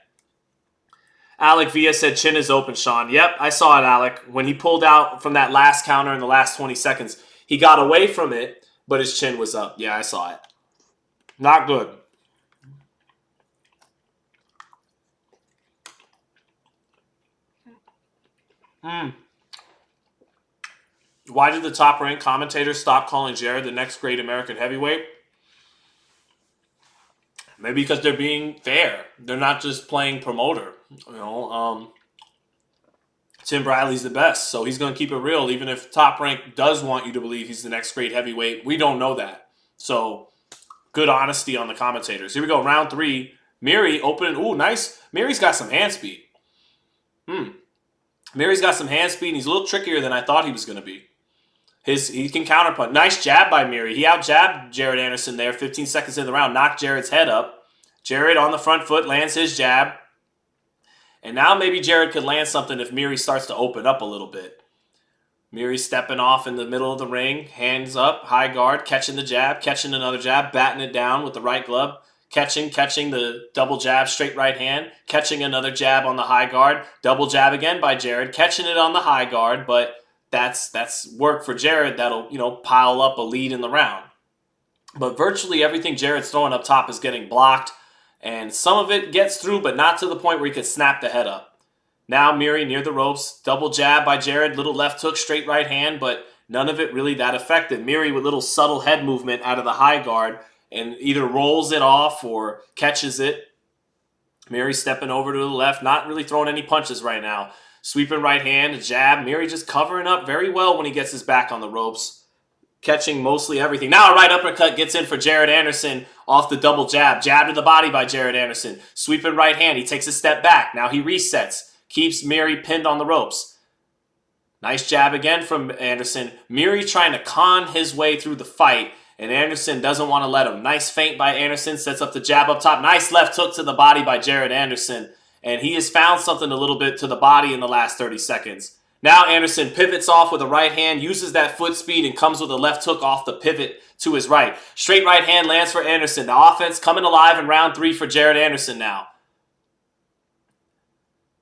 Alec Villa said chin is open, Sean. Yep, I saw it, Alec. When he pulled out from that last counter in the last 20 seconds, he got away from it, but his chin was up. Yeah, I saw it. Not good. Why did the top-ranked commentators stop calling Jared the next great American heavyweight? Maybe because they're being fair. They're not just playing promoter. You know, Tim Bradley's the best, so he's going to keep it real. Even if Top Rank does want you to believe he's the next great heavyweight, we don't know that. So, good honesty on the commentators. Here we go, round 3. Merhy opening. Ooh, nice. Merhy's got some hand speed. Merhy's got some hand speed, and he's a little trickier than I thought he was going to be. He can counterpunch. Nice jab by Merhy. He out-jabbed Jared Anderson there 15 seconds in the round. Knocked Jared's head up. Jared on the front foot lands his jab. And now maybe Jared could land something if Merhy starts to open up a little bit. Merhy stepping off in the middle of the ring. Hands up, high guard, catching the jab, catching another jab, batting it down with the right glove. Catching the double jab, straight right hand. Catching another jab on the high guard. Double jab again by Jared. Catching it on the high guard, but that's work for Jared that'll, you know, pile up a lead in the round. But virtually everything Jared's throwing up top is getting blocked. And some of it gets through, but not to the point where he could snap the head up. Now Merhy near the ropes. Double jab by Jared. Little left hook, straight right hand, but none of it really that effective. Merhy with little subtle head movement out of the high guard and either rolls it off or catches it. Merhy stepping over to the left, not really throwing any punches right now. Sweeping right hand, jab. Merhy just covering up very well when he gets his back on the ropes. Catching mostly everything. Now a right uppercut gets in for Jared Anderson off the double jab. Jab to the body by Jared Anderson. Sweeping right hand. He takes a step back. Now he resets. Keeps Merhy pinned on the ropes. Nice jab again from Anderson. Merhy trying to con his way through the fight. And Anderson doesn't want to let him. Nice feint by Anderson. Sets up the jab up top. Nice left hook to the body by Jared Anderson. And he has found something a little bit to the body in the last 30 seconds. Now Anderson pivots off with a right hand, uses that foot speed, and comes with a left hook off the pivot to his right. Straight right hand lands for Anderson. The offense coming alive in round 3 for Jared Anderson now.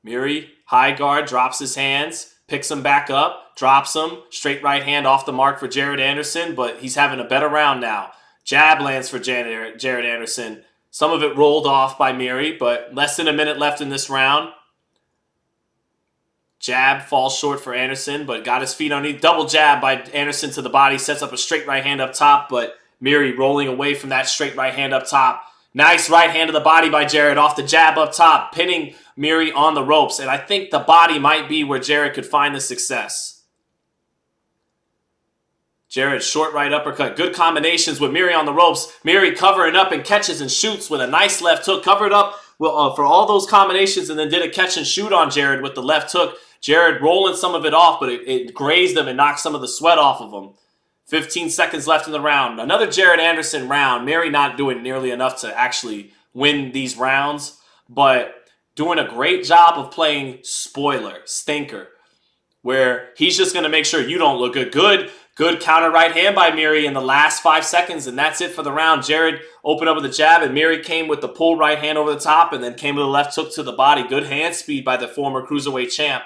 Merhy, high guard, drops his hands, picks him back up, drops him. Straight right hand off the mark for Jared Anderson, but he's having a better round now. Jab lands for Jared Anderson. Some of it rolled off by Merhy, but less than a minute left in this round. Jab falls short for Anderson, but got his feet underneath. Double jab by Anderson to the body. Sets up a straight right hand up top, but Merhy rolling away from that straight right hand up top. Nice right hand to the body by Jared off the jab up top, pinning Merhy on the ropes. And I think the body might be where Jared could find the success. Jared, short right uppercut. Good combinations with Merhy on the ropes. Merhy covering up and catches and shoots with a nice left hook. Covered up for all those combinations and then did a catch and shoot on Jared with the left hook. Jared rolling some of it off, but it grazed him and knocked some of the sweat off of him. 15 seconds left in the round. Another Jared Anderson round. Merhy not doing nearly enough to actually win these rounds, but doing a great job of playing spoiler, stinker, where he's just going to make sure you don't look good. Good counter right hand by Merhy in the last 5 seconds, and that's it for the round. Jared opened up with a jab, and Merhy came with the pull right hand over the top, and then came with a left hook to the body. Good hand speed by the former Cruiserweight champ.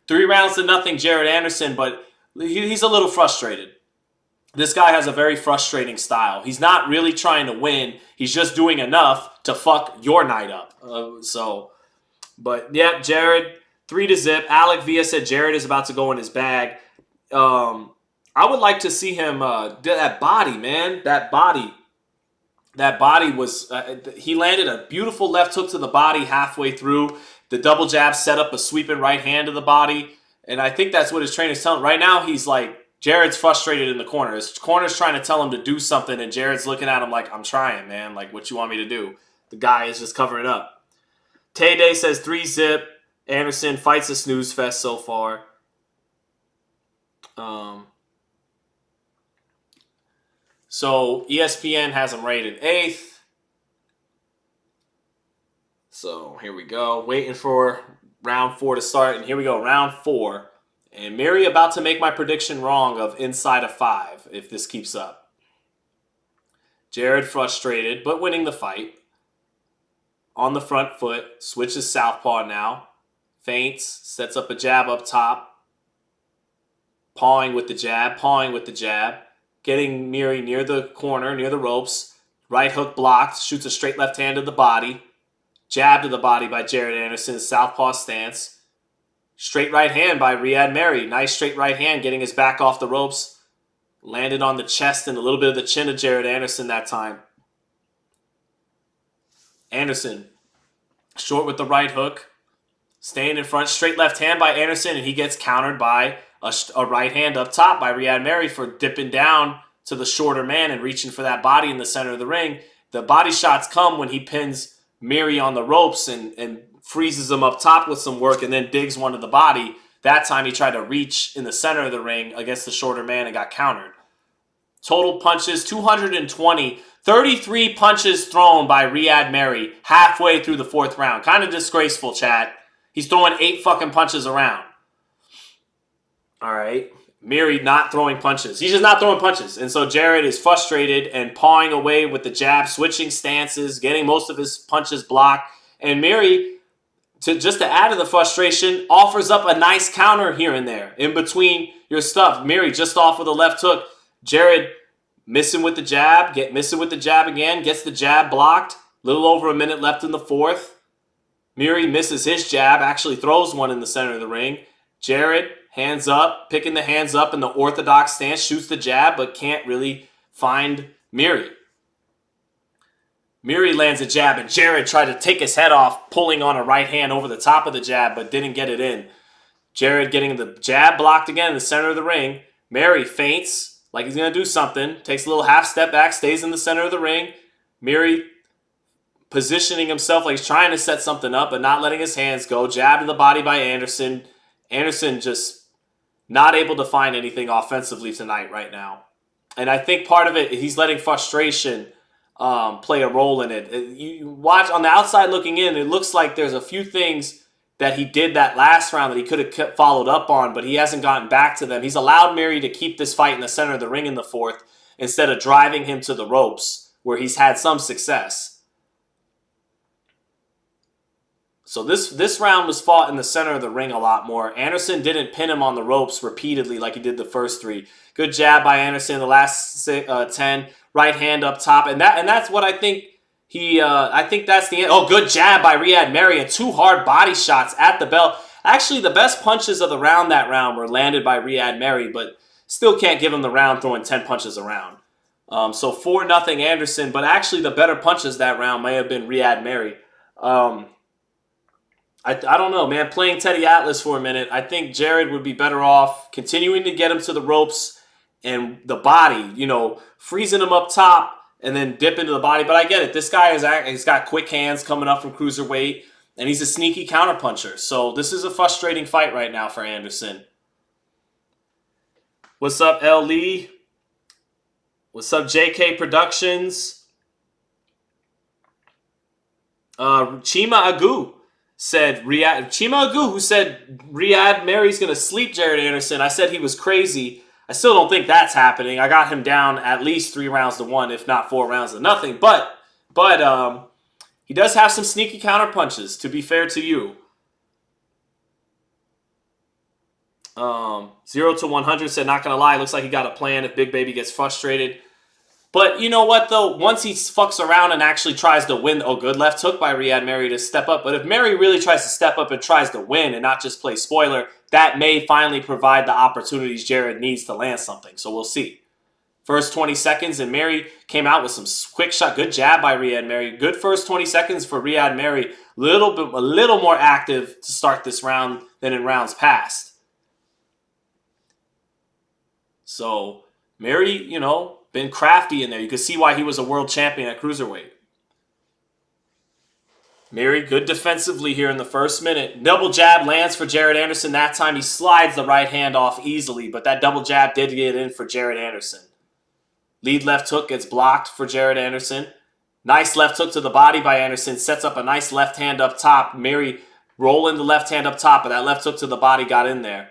3 rounds to nothing, Jared Anderson, but he's a little frustrated. This guy has a very frustrating style. He's not really trying to win. He's just doing enough to fuck your night up. But yeah, Jared, 3-0. Alec Villa said Jared is about to go in his bag. I would like to see him that body, man. That body was he landed a beautiful left hook to the body halfway through. The double jab set up a sweeping right hand to the body. And I think that's what his trainer's telling him. Right now, he's like, Jared's frustrated in the corner. His corner's trying to tell him to do something, and Jared's looking at him like, I'm trying, man. Like, what you want me to do? The guy is just covering it up. Tay-Day says 3-zip. Anderson fights a snooze fest so far. So ESPN has him rated 8th. So here we go. Waiting for round 4 to start. And here we go, round 4. And Merhy about to make my prediction wrong of inside of 5 if this keeps up. Jared frustrated, but winning the fight. On the front foot, switches southpaw now. Feints, sets up a jab up top. Pawing with the jab, Getting Merhy near the corner, near the ropes. Right hook blocked, shoots a straight left hand to the body. Jab to the body by Jared Anderson, southpaw stance. Straight right hand by Ryad Merhy. Nice straight right hand, getting his back off the ropes. Landed on the chest and a little bit of the chin of Jared Anderson that time. Anderson, short with the right hook. Staying in front, straight left hand by Anderson, and he gets countered by a right hand up top by Ryad Merhy for dipping down to the shorter man and reaching for that body in the center of the ring. The body shots come when he pins Merhy on the ropes and freezes him up top with some work and then digs one to the body. That time he tried to reach in the center of the ring against the shorter man and got countered. Total punches, 220. 33 punches thrown by Ryad Merhy halfway through the 4th round. Kind of disgraceful, chat. He's throwing 8 fucking punches around. All right. Merhy not throwing punches. He's just not throwing punches. And so Jared is frustrated and pawing away with the jab, switching stances, getting most of his punches blocked. And Merhy, just to add to the frustration, offers up a nice counter here and there in between your stuff. Merhy just off with a left hook. Jared missing with the jab, missing with the jab again, gets the jab blocked. Little over a minute left in the 4th. Merhy misses his jab, actually throws one in the center of the ring. Jared, hands up, picking the hands up in the orthodox stance, shoots the jab, but can't really find Merhy. Merhy lands a jab, and Jared tried to take his head off, pulling on a right hand over the top of the jab, but didn't get it in. Jared getting the jab blocked again in the center of the ring. Merhy feints like he's going to do something, takes a little half step back, stays in the center of the ring. Merhy positioning himself like he's trying to set something up, but not letting his hands go. Jab to the body by Anderson. Anderson just not able to find anything offensively tonight right now. And I think part of it, he's letting frustration play a role in it. You watch on the outside looking in, it looks like there's a few things that he did that last round that he could have kept followed up on, but he hasn't gotten back to them. He's allowed Merhy to keep this fight in the center of the ring in the 4th instead of driving him to the ropes where he's had some success. So this round was fought in the center of the ring a lot more. Anderson didn't pin him on the ropes repeatedly like he did the first 3. Good jab by Anderson the last 10. Right hand up top. And that's what I think I think that's the end. Oh, good jab by Ryad Merhy and 2 hard body shots at the bell. Actually, the best punches of the round that round were landed by Ryad Merhy, but still can't give him the round throwing 10 punches around. So 4-0 Anderson, but actually the better punches that round may have been Ryad Merhy. I don't know, man. Playing Teddy Atlas for a minute, I think Jared would be better off continuing to get him to the ropes and the body, freezing him up top and then dip into the body. But I get it. This guy he's got quick hands coming up from cruiserweight, and he's a sneaky counterpuncher. So this is a frustrating fight right now for Anderson. What's up, L. Lee? What's up, JK Productions? Chima Agu said Chima Agu, who said Ryad Merhy's going to sleep Jared Anderson. I said he was crazy. I still don't think that's happening. I got him down at least 3-1, if not 4-0. But he does have some sneaky counter punches, to be fair to you. 0 to 100 said, not going to lie, looks like he got a plan if Big Baby gets frustrated. But you know what, though? Once he fucks around and actually tries to win, good left hook by Ryad Merhy to step up. But if Merhy really tries to step up and tries to win and not just play spoiler, that may finally provide the opportunities Jared needs to land something. So we'll see. First 20 seconds, and Merhy came out with some quick shot. Good jab by Ryad Merhy. Good first 20 seconds for Ryad Merhy. A little more active to start this round than in rounds past. So Merhy, you know, been crafty in there. You can see why he was a world champion at Cruiserweight. Merhy, good defensively here in the first minute. Double jab lands for Jared Anderson. That time he slides the right hand off easily, but that double jab did get in for Jared Anderson. Lead left hook gets blocked for Jared Anderson. Nice left hook to the body by Anderson. Sets up a nice left hand up top. Merhy rolling the left hand up top, but that left hook to the body got in there.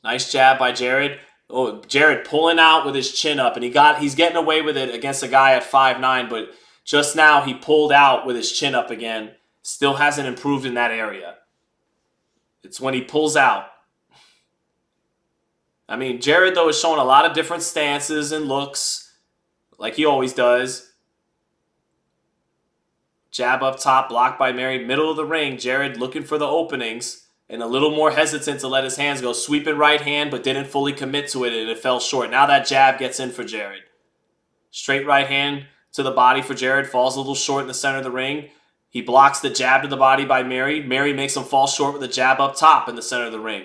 Nice jab by Jared. Oh, Jared pulling out with his chin up, and he's getting away with it against a guy at 5'9", but just now he pulled out with his chin up again. Still hasn't improved in that area. It's when he pulls out. I mean, Jared, though, is showing a lot of different stances and looks, like he always does. Jab up top, blocked by Merhy. Middle of the ring, Jared looking for the openings and a little more hesitant to let his hands go. Sweeping right hand, but didn't fully commit to it, and it fell short. Now that jab gets in for Jared. Straight right hand to the body for Jared. Falls a little short in the center of the ring. He blocks the jab to the body by Merhy. Merhy makes him fall short with a jab up top in the center of the ring.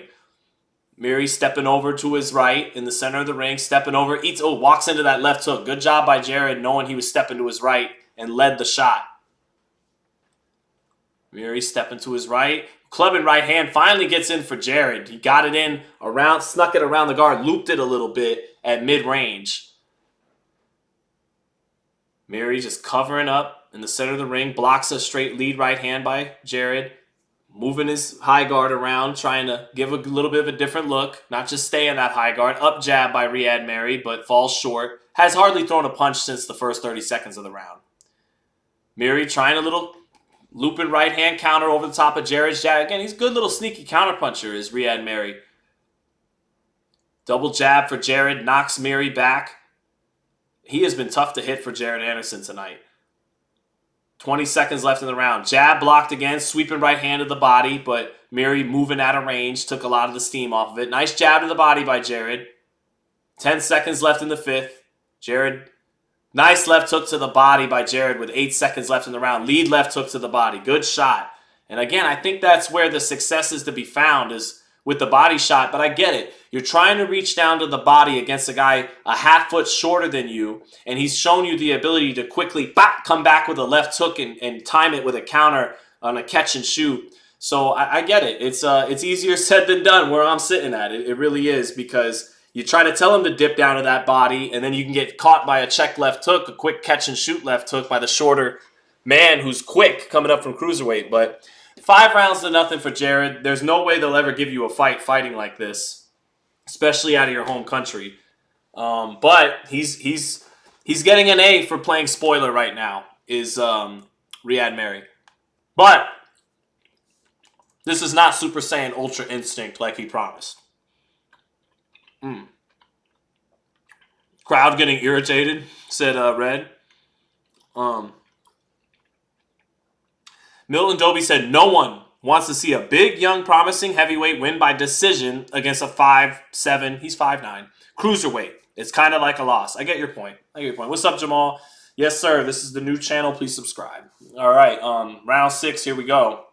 Merhy stepping over to his right in the center of the ring. Stepping over. Walks into that left hook. Good job by Jared knowing he was stepping to his right and led the shot. Merhy stepping to his right. Clubbing right hand finally gets in for Jared. He got it in around, snuck it around the guard, looped it a little bit at mid-range. Merhy just covering up in the center of the ring. Blocks a straight lead right hand by Jared. Moving his high guard around, trying to give a little bit of a different look. Not just stay in that high guard. Up jab by Ryad Merhy, but falls short. Has hardly thrown a punch since the first 30 seconds of the round. Merhy trying a little looping right hand counter over the top of Jared's jab. Again, he's a good little sneaky counter puncher, is Ryad Merhy. Double jab for Jared, knocks Merhy back. He has been tough to hit for Jared Anderson tonight. 20 seconds left in the round. Jab blocked again, sweeping right hand to the body, but Merhy moving out of range, took a lot of the steam off of it. Nice jab to the body by Jared. 10 seconds left in the fifth. Jared, nice left hook to the body by Jared with 8 seconds left in the round. Lead left hook to the body. Good shot. And again, I think that's where the success is to be found, is with the body shot, but I get it. You're trying to reach down to the body against a guy a half foot shorter than you, and he's shown you the ability to quickly come back with a left hook and time it with a counter on a catch and shoot. So I get it. It's easier said than done where I'm sitting at. It really is, because you try to tell him to dip down to that body, and then you can get caught by a check left hook, a quick catch and shoot left hook by the shorter man who's quick coming up from Cruiserweight. But 5 rounds to nothing for Jared. There's no way they'll ever give you a fight fighting like this, especially out of your home country. But he's getting an A for playing spoiler right now, is Ryad Merhy. But this is not Super Saiyan Ultra Instinct like he promised. Crowd getting irritated, said Red. Milton Dobie said no one wants to see a big, young, promising heavyweight win by decision against a 5'7", he's 5'9", cruiserweight. It's kind of like a loss. I get your point. What's up, Jamal? Yes, sir. This is the new channel. Please subscribe. All right, round 6. Here we go.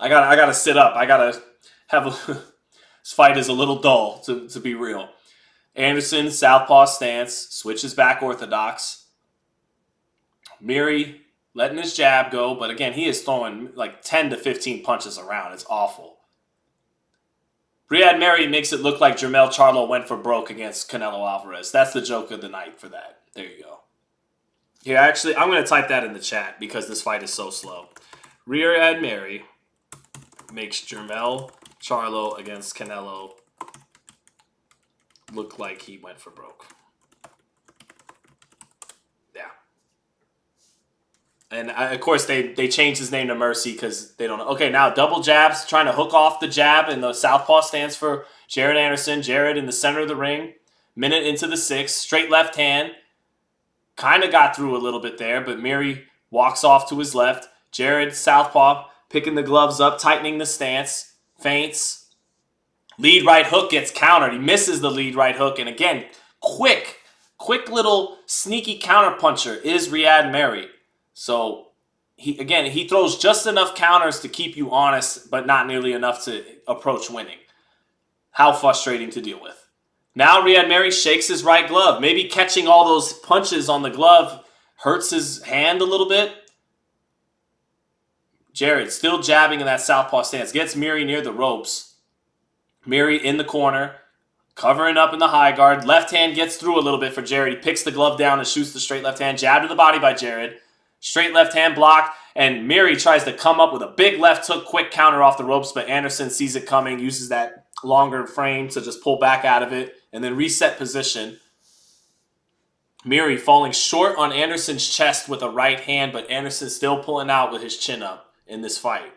I gotta sit up. I gotta have this fight is a little dull, to be real. Anderson, southpaw stance, switches back orthodox. Merhy letting his jab go, but again, he is throwing like 10 to 15 punches around. It's awful. Ryad Merhy makes it look like Jermell Charlo went for broke against Canelo Alvarez. That's the joke of the night for that. There you go. Here, actually, I'm going to type that in the chat because this fight is so slow. Ryad Merhy makes Jermell Charlo against Canelo look like he went for broke. Yeah. And of course, they changed his name to Mercy because they don't know. Okay, now double jabs, trying to hook off the jab, and the southpaw stands for Jared Anderson. Jared in the center of the ring. Minute into the 6th. Straight left hand. Kind of got through a little bit there, but Merhy walks off to his left. Jared, southpaw, picking the gloves up, tightening the stance. Feints. Lead right hook gets countered. He misses the lead right hook. And again, quick little sneaky counter puncher is Ryad Merhy. So, he throws just enough counters to keep you honest, but not nearly enough to approach winning. How frustrating to deal with. Now Ryad Merhy shakes his right glove. Maybe catching all those punches on the glove hurts his hand a little bit. Jared still jabbing in that southpaw stance. Gets Merhy near the ropes. Merhy in the corner. Covering up in the high guard. Left hand gets through a little bit for Jared. He picks the glove down and shoots the straight left hand. Jab to the body by Jared. Straight left hand blocked. And Merhy tries to come up with a big left hook. Quick counter off the ropes. But Anderson sees it coming. Uses that longer frame to just pull back out of it. And then reset position. Merhy falling short on Anderson's chest with a right hand. But Anderson still pulling out with his chin up in this fight.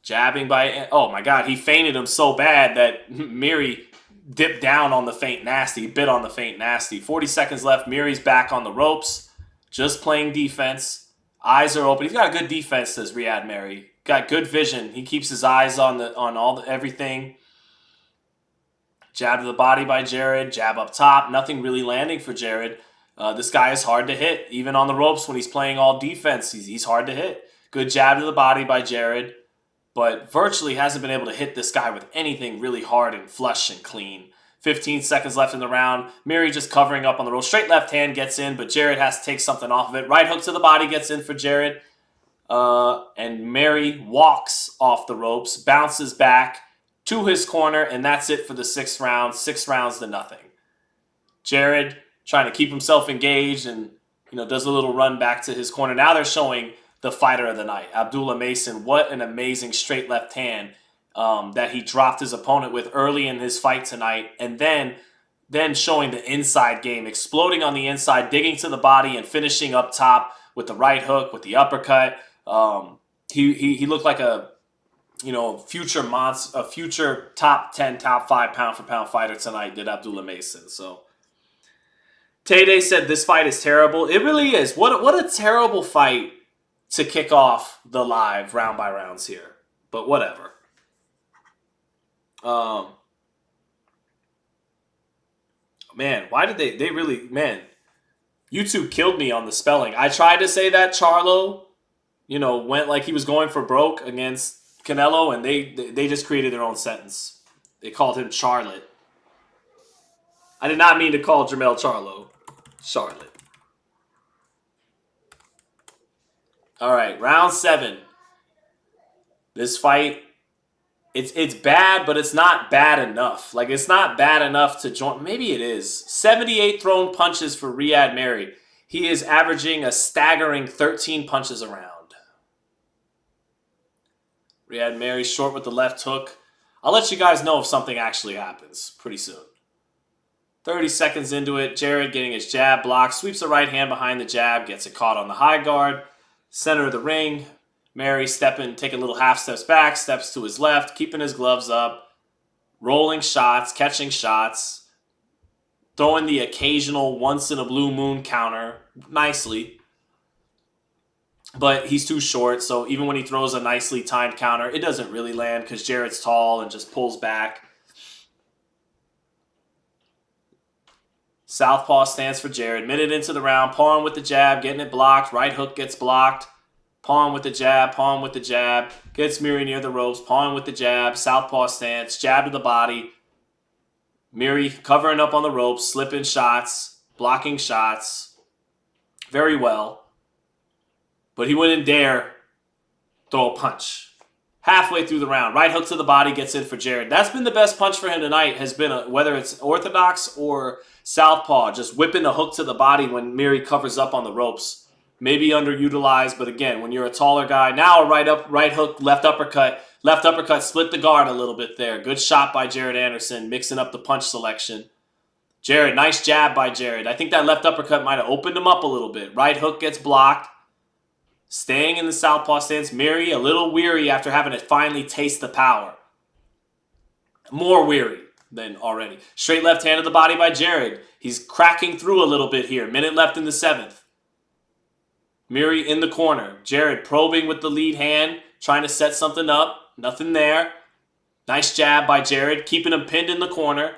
Jabbing by, oh my God, he feinted him so bad that Merhy dipped down on the feint nasty, bit on the feint nasty. 40 seconds left. Merhy's back on the ropes, just playing defense. Eyes are open. He's got a good defense, says Ryad Merhy. Got good vision. He keeps his eyes on everything. Jab to the body by Jared. Jab up top. Nothing really landing for Jared. This guy is hard to hit. Even on the ropes when he's playing all defense, he's hard to hit. Good jab to the body by Jared. But virtually hasn't been able to hit this guy with anything really hard and flush and clean. 15 seconds left in the round. Merhy just covering up on the rope. Straight left hand gets in, but Jared has to take something off of it. Right hook to the body gets in for Jared. And Merhy walks off the ropes, bounces back to his corner, and that's it for the 6th round. 6 rounds to nothing. Jared trying to keep himself engaged and does a little run back to his corner. Now they're showing the fighter of the night, Abdullah Mason. What an amazing straight left hand that he dropped his opponent with early in his fight tonight. And then showing the inside game, exploding on the inside, digging to the body and finishing up top with the right hook, with the uppercut. He looked like a future monster, a future top 10, top 5 pound for pound fighter tonight, did Abdullah Mason. So Tay said this fight is terrible. It really is. What a terrible fight to kick off the live round by rounds here. But whatever. Man, why did they really, man, YouTube killed me on the spelling. I tried to say that Charlo, went like he was going for broke against Canelo, and they just created their own sentence. They called him Charlotte. I did not mean to call Jermell Charlo Charlotte. All right, round 7. This fight, it's bad, but it's not bad enough. Like, it's not bad enough to join. Maybe it is. 78 thrown punches for Ryad Merhy. He is averaging a staggering 13 punches a round. Ryad Merhy short with the left hook. I'll let you guys know if something actually happens pretty soon. 30 seconds into it, Jared getting his jab blocked, sweeps the right hand behind the jab, gets it caught on the high guard. Center of the ring, Merhy taking little half steps back, steps to his left, keeping his gloves up, rolling shots, catching shots, throwing the occasional once in a blue moon counter nicely. But he's too short, so even when he throws a nicely timed counter, it doesn't really land because Jared's tall and just pulls back. Southpaw stance for Jared. Minute into the round. Pawing with the jab. Getting it blocked. Right hook gets blocked. Pawing with the jab. Pawing with the jab. Gets Merhy near the ropes. Pawing with the jab. Southpaw stance. Jab to the body. Merhy covering up on the ropes. Slipping shots. Blocking shots. Very well. But he wouldn't dare throw a punch. Halfway through the round. Right hook to the body gets in for Jared. That's been the best punch for him tonight. Has been whether it's orthodox or southpaw, just whipping the hook to the body when Merhy covers up on the ropes. Maybe underutilized, but again, when you're a taller guy, now a right hook, left uppercut, split the guard a little bit there. Good shot by Jared Anderson, mixing up the punch selection. Jared, nice jab by Jared. I think that left uppercut might have opened him up a little bit. Right hook gets blocked. Staying in the southpaw stance. Merhy a little weary after having to finally taste the power. More weary than already. Straight left hand to the body by Jared. He's cracking through a little bit here. Minute left in the 7th. Merhy in the corner. Jared probing with the lead hand, trying to set something up. Nothing there. Nice jab by Jared, keeping him pinned in the corner.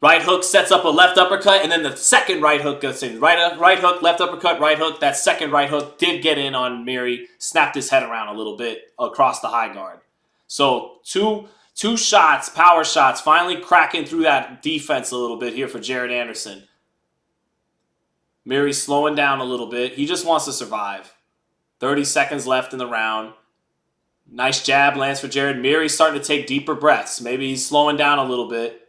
Right hook sets up a left uppercut, and then the second right hook goes in. Right hook, left uppercut, right hook. That second right hook did get in on Merhy. Snapped his head around a little bit across the high guard. So two shots, power shots, finally cracking through that defense a little bit here for Jared Anderson. Merhy slowing down a little bit. He just wants to survive. 30 seconds left in the round. Nice jab lands for Jared. Merhy starting to take deeper breaths. Maybe he's slowing down a little bit.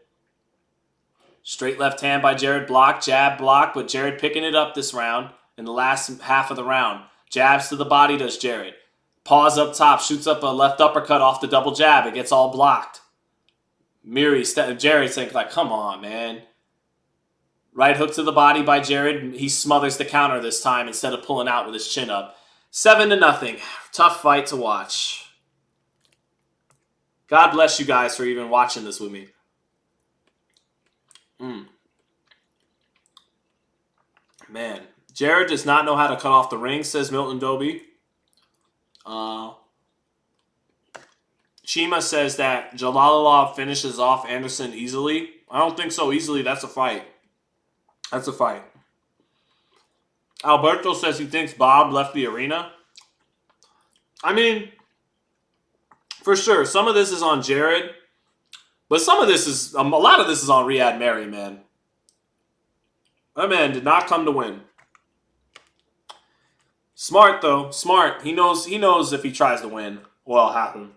Straight left hand by Jared, block, jab, block, but Jared picking it up this round in the last half of the round. Jabs to the body does Jared. Paws up top, shoots up a left uppercut off the double jab. It gets all blocked. Jared's saying, like, come on, man. Right hook to the body by Jared. He smothers the counter this time instead of pulling out with his chin up. 7-0. Tough fight to watch. God bless you guys for even watching this with me. Man, Jared does not know how to cut off the ring, says Milton Doby. Chima says that Jalalov finishes off Anderson easily. I don't think so easily. That's a fight. That's a fight. Alberto says he thinks Bob left the arena. I mean, for sure, some of this is on Jared. But some of this is, a lot of this is on Ryad Merhy, man. That man did not come to win. Smart, though. Smart. He knows if he tries to win, what'll happen.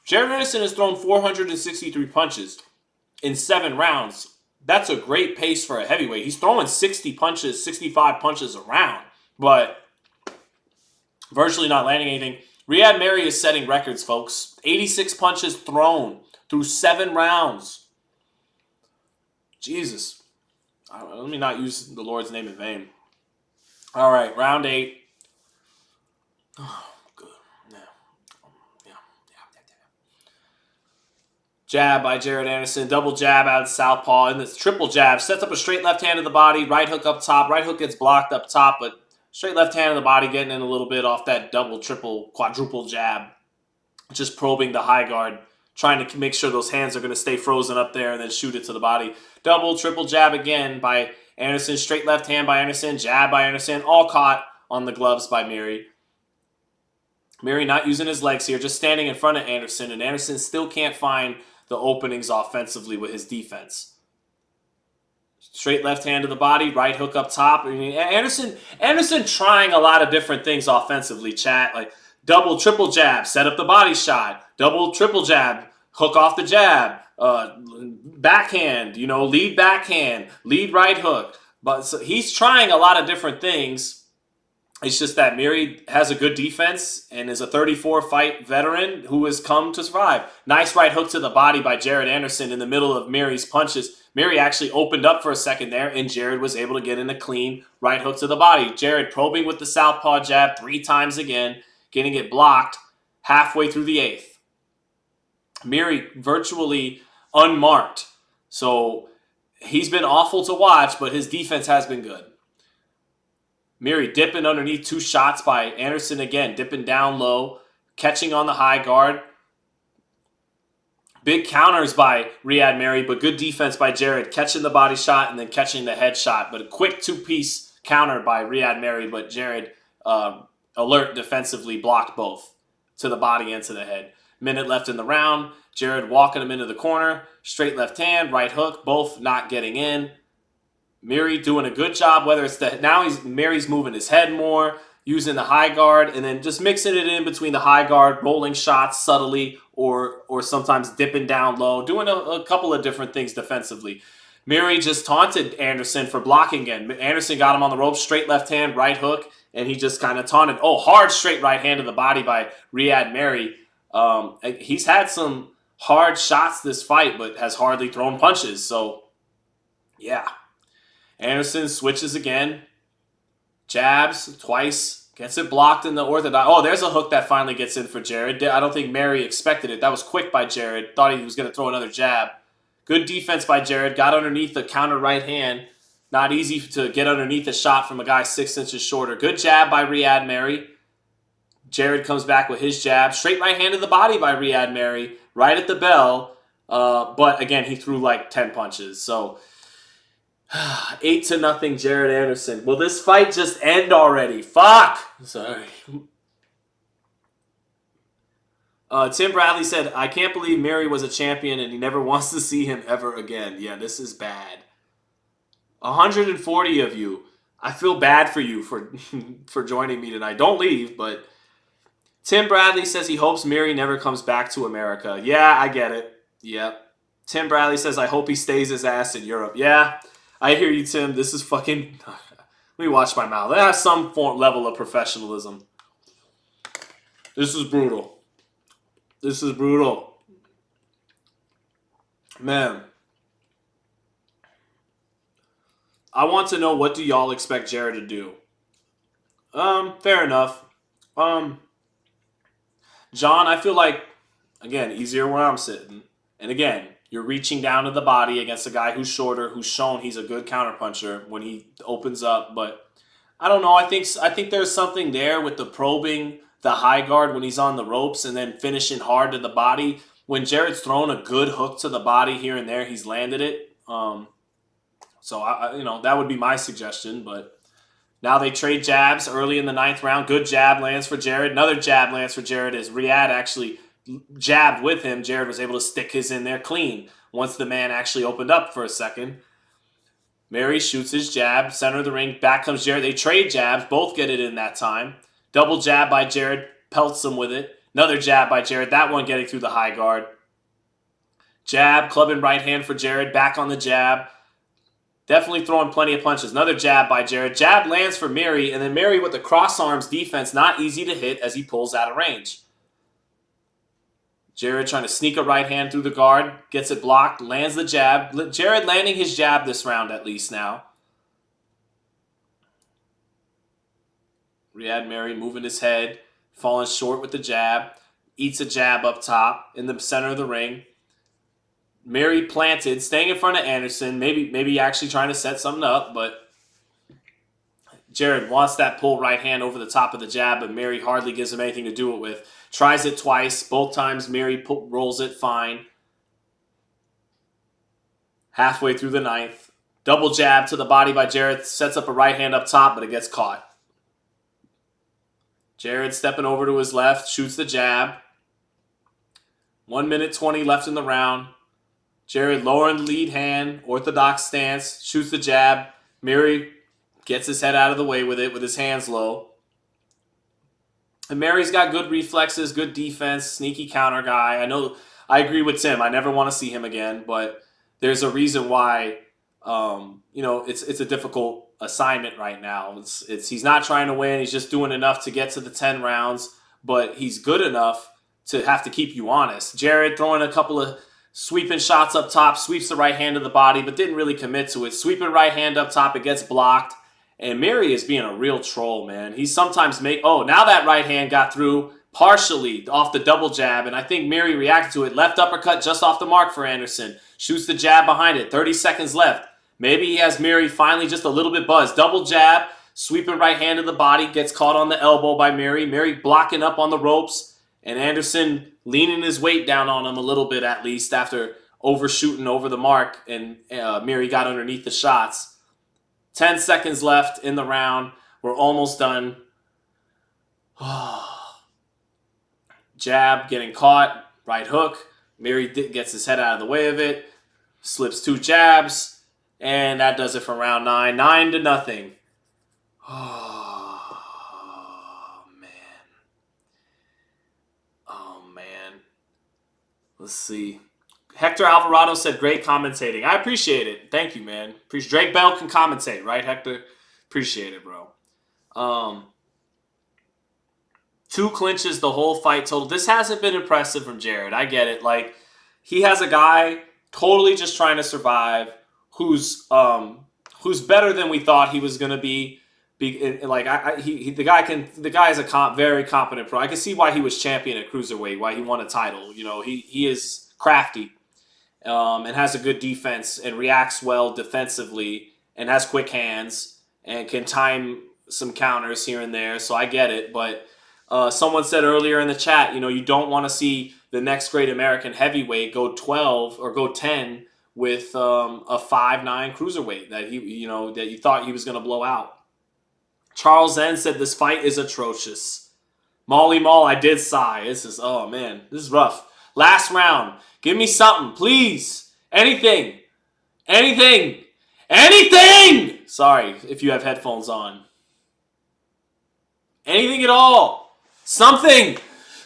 Jared Anderson has thrown 463 punches in 7 rounds. That's a great pace for a heavyweight. He's throwing 60 punches, 65 punches a round, but virtually not landing anything. Ryad Merhy is setting records, folks. 86 punches thrown through 7 rounds. Jesus. Let me not use the Lord's name in vain. All right, round 8. Oh, good. Yeah. Jab by Jared Anderson. Double jab out of southpaw. And this triple jab. Sets up a straight left hand to the body. Right hook up top. Right hook gets blocked up top, but straight left hand to the body, getting in a little bit off that double, triple, quadruple jab. Just probing the high guard. Trying to make sure those hands are going to stay frozen up there and then shoot it to the body. Double, triple jab again by Anderson. Straight left hand by Anderson. Jab by Anderson. All caught on the gloves by Merhy. Merhy not using his legs here. Just standing in front of Anderson. And Anderson still can't find the openings offensively with his defense. Straight left hand to the body. Right hook up top. I mean, Anderson trying a lot of different things offensively, chat. Like double, triple jab. Set up the body shot. Double, triple jab, hook off the jab, backhand, lead backhand, lead right hook. But so he's trying a lot of different things. It's just that Merhy has a good defense and is a 34-fight veteran who has come to survive. Nice right hook to the body by Jared Anderson in the middle of Merhy's punches. Merhy actually opened up for a second there, and Jared was able to get in a clean right hook to the body. Jared probing with the southpaw jab 3 times again, getting it blocked halfway through the 8th. Merhy virtually unmarked. So he's been awful to watch, but his defense has been good. Merhy dipping underneath 2 shots by Anderson again, dipping down low, catching on the high guard. Big counters by Ryad Merhy, but good defense by Jared, catching the body shot and then catching the head shot. But a quick 2-piece counter by Ryad Merhy, but Jared, alert defensively, blocked both to the body and to the head. Minute left in the round. Jared walking him into the corner. Straight left hand, right hook, both not getting in. Merhy doing a good job, whether it's Merhy's moving his head more, using the high guard, and then just mixing it in between the high guard, rolling shots subtly, or sometimes dipping down low, doing a couple of different things defensively. Merhy just taunted Anderson for blocking again. Anderson got him on the ropes, straight left hand, right hook, and he just kind of taunted. Oh, hard straight right hand to the body by Ryad Merhy. He's had some hard shots this fight, but has hardly thrown punches. So, yeah. Anderson switches again. Jabs twice. Gets it blocked in the orthodox. Oh, there's a hook that finally gets in for Jared. I don't think Merhy expected it. That was quick by Jared. Thought he was going to throw another jab. Good defense by Jared. Got underneath the counter right hand. Not easy to get underneath a shot from a guy 6 inches shorter. Good jab by Ryad Merhy. Jared comes back with his jab. Straight right hand to the body by Ryad Merhy. Right at the bell. But again, he threw like 10 punches. So 8-0 Jared Anderson. Will this fight just end already? Fuck! Sorry. Tim Bradley said, I can't believe Merhy was a champion and he never wants to see him ever again. Yeah, this is bad. 140 of you. I feel bad for you for joining me tonight. Don't leave, but Tim Bradley says he hopes Merhy never comes back to America. Yeah, I get it. Yep. Tim Bradley says, I hope he stays his ass in Europe. Yeah, I hear you, Tim. This is fucking... Let me watch my mouth. That has some level of professionalism. This is brutal. This is brutal. Man. I want to know, what do y'all expect Jared to do? Fair enough. John, I feel like, again, easier where I'm sitting. And again, you're reaching down to the body against a guy who's shorter, who's shown he's a good counterpuncher when he opens up. But I don't know. I think there's something there with the probing the high guard when he's on the ropes and then finishing hard to the body. When Jared's thrown a good hook to the body here and there, he's landed it. So, that would be my suggestion. But now they trade jabs early in the 9th round. Good jab lands for Jared. Another jab lands for Jared as Ryad actually jabbed with him. Jared was able to stick his in there clean once the man actually opened up for a second. Merhy shoots his jab, center of the ring. Back comes Jared. They trade jabs. Both get it in that time. Double jab by Jared. Pelts him with it. Another jab by Jared. That one getting through the high guard. Jab, clubbing right hand for Jared. Back on the jab. Definitely throwing plenty of punches. Another jab by Jared. Jab lands for Merhy. And then Merhy with the cross arms defense. Not easy to hit as he pulls out of range. Jared trying to sneak a right hand through the guard. Gets it blocked. Lands the jab. Jared landing his jab this round at least now. Ryad Merhy moving his head. Falling short with the jab. Eats a jab up top in the center of the ring. Merhy planted, staying in front of Anderson. Maybe actually trying to set something up, but Jared wants that pull right hand over the top of the jab, but Merhy hardly gives him anything to do it with. Tries it twice. Both times Merhy rolls it fine. Halfway through the 9th. Double jab to the body by Jared. Sets up a right hand up top, but it gets caught. Jared stepping over to his left. Shoots the jab. 1 minute 20 left in the round. Jared lowering the lead hand. Orthodox stance. Shoots the jab. Merhy gets his head out of the way with it with his hands low. And Merhy's got good reflexes, good defense, sneaky counter guy. I agree with Tim. I never want to see him again, but there's a reason why it's a difficult assignment right now. He's not trying to win. He's just doing enough to get to the 10 rounds, but he's good enough to have to keep you honest. Jared throwing a couple of sweeping shots up top, sweeps the right hand to the body, but didn't really commit to it. Sweeping right hand up top, it gets blocked. And Merhy is being a real troll, man. He sometimes now that right hand got through partially off the double jab, and I think Merhy reacted to it. Left uppercut just off the mark for Anderson. Shoots the jab behind it. 30 seconds left. Maybe he has Merhy finally just a little bit buzzed. Double jab, sweeping right hand to the body, gets caught on the elbow by Merhy. Merhy blocking up on the ropes, and Anderson leaning his weight down on him a little bit at least after overshooting over the mark, and Merhy got underneath the shots. 10 seconds left in the round. We're almost done. Jab getting caught. Right hook. Merhy gets his head out of the way of it. Slips 2 jabs. And that does it for round 9. 9-0. Oh, man. Oh, man. Let's see. Hector Alvarado said, great commentating. I appreciate it. Thank you, man. Drake Bell can commentate, right, Hector? Appreciate it, bro. 2 clinches the whole fight total. This hasn't been impressive from Jared. I get it. Like, he has a guy totally just trying to survive who's better than we thought he was going to be. The guy is a very competent pro. I can see why he was champion at Cruiserweight, why he won a title. He is crafty. And has a good defense and reacts well defensively and has quick hands and can time some counters here and there. So I get it. But someone said earlier in the chat, you don't want to see the next great American heavyweight go 12 or go 10 with a 5'9" cruiserweight that you thought he was going to blow out. Charles N said this fight is atrocious. Molly Mall, I did sigh. This is, oh man, this is rough. Last round. Give me something, please. Anything. Anything. Anything! Sorry if you have headphones on. Anything at all. Something.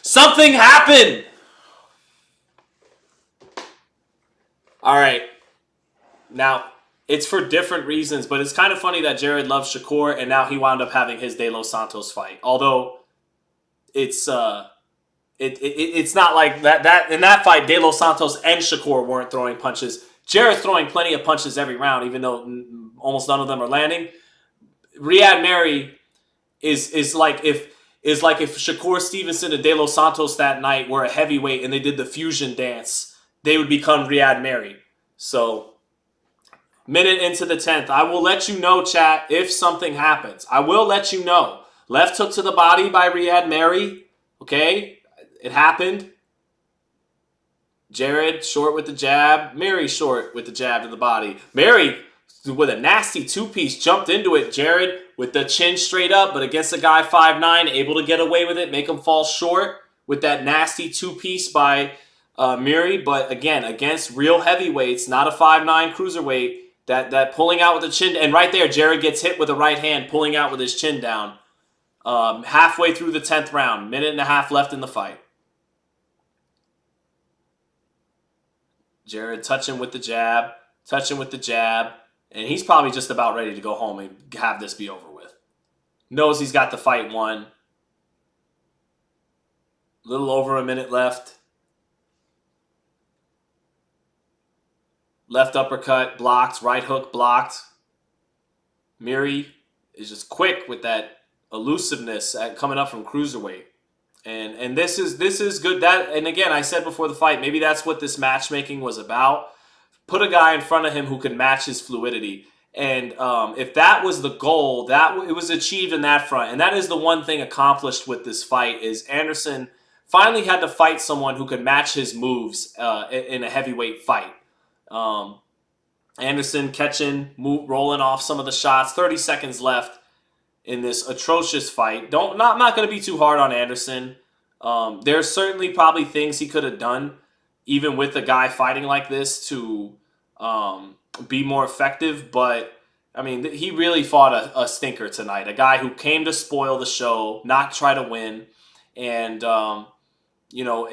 Something happened. All right. Now, it's for different reasons, but it's kind of funny that Jared loves Shakur, and now he wound up having his De Los Santos fight. Although, it's it's not like that in that fight, De Los Santos and Shakur weren't throwing punches. Jared's throwing plenty of punches every round, even though almost none of them are landing. Ryad Merhy is like if Shakur Stevenson and De Los Santos that night were a heavyweight and they did the fusion dance, they would become Ryad Merhy. So, minute into the 10th, I will let you know, chat, if something happens. I will let you know. Left hook to the body by Ryad Merhy. Okay, it happened. Jared short with the jab. Merhy short with the jab to the body. Merhy with a nasty two-piece jumped into it. Jared with the chin straight up, but against a guy 5'9", able to get away with it, make him fall short with that nasty two-piece by Merhy. But again, against real heavyweights, not a 5'9" cruiserweight, that pulling out with the chin, and right there, Jared gets hit with a right hand, pulling out with his chin down. Halfway through the 10th round, minute and a half left in the fight. Jared touching with the jab, and he's probably just about ready to go home and have this be over with. Knows he's got the fight won. Little over a minute left. Left uppercut blocked, right hook blocked. Merhy is just quick with that elusiveness coming up from cruiserweight. And this is good. And again, I said before the fight, maybe that's what this matchmaking was about. Put a guy in front of him who can match his fluidity. And if that was the goal, it was achieved in that front. And that is the one thing accomplished with this fight is Anderson finally had to fight someone who could match his moves in a heavyweight fight. Anderson catching, rolling off some of the shots. 30 seconds left in this atrocious fight. I'm not going to be too hard on Anderson. There's certainly probably things he could have done, even with a guy fighting like this, to be more effective. But, I mean, he really fought a stinker tonight. A guy who came to spoil the show, not try to win. And, you know,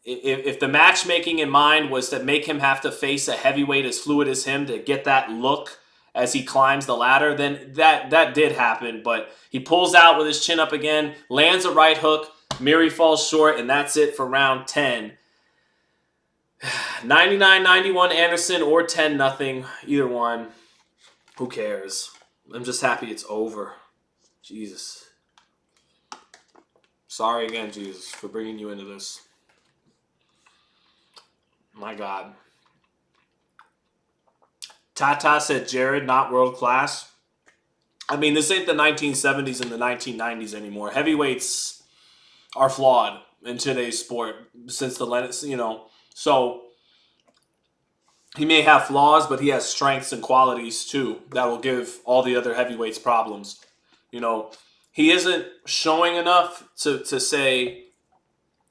if the matchmaking in mind was to make him have to face a heavyweight as fluid as him to get that look as he climbs the ladder, then that did happen. But he pulls out with his chin up again, lands a right hook, Merhy falls short, and that's it for round 10. 99-91 Anderson or 10-0, either one. Who cares? I'm just happy it's over. Jesus. Sorry again, Jesus, for bringing you into this. My God. Tata said Jared, not world class. I mean, this ain't the 1970s and the 1990s anymore. Heavyweights are flawed in today's sport since the, you know. So he may have flaws, but he has strengths and qualities too that will give all the other heavyweights problems. You know, he isn't showing enough to say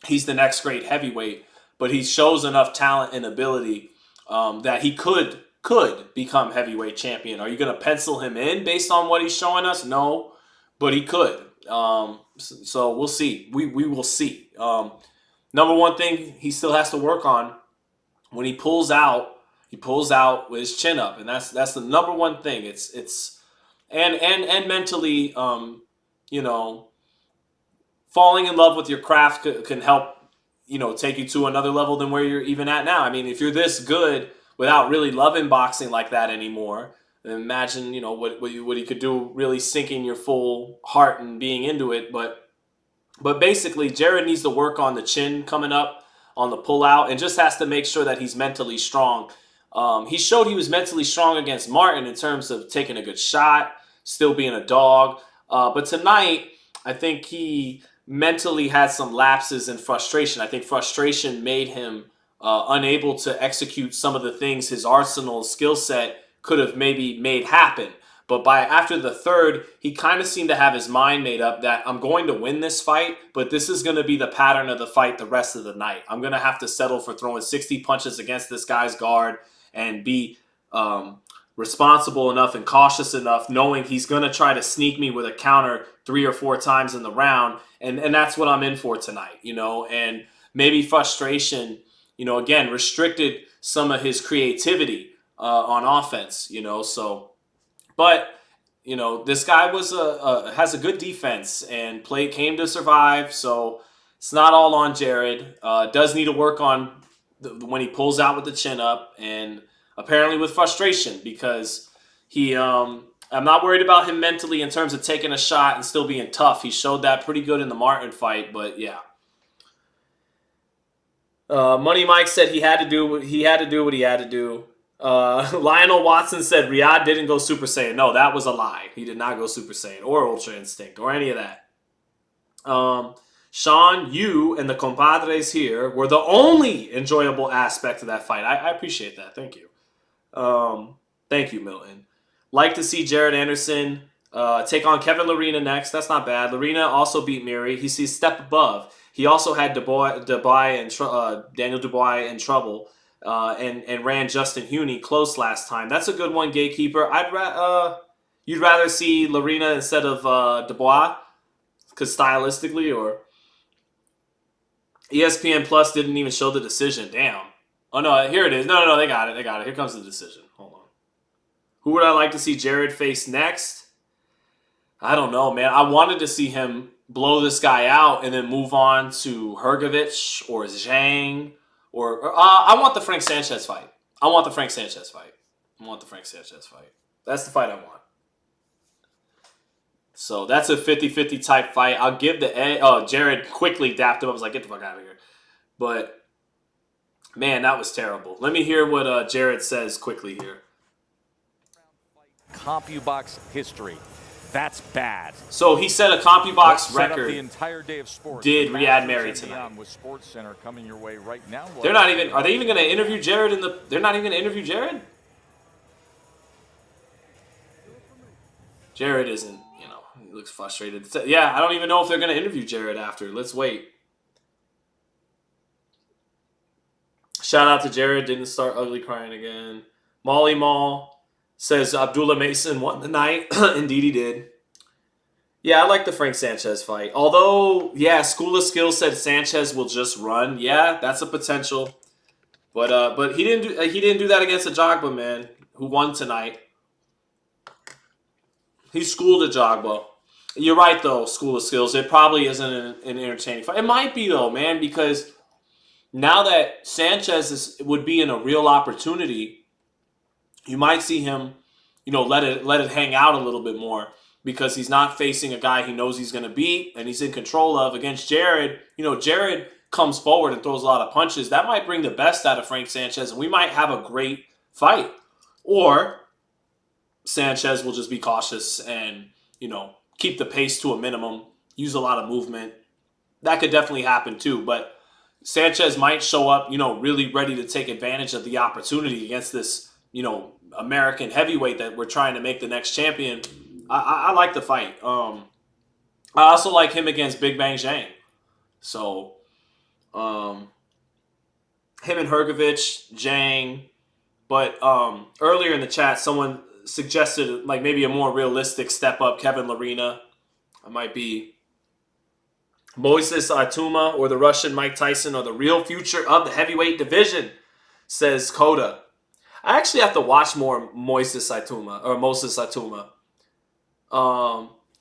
he's the next great heavyweight, but he shows enough talent and ability that he could become heavyweight champion. Are you going to pencil him in based on what he's showing us? No, but he could. So we'll see. We will see. Number one thing he still has to work on when he pulls out with his chin up, and that's the number one thing. It's mentally, you know, falling in love with your craft can help, you know, take you to another level than where you're even at now. I mean, if you're this good without really loving boxing like that anymore, then imagine, you know, what he could do, really sinking your full heart and being into it. But basically, Jared needs to work on the chin coming up, on the pullout, and just has to make sure that he's mentally strong. He showed he was mentally strong against Martin in terms of taking a good shot, still being a dog. But tonight, I think he mentally had some lapses in frustration. I think frustration made him unable to execute some of the things his arsenal skill set could have maybe made happen. But after the third, he kind of seemed to have his mind made up that I'm going to win this fight, but this is going to be the pattern of the fight the rest of the night. I'm going to have to settle for throwing 60 punches against this guy's guard and be responsible enough and cautious enough, knowing he's going to try to sneak me with a counter 3 or 4 times in the round. And that's what I'm in for tonight, you know, and maybe frustration, you know, again, restricted some of his creativity on offense, you know, so... But, you know, this guy has a good defense and came to survive, so it's not all on Jared. Does need to work on when he pulls out with the chin up, and apparently with frustration, because I'm not worried about him mentally in terms of taking a shot and still being tough. He showed that pretty good in the Martin fight, but yeah. Money Mike said he had to do what he had to do. Lionel Watson said Ryad didn't go Super Saiyan. No, that was a lie. He did not go Super Saiyan or Ultra Instinct or any of that. Sean, you and the compadres here were the only enjoyable aspect of that fight. I appreciate that. Thank you. Thank you, Milton. Like to see Jared Anderson take on Kevin Lerena next. That's not bad. Lerena also beat Merhy. He's a step above. He also had Daniel Dubois in trouble. And ran Justin Huney close last time. That's a good one, Gatekeeper. You'd rather see Lerena instead of Dubois, because stylistically, or ESPN Plus didn't even show the decision. Damn. Oh no, here it is. No, they got it. Here comes the decision. Hold on. Who would I like to see Jared face next? I don't know, man. I wanted to see him blow this guy out and then move on to Hrgovic or Zhang. Or I want the Frank Sanchez fight. That's the fight I want. So that's a 50-50 type fight. I'll give the edge. Oh, Jared quickly dapped him. I was like, get the fuck out of here. But, man, that was terrible. Let me hear what Jared says quickly here. CompuBox history. That's bad. So he set a CompuBox record. The entire day of sports. Did Ryad Merhy tonight? With Sports Center coming your way right now. They're not even. Are they even going to interview Jared in the? They're not even going to interview Jared. Jared isn't. You know, he looks frustrated. Yeah, I don't even know if they're going to interview Jared after. Let's wait. Shout out to Jared. Didn't start ugly crying again. Molly Mall says Abdullah Mason won the night. Indeed he did. Yeah, I like the Frank Sanchez fight. Although, yeah, School of Skills said Sanchez will just run. Yeah, that's a potential. But he didn't do that against Ajagba, man, who won tonight. He schooled Ajagba. You're right, though, School of Skills. It probably isn't an entertaining fight. It might be, though, man, because now that Sanchez would be in a real opportunity, you might see him, you know, let it hang out a little bit more, because he's not facing a guy he knows he's going to beat and he's in control of. Against Jared, you know, Jared comes forward and throws a lot of punches. That might bring the best out of Frank Sanchez, and we might have a great fight. Or Sanchez will just be cautious and, you know, keep the pace to a minimum, use a lot of movement. That could definitely happen too, but Sanchez might show up, you know, really ready to take advantage of the opportunity against this, you know, American heavyweight that we're trying to make the next champion. I like the fight. I also like him against Big Bang Zhang. So, him and Hrgovic, Zhang. But earlier in the chat, someone suggested like maybe a more realistic step up, Kevin Lerena. I might be Moises Atuma or the Russian Mike Tyson or the real future of the heavyweight division, says Coda. I actually have to watch more Moises Atuma.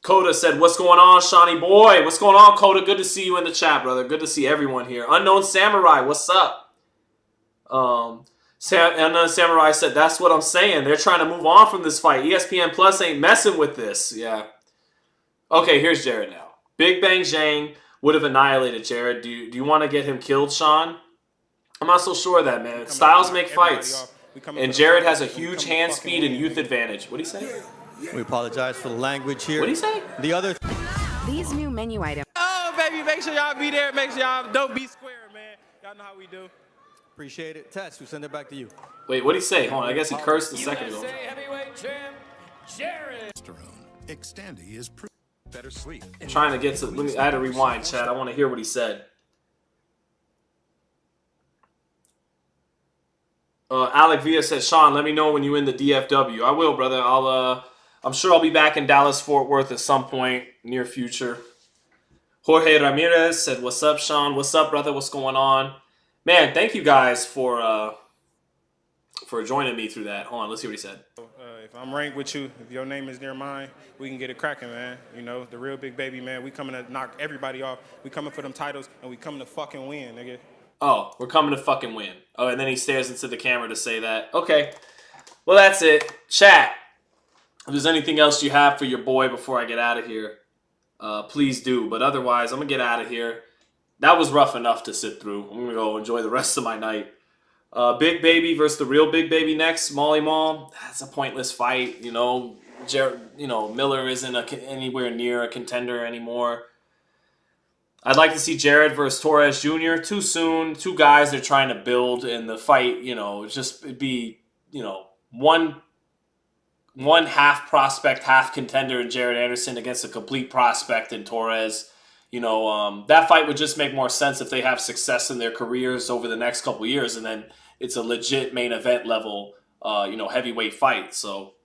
Coda said, what's going on, Shawnee boy? What's going on, Coda? Good to see you in the chat, brother. Good to see everyone here. Unknown Samurai, what's up? Unknown Samurai said, that's what I'm saying. They're trying to move on from this fight. ESPN Plus ain't messing with this. Yeah. Okay, here's Jared now. Big Bang Zhang would have annihilated Jared. Do you want to get him killed, Sean? I'm not so sure of that, man. Styles make fights. And Jared has a huge hand speed and youth advantage. What'd he say? We apologize for the language here. What'd he say? The other... These new menu items. Oh, baby, make sure y'all be there. Make sure y'all don't be square, man. Y'all know how we do. Appreciate it. Tess, we send it back to you. Wait, what'd he say? Hold on, I guess he cursed a second ago. USA heavyweight champ, Jared. Xtandi is better sleep. I'm trying to get to. I had to rewind, Chad. I want to hear what he said. Alec Villa said, Sean, let me know when you in the DFW. I will, brother. I'm sure I'll be back in Dallas Fort Worth at some point near future. Jorge Ramirez said, what's up, Sean? What's up, brother? What's going on? Man, thank you guys for joining me through that. Hold on, let's see what he said. If I'm ranked with you, if your name is near mine, we can get it cracking, man. You know, the real big baby, man. We coming to knock everybody off. We coming for them titles, and we coming to fucking win, nigga. Oh, we're coming to fucking win. Oh, and then he stares into the camera to say that. Okay. Well, that's it. Chat. If there's anything else you have for your boy before I get out of here, please do. But otherwise, I'm going to get out of here. That was rough enough to sit through. I'm going to go enjoy the rest of my night. Big Baby versus the real Big Baby next. Molly Mall. That's a pointless fight. You know, Miller isn't anywhere near a contender anymore. I'd like to see Jared versus Torres Jr. Too soon. Two guys they're trying to build in the fight. You know, it'd be, one half prospect, half contender in Jared Anderson against a complete prospect in Torres. That fight would just make more sense if they have success in their careers over the next couple years, and then it's a legit main event level, heavyweight fight. So,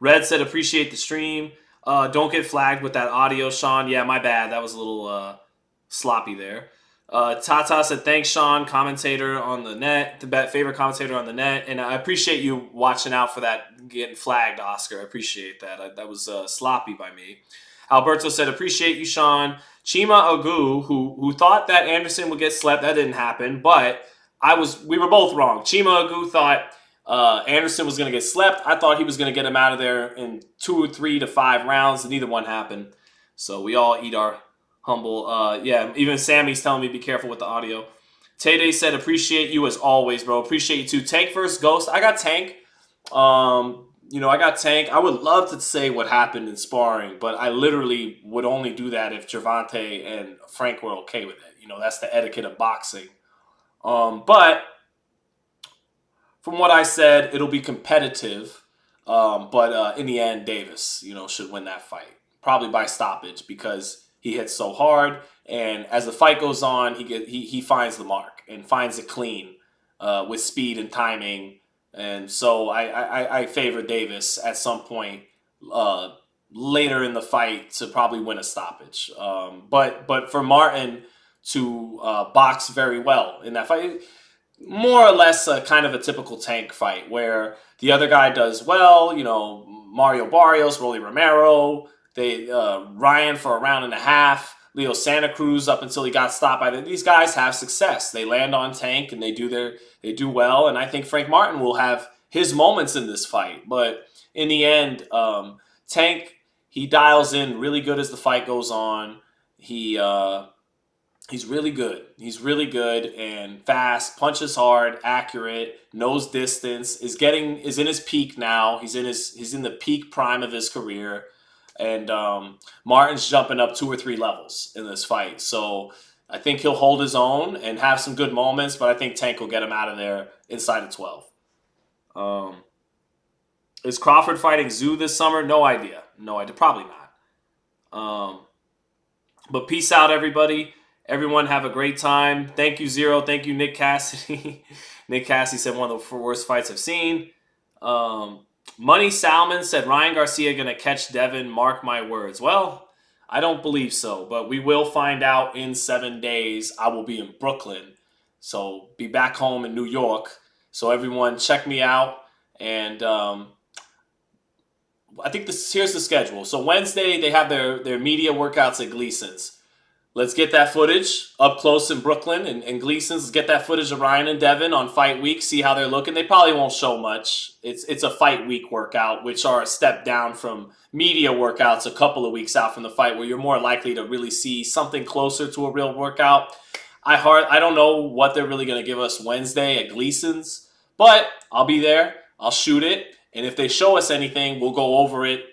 Red said, appreciate the stream. Don't get flagged with that audio, Sean. Yeah, my bad. That was a little sloppy there. Tata said, thanks, Sean, commentator on the net, the favorite commentator on the net. And I appreciate you watching out for that getting flagged, Oscar. I appreciate that. That was sloppy by me. Alberto said, appreciate you, Sean. Chima Agu, who thought that Anderson would get slept. That didn't happen, but we were both wrong. Chima Agu thought Anderson was going to get slept. I thought he was going to get him out of there in 2 or 3 to 5 rounds, and neither one happened. So we all eat our humble. Even Sammy's telling me be careful with the audio. Tay said, appreciate you as always, bro. Appreciate you too. Tank versus Ghost. I got Tank. I got Tank. I would love to say what happened in sparring, but I literally would only do that if Gervonta and Frank were okay with it. That's the etiquette of boxing. But from what I said, it'll be competitive. But in the end, Davis, should win that fight. Probably by stoppage because he hits so hard. And as the fight goes on, he finds the mark and finds it clean with speed and timing. And so I favor Davis at some point later in the fight to probably win a stoppage. But for Martin to box very well in that fight, more or less kind of a typical Tank fight where the other guy does well, Mario Barrios, Rolly Romero, Ryan for a round and a half, Leo Santa Cruz up until he got stopped by these guys have success. They land on Tank and they do well. And I think Frank Martin will have his moments in this fight. But in the end, Tank, he dials in really good as the fight goes on. He's really good. He's really good and fast, punches hard, accurate, knows distance, is in his peak now. He's in the peak prime of his career. And Martin's jumping up 2 or 3 levels in this fight. So I think he'll hold his own and have some good moments, but I think Tank will get him out of there inside of 12. Is Crawford fighting Zoo this summer? No idea. Probably not. But peace out, everybody. Everyone have a great time. Thank you, Zero. Thank you, Nick Cassidy. Nick Cassidy said one of the worst fights I've seen. Money Salmon said, Ryan Garcia going to catch Devin, mark my words. Well, I don't believe so, but we will find out in 7 days. I will be in Brooklyn, so be back home in New York. So everyone check me out. And I think here's the schedule. So Wednesday, they have their media workouts at Gleason's. Let's get that footage up close in Brooklyn and Gleason's. Let's get that footage of Ryan and Devin on fight week, see how they're looking. They probably won't show much. It's a fight week workout, which are a step down from media workouts a couple of weeks out from the fight where you're more likely to really see something closer to a real workout. I don't know what they're really going to give us Wednesday at Gleason's, but I'll be there. I'll shoot it. And if they show us anything, we'll go over it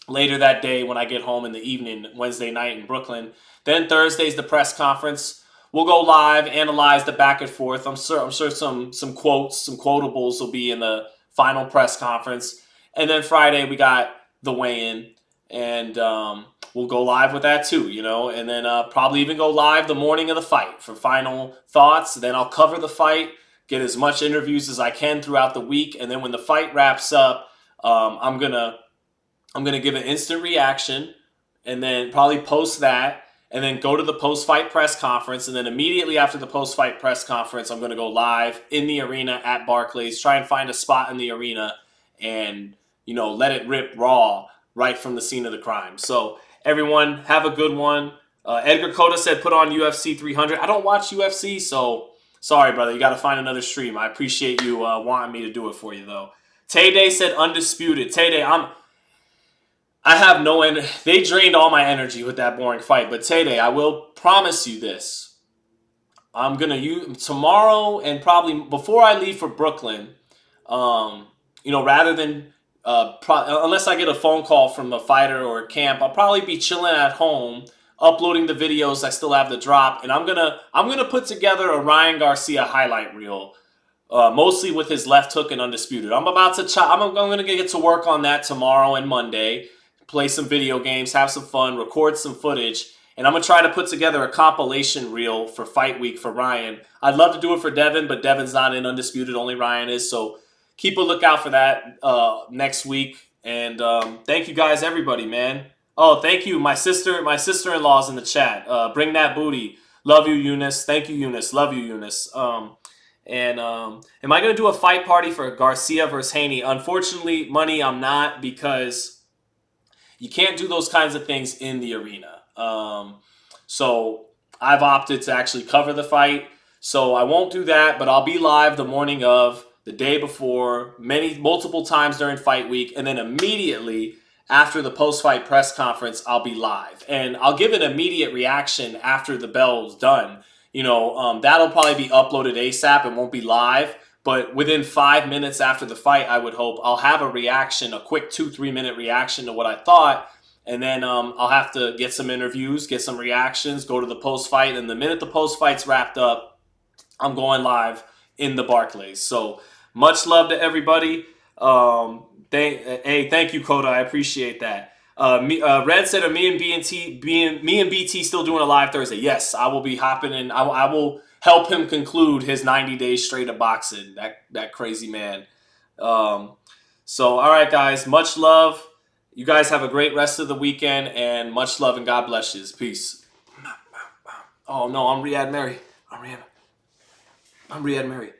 later that day when I get home in the evening, Wednesday night in Brooklyn. Then Thursday's the press conference. We'll go live, analyze the back and forth. I'm sure some quotes, some quotables will be in the final press conference. And then Friday we got the weigh-in, and we'll go live with that too, you know. And then probably even go live the morning of the fight for final thoughts. Then I'll cover the fight, get as much interviews as I can throughout the week, and then when the fight wraps up, I'm gonna give an instant reaction, and then probably post that, and then go to the post-fight press conference, and then immediately after the post-fight press conference, I'm gonna go live in the arena at Barclays, try and find a spot in the arena, and let it rip raw right from the scene of the crime. So everyone, have a good one. Edgar Cota said put on UFC 300. I don't watch UFC, so sorry, brother. You got to find another stream. I appreciate you wanting me to do it for you, though. Tay Day said undisputed. Tay Day, I have no energy. They drained all my energy with that boring fight. But Tay Day, I will promise you this. I'm going to use tomorrow, and probably before I leave for Brooklyn, rather than unless I get a phone call from a fighter or a camp, I'll probably be chilling at home, uploading the videos I still have to drop, and I'm gonna put together a Ryan Garcia highlight reel, mostly with his left hook and undisputed. I'm gonna get to work on that tomorrow and Monday, play some video games, have some fun, record some footage, and I'm gonna try to put together a compilation reel for Fight Week for Ryan. I'd love to do it for Devin, but Devin's not in undisputed, only Ryan is, so keep a lookout for that next week. And thank you guys, everybody, man. Oh, thank you. My sister-in-law's in the chat. Bring that booty. Love you, Eunice. Thank you, Eunice. Love you, Eunice. Am I going to do a fight party for Garcia versus Haney? Unfortunately, Money, I'm not, because you can't do those kinds of things in the arena. So I've opted to actually cover the fight. So I won't do that, but I'll be live the morning of, the day before, multiple times during fight week, and then immediately after the post-fight press conference, I'll be live. And I'll give an immediate reaction after the bell's done. That'll probably be uploaded ASAP and won't be live, but within 5 minutes after the fight, I would hope, I'll have a reaction, a quick 2-3 minute reaction to what I thought, and then I'll have to get some interviews, get some reactions, go to the post-fight, and the minute the post-fight's wrapped up, I'm going live in the Barclays. So much love to everybody. Thank you, Coda. I appreciate that. Red said, "Are me and BT still doing a live Thursday?" Yes, I will be hopping in. I will help him conclude his 90 days straight of boxing. That crazy man. So, all right, guys. Much love. You guys have a great rest of the weekend, and much love, and God bless you. Peace. Oh no, I'm Ryad Merhy. I'm Ryad Merhy.